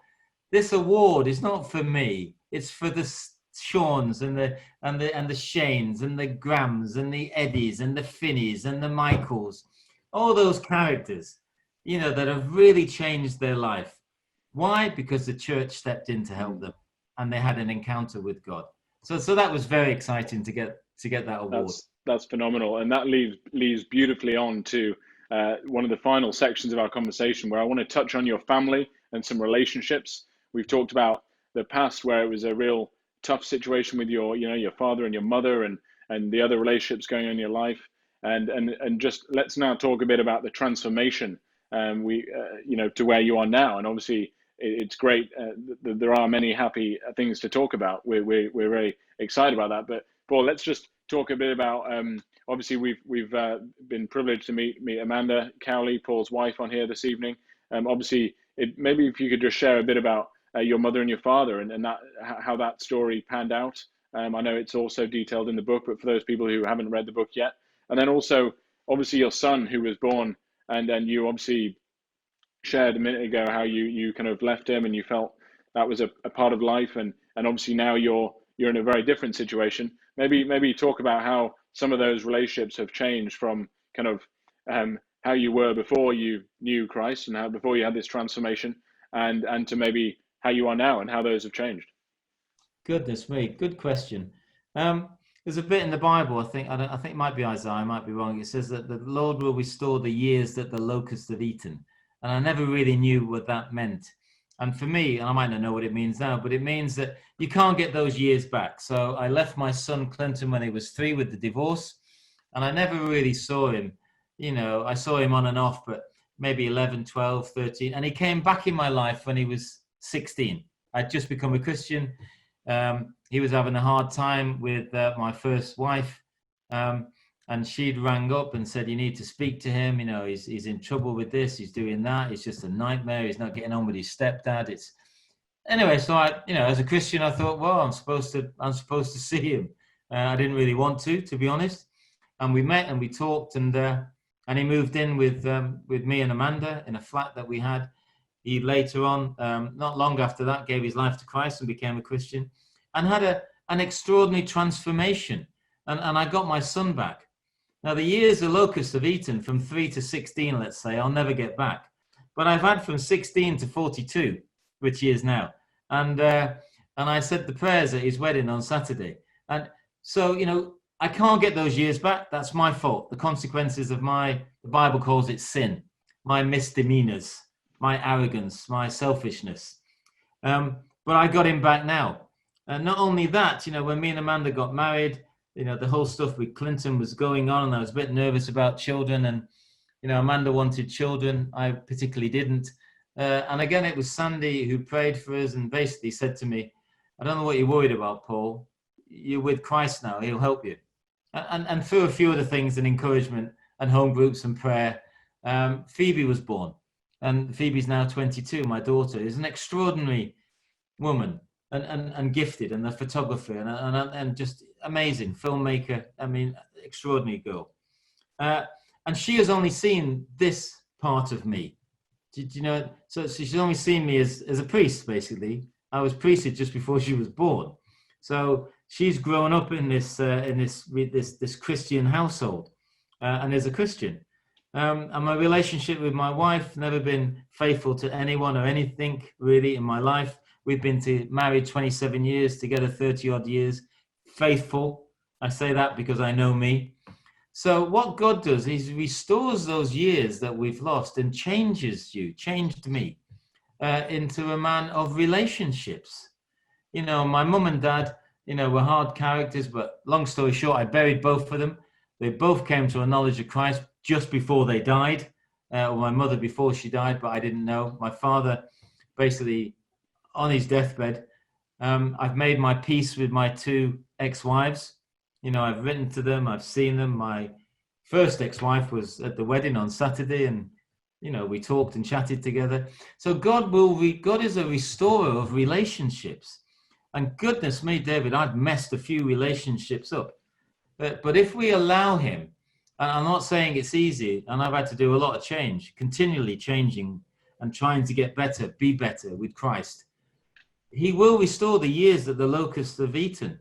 this award is not for me. It's for the Seans and the Shanes and the Grams and the Eddies and the Finneys and the Michaels, all those characters, that have really changed their life. Why? Because the church stepped in to help them, and they had an encounter with God. So that was very exciting to get that award. That's phenomenal, and that leads beautifully on to one of the final sections of our conversation, where I want to touch on your family and some relationships. We've talked about the past, where it was a real tough situation with your father and your mother, and the other relationships going on in your life, and just let's now talk a bit about the transformation to where you are now. And obviously it's great that there are many happy things to talk about. We're very excited about that. But Paul, let's just talk a bit about obviously we've been privileged to meet Amanda Cowley, Paul's wife, on here this evening. Obviously, maybe if you could just share a bit about your mother and your father, and that, how that story panned out. I know it's also detailed in the book, but for those people who haven't read the book yet. And then also, obviously, your son who was born, and then you obviously shared a minute ago how you kind of left him, and you felt that was a part of life, and obviously now you're in a very different situation. Maybe talk about how some of those relationships have changed from kind of how you were before you knew Christ, and how before you had this transformation, and to maybe how you are now and how those have changed. Goodness me, good question. There's a bit in the Bible, I think it might be Isaiah, I might be wrong. It says that the Lord will restore the years that the locusts have eaten. And I never really knew what that meant. And for me, and I might not know what it means now, but it means that you can't get those years back. So I left my son Clinton when he was 3 with the divorce, and I never really saw him. I saw him on and off, but maybe 11, 12, 13. And he came back in my life when he was 16. I'd just become a Christian. He was having a hard time with my first wife, And she'd rang up and said, you need to speak to him. You know, he's in trouble with this. He's doing that. It's just a nightmare. He's not getting on with his stepdad. Anyway. So I, as a Christian, I thought, well, I'm supposed to see him. I didn't really want to be honest. And we met and we talked, and he moved in with me and Amanda in a flat that we had. He later on, not long after that, gave his life to Christ and became a Christian, and had an extraordinary transformation. And I got my son back. Now, the years the locusts have eaten, from 3 to 16, let's say, I'll never get back. But I've had from 16 to 42, which he is now. And I said the prayers at his wedding on Saturday. And so, I can't get those years back. That's my fault. The consequences of the Bible calls it sin, my misdemeanors, my arrogance, my selfishness. But I got him back now. And not only that, when me and Amanda got married, the whole stuff with Clinton was going on, and I was a bit nervous about children. And, Amanda wanted children. I particularly didn't. And again, it was Sandy who prayed for us and basically said to me, I don't know what you're worried about, Paul. You're with Christ now. He'll help you. And through a few other things and encouragement and home groups and prayer, Phoebe was born. And Phoebe's now 22, my daughter. Is an extraordinary woman and gifted, and a photographer and just amazing filmmaker. I mean, extraordinary girl. And she has only seen this part of me. Did you know? So she's only seen me as a priest, basically. I was priested just before she was born. So she's grown up in this Christian household, and is a Christian. And my relationship with my wife, never been faithful to anyone or anything really in my life. We've been married 27 years, together 30 odd years, faithful. I say that because I know me. So what God does is restores those years that we've lost and changed me into a man of relationships. My mum and dad, were hard characters, but long story short, I buried both of them. They both came to a knowledge of Christ just before they died, or my mother before she died, but I didn't know. My father, basically on his deathbed, I've made my peace with my two ex-wives. I've written to them, I've seen them. My first ex-wife was at the wedding on Saturday, and we talked and chatted together. So God is a restorer of relationships. And goodness me, David, I've messed a few relationships up. But if we allow him, and I'm not saying it's easy, and I've had to do a lot of change, continually changing and trying to get better, be better with Christ, he will restore the years that the locusts have eaten,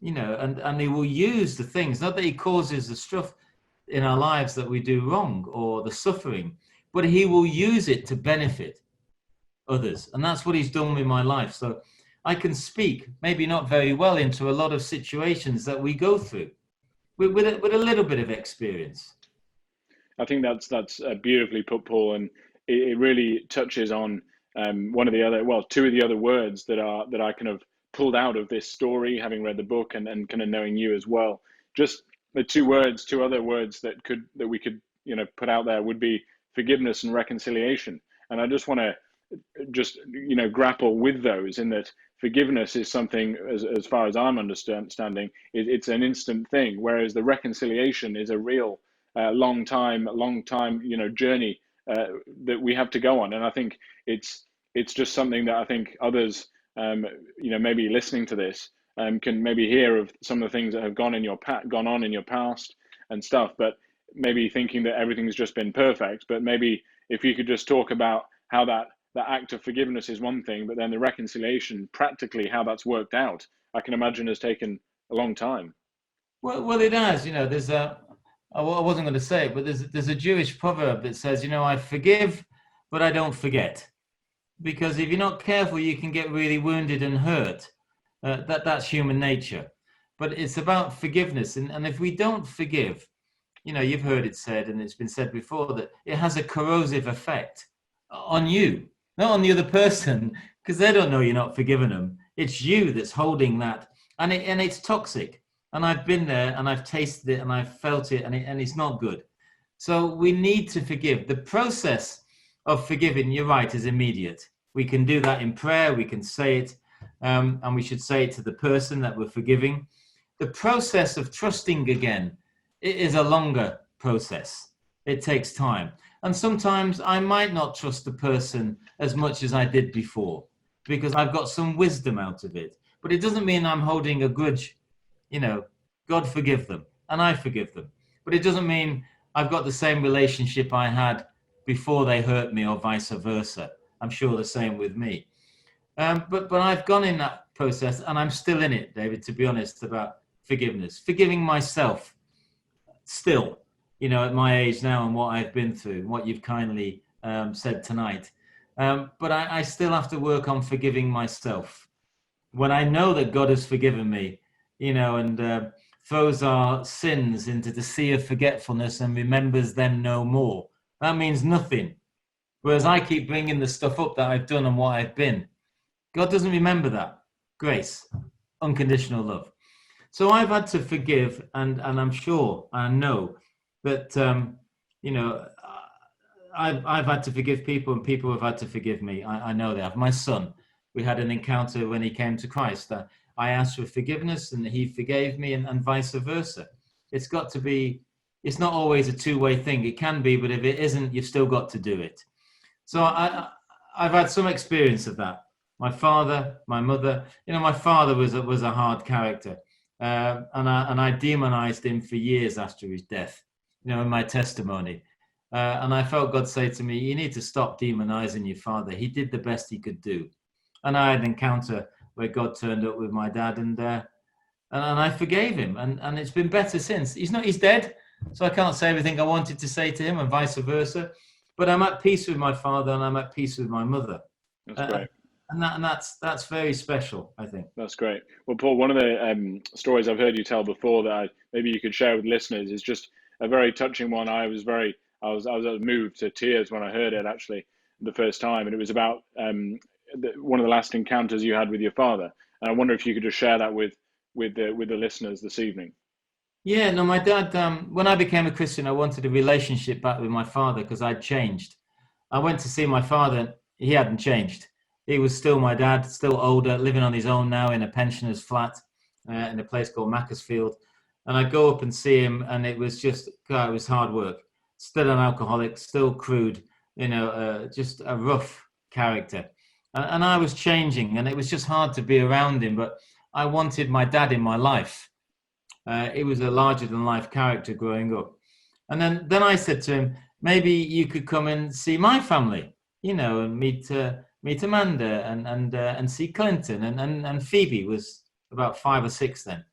and he will use the things, not that he causes the stuff in our lives that we do wrong or the suffering, but he will use it to benefit others. And that's what he's done with my life. So I can speak, maybe not very well, into a lot of situations that we go through with a little bit of experience. I think that's beautifully put, Paul, and it really touches on two of the other words that I kind of pulled out of this story, having read the book and kind of knowing you as well. Just the two other words that we could put out there would be forgiveness and reconciliation. And I just want to grapple with those, in that forgiveness is something, as far as I'm understanding, it's an instant thing, whereas the reconciliation is a real long time journey that we have to go on. And I think it's just something that I think others maybe listening to this can maybe hear of some of the things that have gone on in your past and stuff, but maybe thinking that everything's just been perfect. But maybe if you could just talk about how that act of forgiveness is one thing, but then the reconciliation, practically how that's worked out, I can imagine has taken a long time. Well, it has. There's I wasn't going to say it, but there's a Jewish proverb that says, I forgive, but I don't forget. Because if you're not careful, you can get really wounded and hurt. That's human nature. But it's about forgiveness. And if we don't forgive, you've heard it said, and it's been said before, that it has a corrosive effect on you, not on the other person, because they don't know you're not forgiving them. It's you that's holding that. And it's toxic. And I've been there, and I've tasted it, and I've felt it, and it's not good. So we need to forgive. The process of forgiving, you're right, is immediate. We can do that in prayer. We can say it, and we should say it to the person that we're forgiving. The process of trusting again it is a longer process. It takes time. And sometimes I might not trust the person as much as I did before because I've got some wisdom out of it. But it doesn't mean I'm holding a grudge. You know, God forgive them and I forgive them. But it doesn't mean I've got the same relationship I had before they hurt me or vice versa. I'm sure the same with me. But I've gone in that process and I'm still in it, David, to be honest, about forgiveness, forgiving myself still, you know, at my age now and what I've been through, what you've kindly said tonight. But I still have to work on forgiving myself. When I know that God has forgiven me, you know, and throws our sins into the sea of forgetfulness and remembers them no more, that means nothing. Whereas I keep bringing the stuff up that I've done and what I've been. God doesn't remember that. Grace, unconditional love. So I've had to forgive, and I'm sure, I know that, you know, I've had to forgive people and people have had to forgive me. I know they have. My son, we had an encounter when he came to Christ. I asked for forgiveness and he forgave me and vice versa. It's got to be, it's not always a two-way thing. It can be, but if it isn't, you've still got to do it. So I've had some experience of that. My father, my mother, you know, my father was a hard character. And I demonized him for years after his death, you know, in my testimony. And I felt God say to me, you need to stop demonizing your father. He did the best he could do. And I had an encounter where God turned up with my dad and I forgave him. And it's been better since. He's dead. So I can't say everything I wanted to say to him and vice versa. But I'm at peace with my father and I'm at peace with my mother. That's great. And that's very special, I think. That's great. Well, Paul, one of the stories I've heard you tell before that maybe you could share with listeners is just a very touching one. I was moved to tears when I heard it actually the first time, and it was about one of the last encounters you had with your father. And I wonder if you could just share that with the listeners this evening. Yeah, no, my dad, when I became a Christian, I wanted a relationship back with my father because I'd changed. I went to see my father. He hadn't changed. He was still my dad, still older, living on his own now in a pensioner's flat in a place called Macclesfield. And I go up and see him, and it was just, God, it was hard work. Still an alcoholic, still crude, you know, just a rough character. And I was changing, and it was just hard to be around him. But I wanted my dad in my life. He was a larger-than-life character growing up. And then I said to him, maybe you could come and see my family, you know, and meet Amanda and see Clinton and Phoebe was about 5 or 6 then.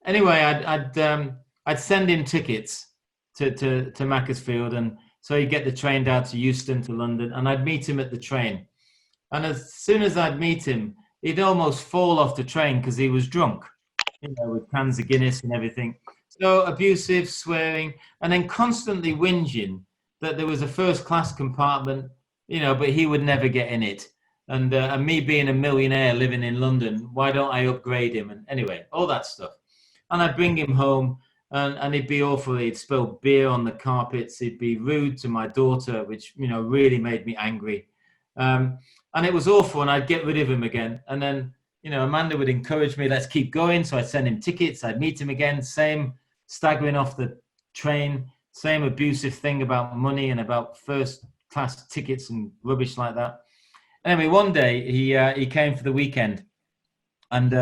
Anyway, I'd send him tickets to Macclesfield, and so he'd get the train down to Euston to London, and I'd meet him at the train. And as soon as I'd meet him, he'd almost fall off the train because he was drunk, you know, with cans of Guinness and everything. So abusive, swearing, and then constantly whinging that there was a first-class compartment, you know, but he would never get in it. And me being a millionaire living in London, why don't I upgrade him? And anyway, all that stuff. And I'd bring him home and he'd be awful. He'd spill beer on the carpets. He'd be rude to my daughter, which, you know, really made me angry. And it was awful, and I'd get rid of him again. And then, you know, Amanda would encourage me, let's keep going. So I'd send him tickets. I'd meet him again, same staggering off the train, same abusive thing about money and about first-class tickets and rubbish like that. Anyway, one day he came for the weekend, and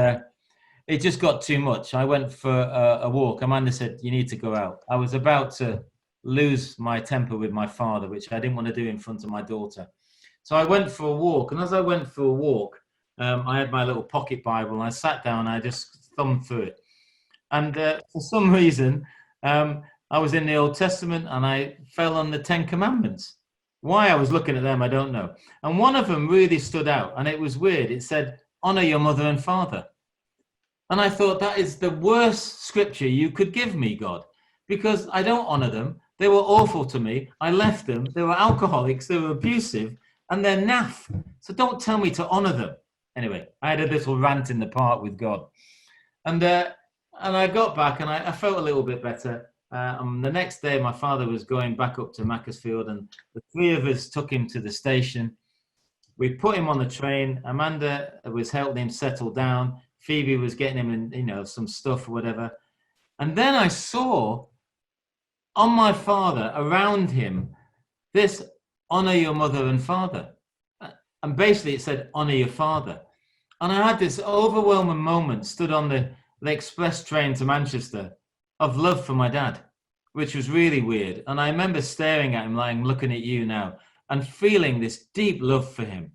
it just got too much. I went for a walk. Amanda said, you need to go out. I was about to lose my temper with my father, which I didn't want to do in front of my daughter. So I went for a walk. And as I went for a walk, I had my little pocket Bible, and I sat down and I just thumbed through it. And for some reason, I was in the Old Testament and I fell on the 10 Commandments. Why I was looking at them, I don't know. And one of them really stood out, and it was weird. It said, honor your mother and father. And I thought, that is the worst scripture you could give me, God, because I don't honor them. They were awful to me. I left them. They were alcoholics. They were abusive, and they're naff. So don't tell me to honor them. Anyway, I had a little rant in the park with God. And I got back, and I felt a little bit better. The next day, my father was going back up to Macclesfield, and the 3 of us took him to the station. We put him on the train. Amanda was helping him settle down. Phoebe was getting him in, you know, some stuff or whatever. And then I saw on my father, around him, this honor your mother and father. And basically it said, honor your father. And I had this overwhelming moment, stood on the express train to Manchester, of love for my dad, which was really weird. And I remember staring at him, like I'm looking at you now, and feeling this deep love for him.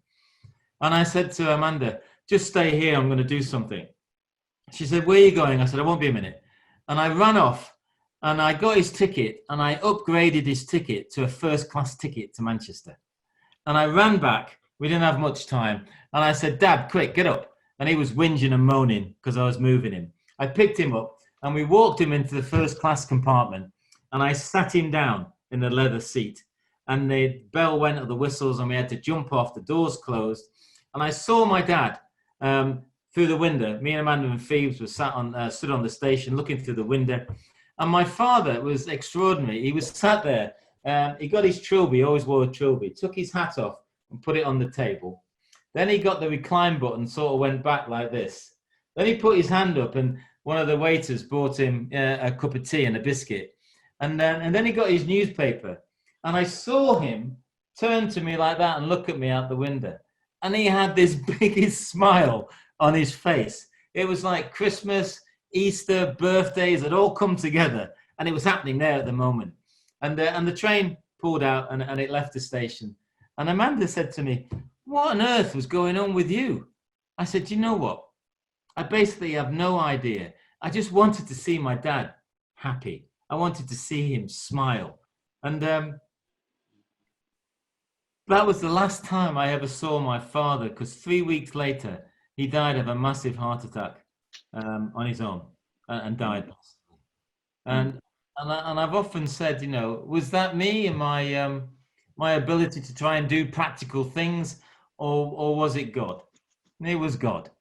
And I said to Amanda, just stay here, I'm going to do something. She said, where are you going? I said, I won't be a minute. And I ran off and I got his ticket and I upgraded his ticket to a first class ticket to Manchester. And I ran back. We didn't have much time. And I said, Dad, quick, get up. And he was whinging and moaning because I was moving him. I picked him up and we walked him into the first class compartment and I sat him down in the leather seat. And the bell went at the whistles and we had to jump off. The doors closed. And I saw my dad through the window. Me and Amanda and Phoebes were stood on the station looking through the window. And my father was extraordinary. He was sat there. He got his trilby, he always wore a trilby, took his hat off and put it on the table. Then he got the recline button, sort of went back like this. Then he put his hand up and one of the waiters brought him a cup of tea and a biscuit. And then he got his newspaper. And I saw him turn to me like that and look at me out the window. And he had this biggest smile on his face. It was like Christmas, Easter, birthdays had all come together. And it was happening there at the moment. And the train pulled out and it left the station. And Amanda said to me, what on earth was going on with you? I said, you know what? I basically have no idea. I just wanted to see my dad happy. I wanted to see him smile. And that was the last time I ever saw my father, because 3 weeks later, he died of a massive heart attack on his own and died. And I've often said, you know, was that me and my ability to try and do practical things, or was it God? It was God,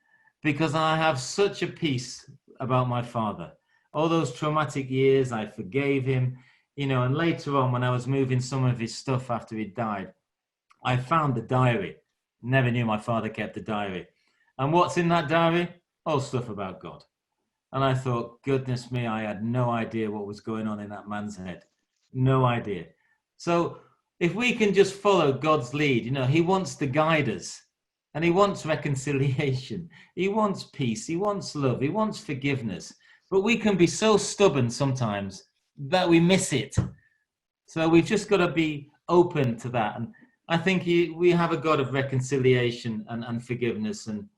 because I have such a peace about my father. All those traumatic years, I forgave him, you know, and later on when I was moving some of his stuff after he died, I found the diary. Never knew my father kept a diary. And what's in that diary? All stuff about God. And I thought, goodness me, I had no idea what was going on in that man's head. No idea. So if we can just follow God's lead, you know, he wants to guide us and he wants reconciliation. He wants peace. He wants love. He wants forgiveness. But we can be so stubborn sometimes that we miss it. So we've just got to be open to that. And I think we have a God of reconciliation and forgiveness, and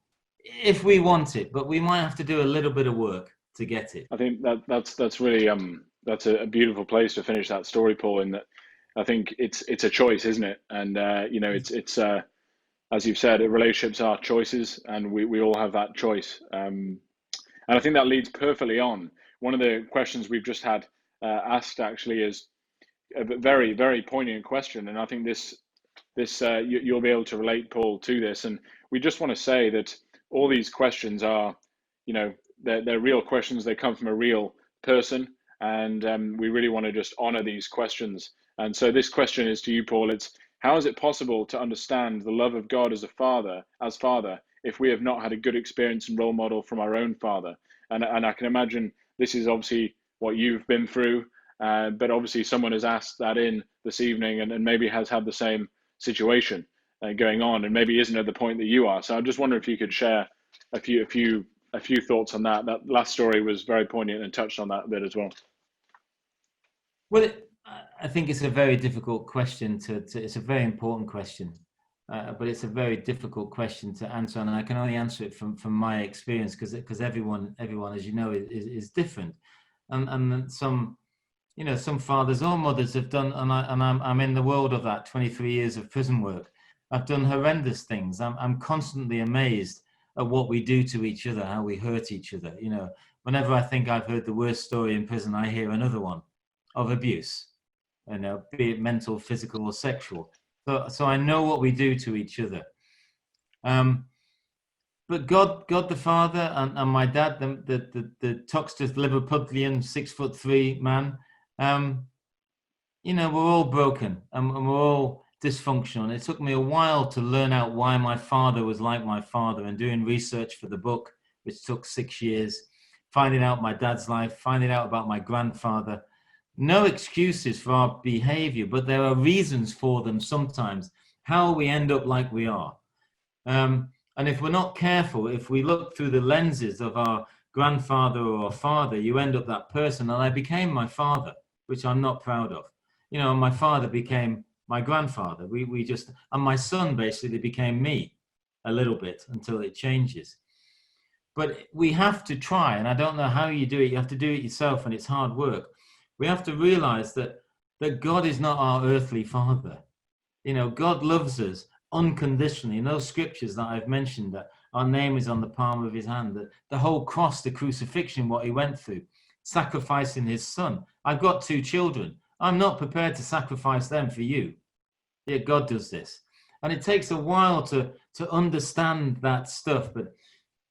if we want it, but we might have to do a little bit of work to get it. I think that's really that's a beautiful place to finish that story, Paul. In that, I think it's a choice, isn't it? And you know, it's as you've said, relationships are choices, and we all have that choice. And I think that leads perfectly on. One of the questions we've just had asked actually is a very, very poignant question, and I think this you'll be able to relate, Paul, to this. And we just want to say that all these questions are, you know, they're real questions. They come from a real person, and we really want to just honor these questions. And so this question is to you, Paul. It's, how is it possible to understand the love of God as father, if we have not had a good experience and role model from our own father? And I can imagine this is obviously what you've been through, but obviously someone has asked that in this evening and maybe has had the same situation going on, and maybe isn't at the point that you are. So I just wonder if you could share a few thoughts on that. That last story was very poignant and touched on that a bit as well. Well, I think it's a very difficult question it's a very important question, but it's a very difficult question to answer, and I can only answer it from my experience, because everyone, as you know, is different, and some, you know, some fathers or mothers have done, and I'm in the world of that 23 years of prison work. I've done horrendous things. I'm constantly amazed at what we do to each other, how we hurt each other. You know, whenever I think I've heard the worst story in prison, I hear another one of abuse, you know, be it mental, physical, or sexual. So I know what we do to each other. But God the Father and my dad, the Toxteth Liverpudlian 6'3" man, you know, we're all broken and we're all dysfunctional. And it took me a while to learn out why my father was like my father, and doing research for the book, which took 6 years, finding out my dad's life, finding out about my grandfather. no excuses for our behavior, but there are reasons for them sometimes, how we end up like we are. And if we're not careful, if we look through the lenses of our grandfather or our father, you end up that person. And I became my father, which I'm not proud of. You know, my father became my grandfather. We just, and my son basically became me a little bit until it changes. But we have to try, and I don't know how you do it. You have to do it yourself, and it's hard work. We have to realize that God is not our earthly father. You know, God loves us unconditionally. In those scriptures that I've mentioned, that our name is on the palm of his hand, that the whole cross, the crucifixion, what he went through, sacrificing his son. I've got 2 children. I'm not prepared to sacrifice them for you. Yet God does this. And it takes a while to understand that stuff. But,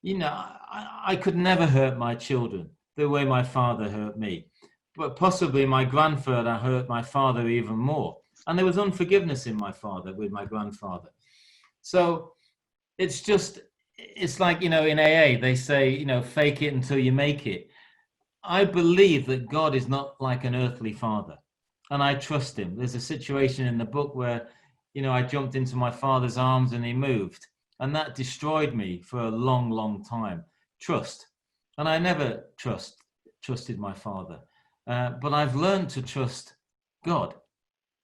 you know, I could never hurt my children the way my father hurt me. But possibly my grandfather hurt my father even more. And there was unforgiveness in my father with my grandfather. So it's like, you know, in AA, they say, you know, fake it until you make it. I believe that God is not like an earthly father, and I trust him. There's a situation in the book where, you know, I jumped into my father's arms and he moved, and that destroyed me for a long, long time. Trust. And I never trusted my father. But I've learned to trust God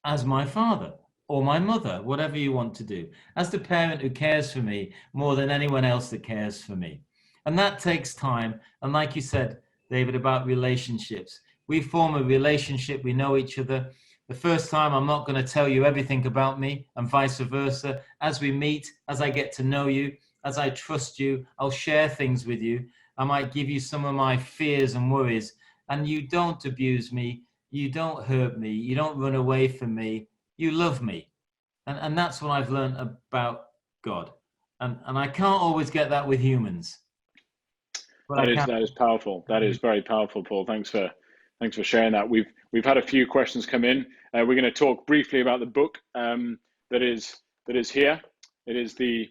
as my father or my mother, whatever you want to do, as the parent who cares for me more than anyone else that cares for me. And that takes time. And like you said, David, about relationships, we form a relationship, we know each other. The first time, I'm not going to tell you everything about me, and vice versa. As we meet, as I get to know you, as I trust you, I'll share things with you. I might give you some of my fears and worries, and you don't abuse me. You don't hurt me. You don't run away from me. You love me. And that's what I've learned about God. And I can't always get that with humans. That is powerful. That is very powerful, Paul. Thanks for sharing that. We've had a few questions come in. We're going to talk briefly about the book that is here. It is the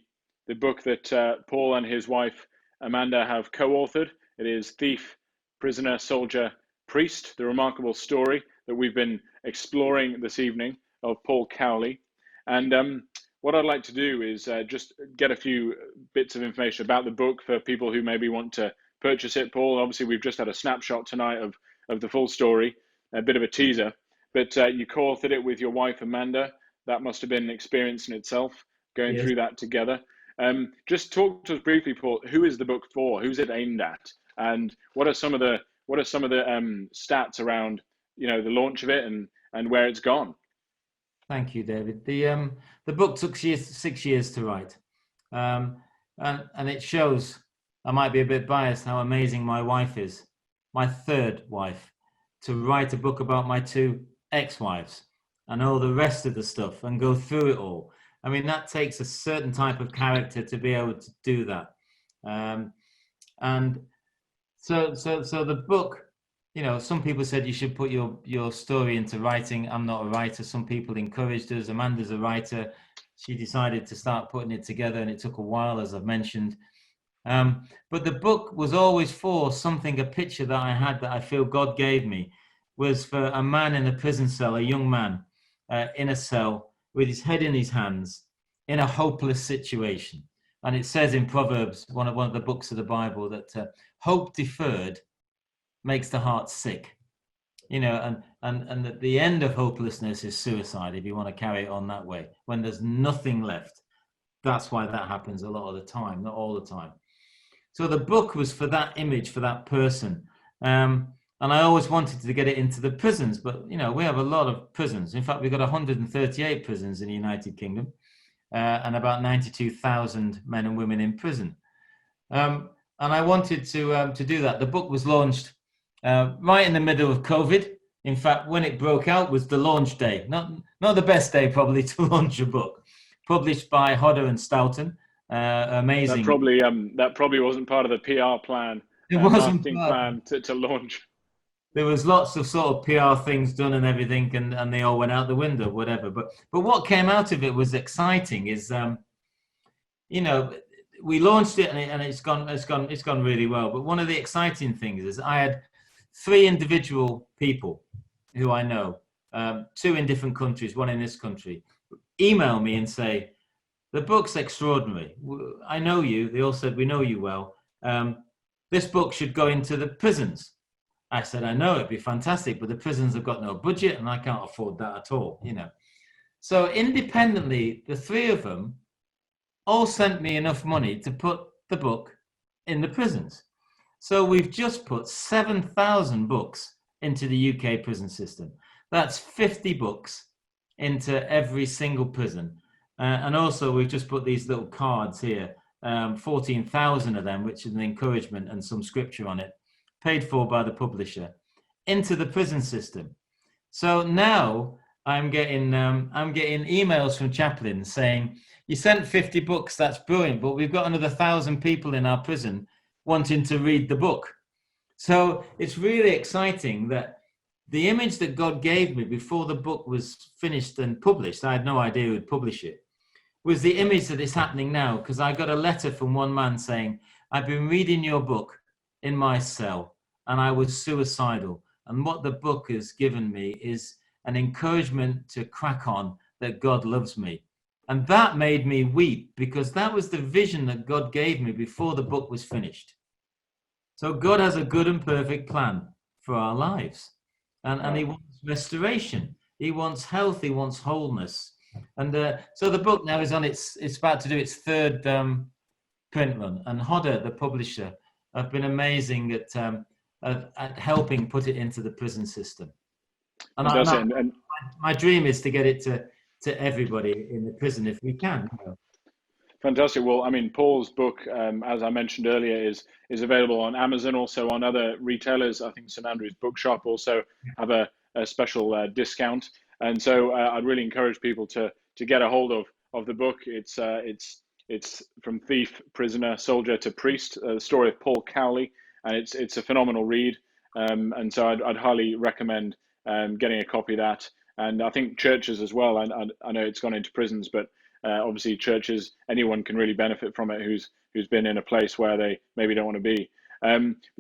book that Paul and his wife Amanda have co-authored. It is Thief, Prisoner, Soldier, Priest, the remarkable story that we've been exploring this evening of Paul Cowley. And what I'd like to do is just get a few bits of information about the book for people who maybe want to purchase it. Paul, obviously we've just had a snapshot tonight of the full story, a bit of a teaser, but you co-authored it with your wife Amanda. That must have been an experience in itself, going through that together. Just talk to us briefly, Paul. Who is the book for? Who's it aimed at? And what are some of the stats around, you know, the launch of it and where it's gone? Thank you, David. The book took 6 years to write, and it shows, I might be a bit biased, how amazing my wife is, my third wife, to write a book about my 2 ex-wives and all the rest of the stuff and go through it all. I mean, that takes a certain type of character to be able to do that. And so the book, you know, some people said you should put your story into writing. I'm not a writer. Some people encouraged us. Amanda's a writer. She decided to start putting it together, and it took a while, as I've mentioned. But the book was always for something, a picture that I had that I feel God gave me, was for a man in a prison cell, a young man in a cell with his head in his hands in a hopeless situation. And it says in Proverbs, one of the books of the Bible, that hope deferred makes the heart sick, you know, and that the end of hopelessness is suicide, if you want to carry it on that way, when there's nothing left. That's why that happens a lot of the time, not all the time. So the book was for that image, for that person. And I always wanted to get it into the prisons, but, you know, we have a lot of prisons. In fact, we've got 138 prisons in the United Kingdom, and about 92,000 men and women in prison. And I wanted to do that. The book was launched right in the middle of COVID. In fact, when it broke out was the launch day. Not the best day probably to launch a book. Published by Hodder and Stoughton. Amazing. That probably wasn't part of the PR plan. It wasn't marketing plan to launch. There was lots of sort of PR things done and everything, and they all went out the window, whatever. But what came out of it was exciting. Is you know, we launched it and it's gone really well. But one of the exciting things is I had 3 individual people who I know, 2 in different countries, 1 in this country, email me and say, the book's extraordinary. I know you. They all said, we know you well. This book should go into the prisons. I said, I know, it'd be fantastic, but the prisons have got no budget and I can't afford that at all, you know. So independently, the 3 of them all sent me enough money to put the book in the prisons. So we've just put 7,000 books into the UK prison system. That's 50 books into every single prison. And also we've just put these little cards here, 14,000 of them, which is an encouragement and some scripture on it, paid for by the publisher, into the prison system. So now I'm getting emails from chaplains saying, you sent 50 books, that's brilliant, but we've got another 1,000 people in our prison wanting to read the book. So it's really exciting that the image that God gave me before the book was finished and published, I had no idea who would publish it, was the image that is happening now, because I got a letter from one man saying, I've been reading your book in my cell and I was suicidal. And what the book has given me is an encouragement to crack on, that God loves me. And that made me weep, because that was the vision that God gave me before the book was finished. So God has a good and perfect plan for our lives. And he wants restoration. He wants health. He wants wholeness. And so the book now is on it's about to do its 3rd print run. And Hodder, the publisher, have been amazing at helping put it into the prison system. And my dream is to get it to everybody in the prison if we can. You know. Fantastic. Well, I mean, Paul's book, as I mentioned earlier, is available on Amazon, also on other retailers. I think St Andrew's Bookshop also have a special discount. And so I'd really encourage people to get a hold of the book. It's From Thief, Prisoner, Soldier to Priest, the story of Paul Cowley, and it's a phenomenal read. And so I'd highly recommend getting a copy of that. And I think churches as well. I know it's gone into prisons, but obviously churches, anyone can really benefit from it who's been in a place where they maybe don't want to be.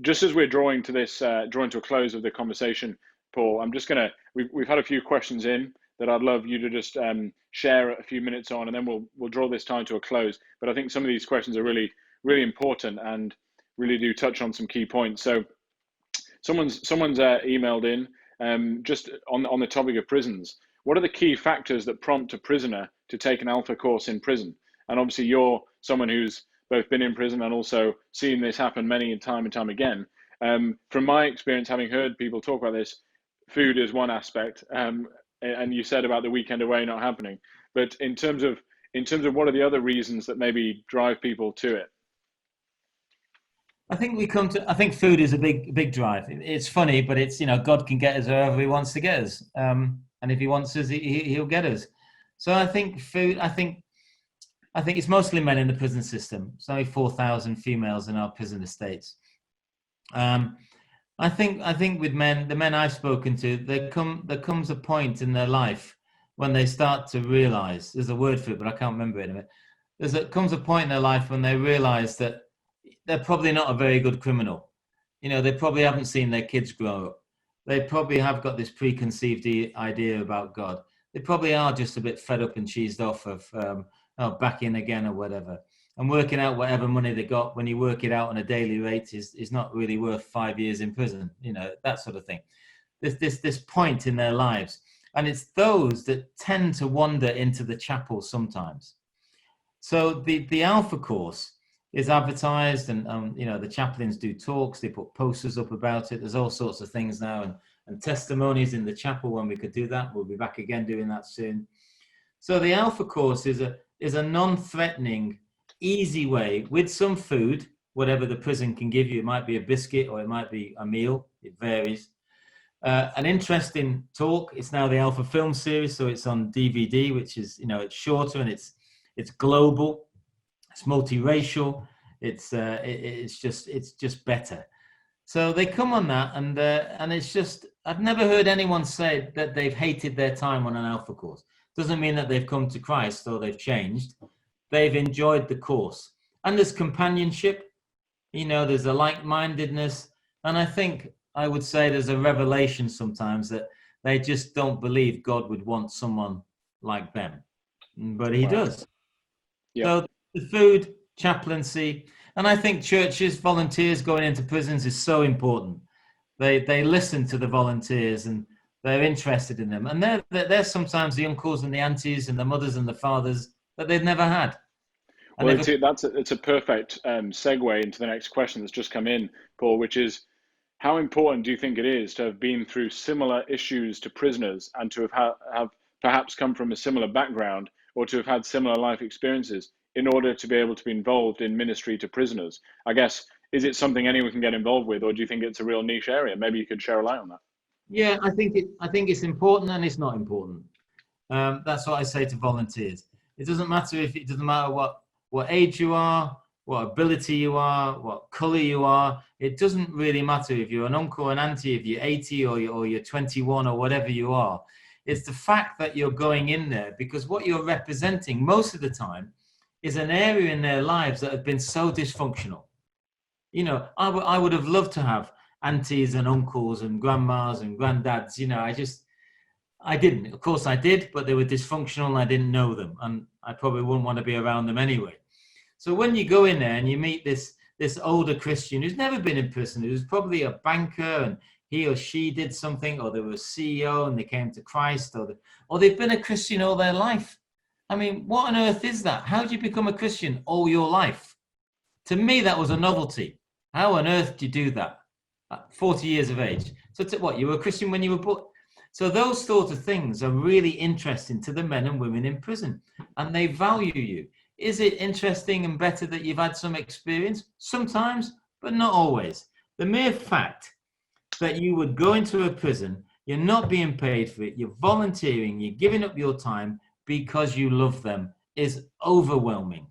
Just as we're drawing to a close of the conversation, Paul, I'm just we've had a few questions in that I'd love you to just share a few minutes on, and then we'll draw this time to a close. But I think some of these questions are really, really important and really do touch on some key points. So someone's emailed in just on the topic of prisons. What are the key factors that prompt a prisoner to take an Alpha course in prison? And obviously you're someone who's both been in prison and also seen this happen many time and time again. From my experience, having heard people talk about this, food is one aspect, and you said about the weekend away not happening. But in terms of what are the other reasons that maybe drive people to it? I think food is a big drive. It's funny, but it's, God can get us wherever he wants to get us. And if he wants us, he'll get us. So I think food, I think it's mostly men in the prison system. There's only 4,000 females in our prison estates. I think with men, the men I've spoken to, there comes a point in their life when they start to realize, there's a word for it, but I can't remember it in a minute. There comes a point in their life when they realize that they're probably not a very good criminal. They probably haven't seen their kids grow up. They probably have got this preconceived idea about God. They probably are just a bit fed up and cheesed off of back in again or whatever. And working out whatever money they got, when you work it out on a daily rate, is not really worth 5 years in prison, that sort of thing. This point in their lives. And it's those that tend to wander into the chapel sometimes. So the Alpha course is advertised, and the chaplains do talks, they put posters up about it. There's all sorts of things now, and testimonies in the chapel when we could do that. We'll be back again doing that soon. So the Alpha course is a non-threatening, easy way with some food, whatever the prison can give you. It might be a biscuit or it might be a meal, it varies. An interesting talk. It's now the Alpha film series, so it's on DVD, which is, it's shorter and it's global. It's multiracial. It's just better. So they come on that, and it's just, I've never heard anyone say that they've hated their time on an Alpha course. Doesn't mean that they've come to Christ or they've changed. They've enjoyed the course, and there's companionship. There's a like-mindedness, and I would say there's a revelation sometimes that They just don't believe God would want someone like them, but he does. Yeah. So the food, chaplaincy, and I think churches, volunteers going into prisons is so important. They listen to the volunteers and they're interested in them, and they're sometimes the uncles and the aunties and the mothers and the fathers that they've never had. Well, it's a perfect segue into the next question that's just come in, Paul, which is, how important do you think it is to have been through similar issues to prisoners and to have perhaps come from a similar background or to have had similar life experiences in order to be able to be involved in ministry to prisoners? I guess, is it something anyone can get involved with, or do you think it's a real niche area? Maybe you could share a light on that. Yeah, I think it's important and it's not important. That's what I say to volunteers. It doesn't matter what age you are, what ability you are, what color you are. It doesn't really matter if you're an uncle or an auntie, if you're 80 or you're 21 or whatever you are. It's the fact that you're going in there, because what you're representing most of the time is an area in their lives that have been so dysfunctional. You know, I would have loved to have aunties and uncles and grandmas and granddads. You know, I didn't. Of course I did, but they were dysfunctional and I didn't know them. And I probably wouldn't want to be around them anyway. So when you go in there and you meet this older Christian who's never been in prison, who's probably a banker and he or she did something, or they were a CEO and they came to Christ, or they've been a Christian all their life. I mean, what on earth is that? How do you become a Christian all your life? To me, that was a novelty. How on earth do you do that at 40 years of age? So what, you were a Christian when you were born? So those sort of things are really interesting to the men and women in prison, and they value you. Is it interesting and better that you've had some experience? Sometimes, but not always. The mere fact that you would go into a prison, you're not being paid for it, you're volunteering, you're giving up your time because you love them, is overwhelming.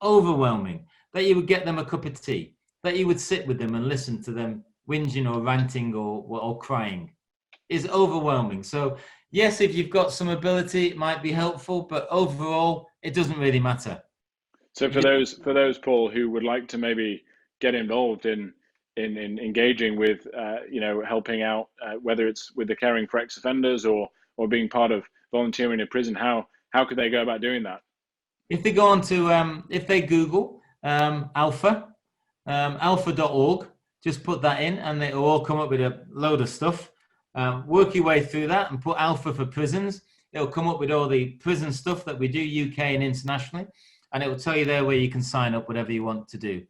Overwhelming. That you would get them a cup of tea, that you would sit with them and listen to them whinging or ranting or crying, is overwhelming. So yes, if you've got some ability, it might be helpful, but overall, it doesn't really matter. So for those, Paul, who would like to maybe get involved in engaging with, helping out, whether it's with the caring for ex-offenders or being part of volunteering in prison, how could they go about doing that? If they go on to, if they Google Alpha, alpha.org, just put that in and it will all come up with a load of stuff. Work your way through that and put Alpha for prisons. It'll come up with all the prison stuff that we do UK and internationally. And it will tell you there where you can sign up, whatever you want to do,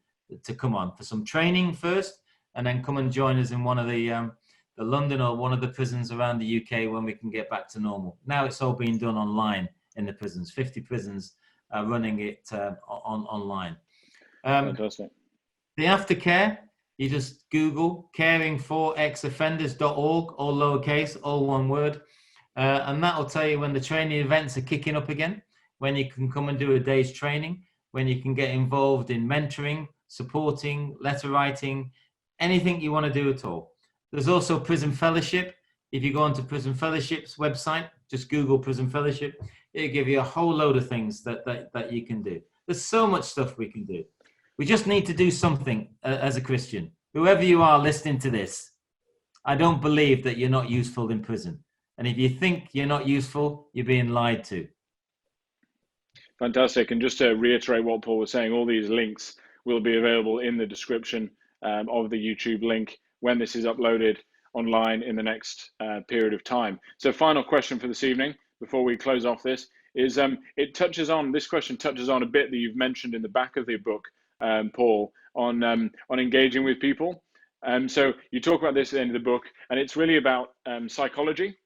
to come on for some training first, and then come and join us in one of the London or one of the prisons around the UK when we can get back to normal. Now it's all being done online in the prisons. 50 prisons are running it online. Fantastic. The aftercare, you just Google caringforexoffenders.org, all lowercase, all one word. And that will tell you when the training events are kicking up again, when you can come and do a day's training, when you can get involved in mentoring, supporting, letter writing, anything you want to do at all. There's also Prison Fellowship. If you go onto Prison Fellowship's website, just Google Prison Fellowship, it'll give you a whole load of things that you can do. There's so much stuff we can do. We just need to do something as a Christian. Whoever you are listening to this, I don't believe that you're not useful in prison. And if you think you're not useful, you're being lied to. Fantastic. And just to reiterate what Paul was saying, all these links will be available in the description of the YouTube link when this is uploaded online in the next period of time. So final question for this evening, before we close off this, is this question touches on a bit that you've mentioned in the back of the book, Paul, on engaging with people. So you talk about this at the end of the book, and it's really about psychology.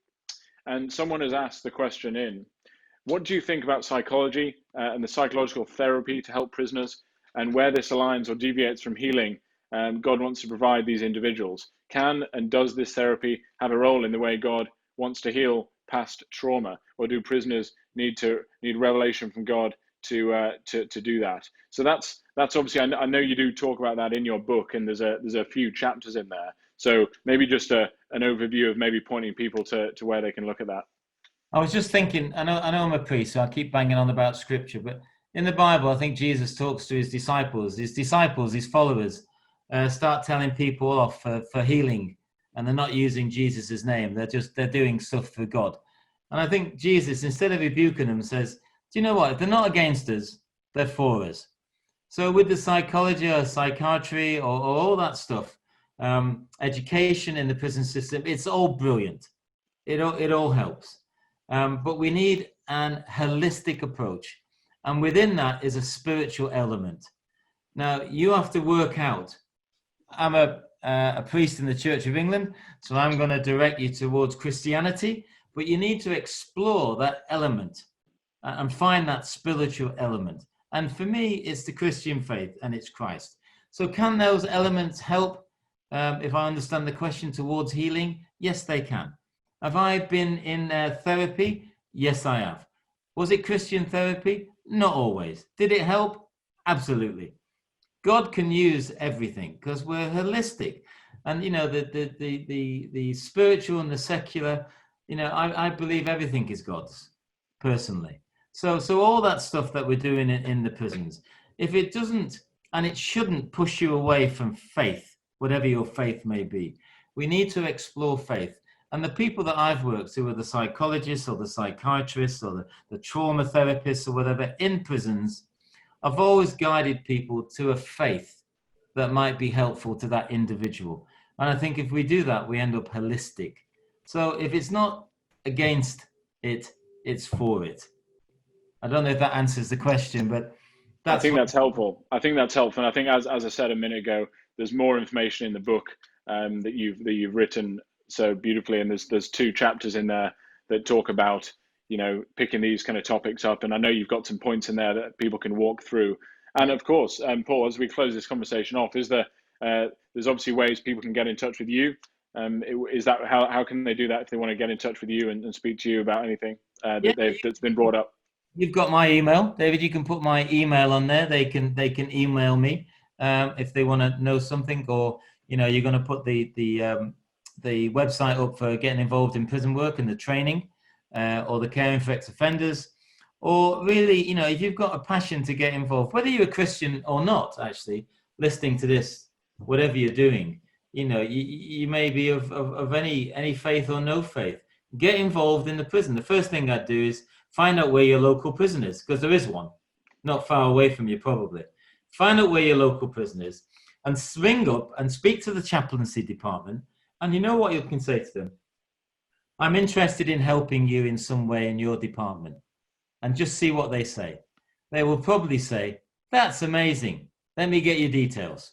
And someone has asked the question what do you think about psychology and the psychological therapy to help prisoners, and where this aligns or deviates from healing God wants to provide these individuals? Can and does this therapy have a role in the way God wants to heal past trauma, or do prisoners need revelation from God to do that? So that's obviously, I know you do talk about that in your book, and there's a few chapters in there. So maybe just an overview of maybe pointing people to where they can look at that. I was just thinking, I know I'm a priest, so I keep banging on about scripture, but in the Bible, I think Jesus talks to his disciples, his followers, start telling people off for healing and they're not using Jesus's name. They're doing stuff for God. And I think Jesus, instead of rebuking them, says, do you know what? If they're not against us, they're for us. So with the psychology or psychiatry or all that stuff, education in the prison system, it's all brilliant. It all helps. But we need an holistic approach. And within that is a spiritual element. Now, you have to work out. I'm a priest in the Church of England, so I'm going to direct you towards Christianity, but you need to explore that element and find that spiritual element. And for me, it's the Christian faith and it's Christ. So can those elements help, if I understand the question, towards healing? Yes, they can. Have I been in therapy? Yes, I have. Was it Christian therapy? Not always. Did it help? Absolutely. God can use everything because we're holistic. And, you know, the spiritual and the secular, you know, I believe everything is God's, personally. So all that stuff that we're doing in the prisons, if it doesn't, and it shouldn't push you away from faith, whatever your faith may be, we need to explore faith. And the people that I've worked with, the psychologists or the psychiatrists or the trauma therapists or whatever in prisons, I've always guided people to a faith that might be helpful to that individual. And I think if we do that, we end up holistic. So if it's not against it, it's for it. I don't know if that answers the question, but I think that's helpful. And I think, as I said a minute ago, there's more information in the book that you've written so beautifully, and there's 2 chapters in there that talk about, you know, picking these kind of topics up. And I know you've got some points in there that people can walk through. And of course, Paul, as we close this conversation off, is there there's obviously ways people can get in touch with you. Is that how can they do that if they want to get in touch with you and speak to you about anything that's been brought up? You've got my email, David. You can put my email on there. They can email me if they want to know something, or, you know, you're going to put the website up for getting involved in prison work and the training, or the caring for ex-offenders, or really, you know, if you've got a passion to get involved, whether you're a Christian or not, actually listening to this, whatever you're doing, you know, you may be of any faith or no faith. Get involved in the prison. The first thing I'd do is find out where your local prison is, because there is one not far away from you, probably. Find out where your local prison is and ring up and speak to the chaplaincy department. And you know what you can say to them? I'm interested in helping you in some way in your department. And just see what they say. They will probably say, that's amazing. Let me get your details.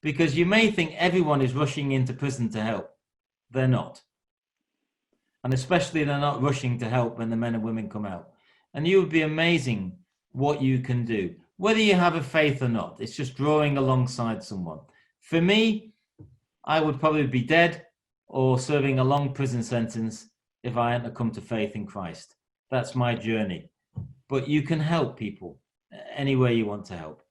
Because you may think everyone is rushing into prison to help. They're not. And especially they're not rushing to help when the men and women come out. And you would be amazing what you can do. Whether you have a faith or not, it's just drawing alongside someone. For me, I would probably be dead or serving a long prison sentence if I hadn't come to faith in Christ. That's my journey. But you can help people any way you want to help.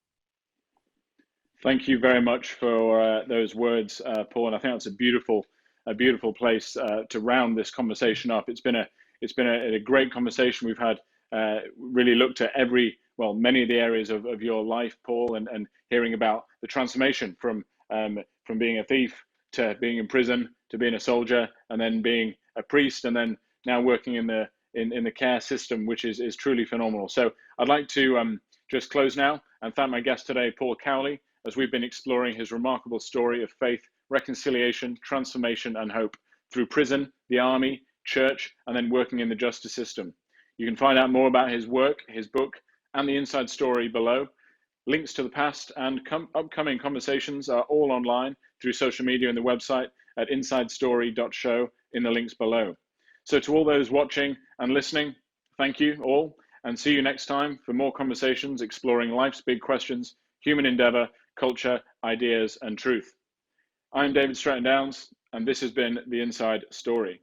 Thank you very much for those words, Paul. And I think that's a beautiful place to round this conversation up. It's been a great conversation. We've had really looked at many of the areas of your life, Paul, and hearing about the transformation from being a thief to being in prison to being a soldier, and then being a priest, and then now working in the care system, which is truly phenomenal. So I'd like to just close now and thank my guest today, Paul Cowley, as we've been exploring his remarkable story of faith, reconciliation, transformation, and hope through prison, the army, church, and then working in the justice system. You can find out more about his work, his book, and the inside story below. Links to the past and upcoming conversations are all online through social media and the website at insidestory.show in the links below. So to all those watching and listening, thank you all, and see you next time for more conversations exploring life's big questions, human endeavour, culture, ideas, and truth. I'm David Stretton-Downes, and this has been The Inside Story.